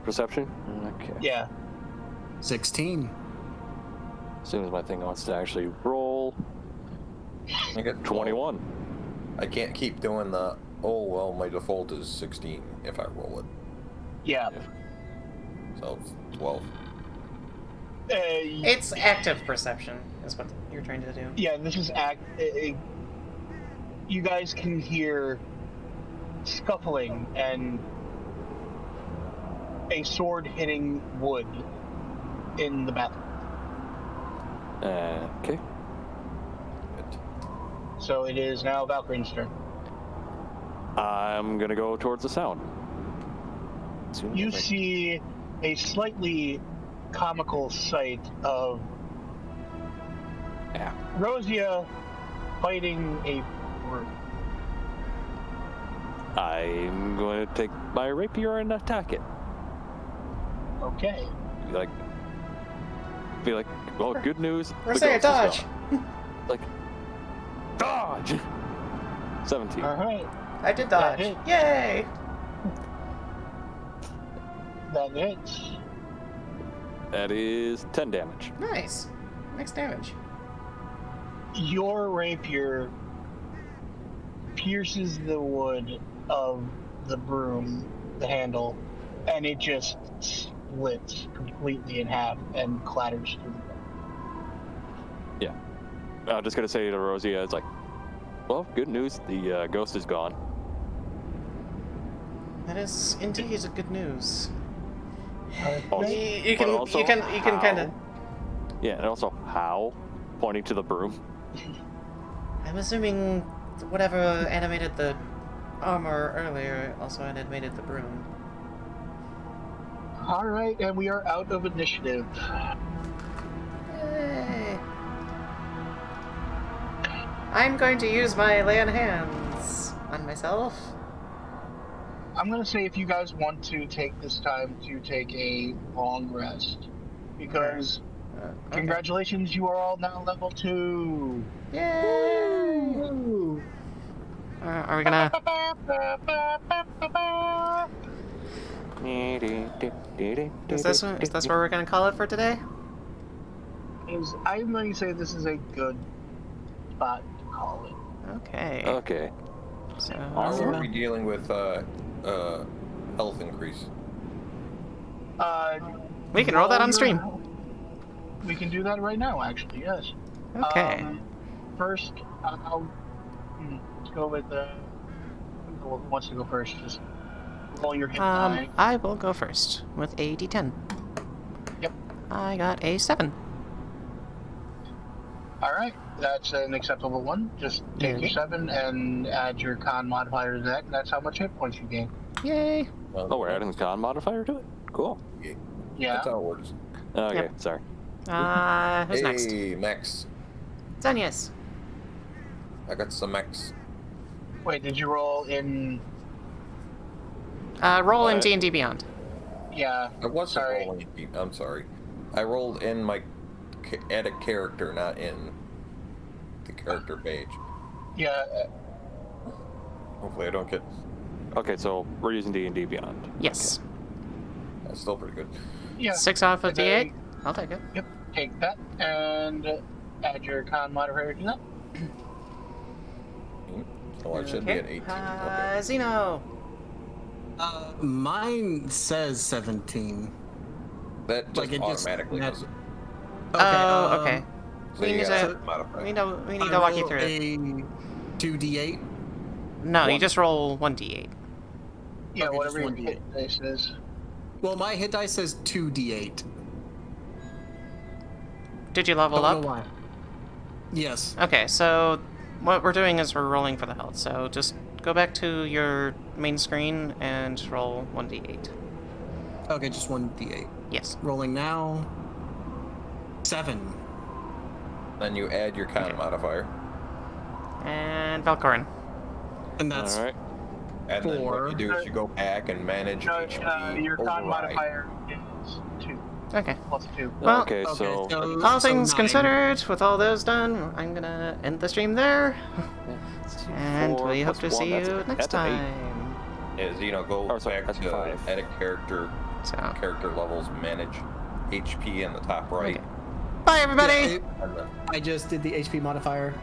Perception? Okay.
Yeah.
16.
As soon as my thing wants to actually roll.
I get
21.
I can't keep doing the, oh, well, my default is 16 if I roll it.
Yeah.
So it's 12.
It's active perception, is what you're trying to do.
Yeah, this is you guys can hear scuffling and a sword hitting wood in the bathroom.
Okay.
Good.
So it is now Valkyrie's turn.
I'm gonna go towards the sound.
You see a slightly comical sight of Roseia fighting a broom.
I'm going to take my rapier and attack it.
Okay.
Be like, well, good news.
Roseia, dodge!
Like, dodge! 17.
Alright.
I did dodge.
That hit.
Yay!
That hits.
That is 10 damage.
Nice. Next damage.
Your rapier pierces the wood of the broom, the handle, and it just splits completely in half and clatters through the ground.
Yeah. I'm just going to say to Roseia, it's like, well, good news. The ghost is gone.
That is indeed good news.
Also,
You
but
can
also
you can kind of.
how- Yeah, and also how, pointing to the broom.
I'm assuming whatever animated the armor earlier also animated the broom.
Alright, and we are out of initiative.
Yay! I'm going to use my lay on hands on myself.
I'm going to say if you guys want to take this time to take a long rest, because
Okay.
congratulations, you are all now level 2.
Yay! Are we gonna? Is this where we're gonna call it for today?
I'm going to say this is a good spot to call it.
Okay.
Okay.
So.
Also, are we dealing with health increase?
We can roll that on stream.
We can do that right now, actually, yes.
Okay.
First, let's go with who wants to go first? Just roll your hit die.
I will go first with a d10.
Yep.
I got a 7.
Alright, that's an acceptable one. Just take your 7 and add your con modifier to that, and that's how much hit points you gain.
Yay!
Oh, we're adding the con modifier to it? Cool.
Yeah.
That's how it works.
Okay,
Yep.
sorry.
Who's next?
Hey, Max.
Xanyas.
I got some Max.
Wait, did you roll in...
Roll in D&D Beyond.
Yeah.
I wasn't
Sorry.
rolling. I'm sorry. I rolled in my edit character, not in the character page.
Yeah.
Hopefully I don't get...
Okay, so we're using D&D Beyond.
Yes.
That's still pretty good.
Yeah.
6 off of
And
D8.
then-
I'll take it.
Yep, take that and add your con modifier to that.
Oh, I should be at 18. Okay.
Zino.
Mine says 17.
That just
Like, it just-
automatically
that-
does it.
Okay.
So
We
you
need
gotta
to-
modify.
We need to walk you through it.
A 2d8.
No, you
one.
just roll 1d8.
Yeah,
Okay,
whatever
just
your
1d8.
hit dice is.
Well, my hit die says 2d8.
Did you level
Don't
up?
know why. Yes.
Okay, so what we're doing is we're rolling for the health. So just go back to your main screen and roll 1d8.
Okay, just 1d8.
Yes.
Rolling now. 7.
Then you add your con modifier.
And Valkorran.
And that's
All right.
And then
4.
what you do is you go back and manage
No,
HP
your con
override.
modifier is 2.
Okay.
+2.
Well,
okay, so
all things
9.
considered, with all those done, I'm gonna end the stream there. And
4
we hope
plus
to
1,
see
that's
you
a-
next
that's an 8.
time.
Is go
Oh, sorry,
back
that's
to
5.
edit character levels, manage HP in the top right.
Okay. Bye, everybody!
I just did the HP modifier.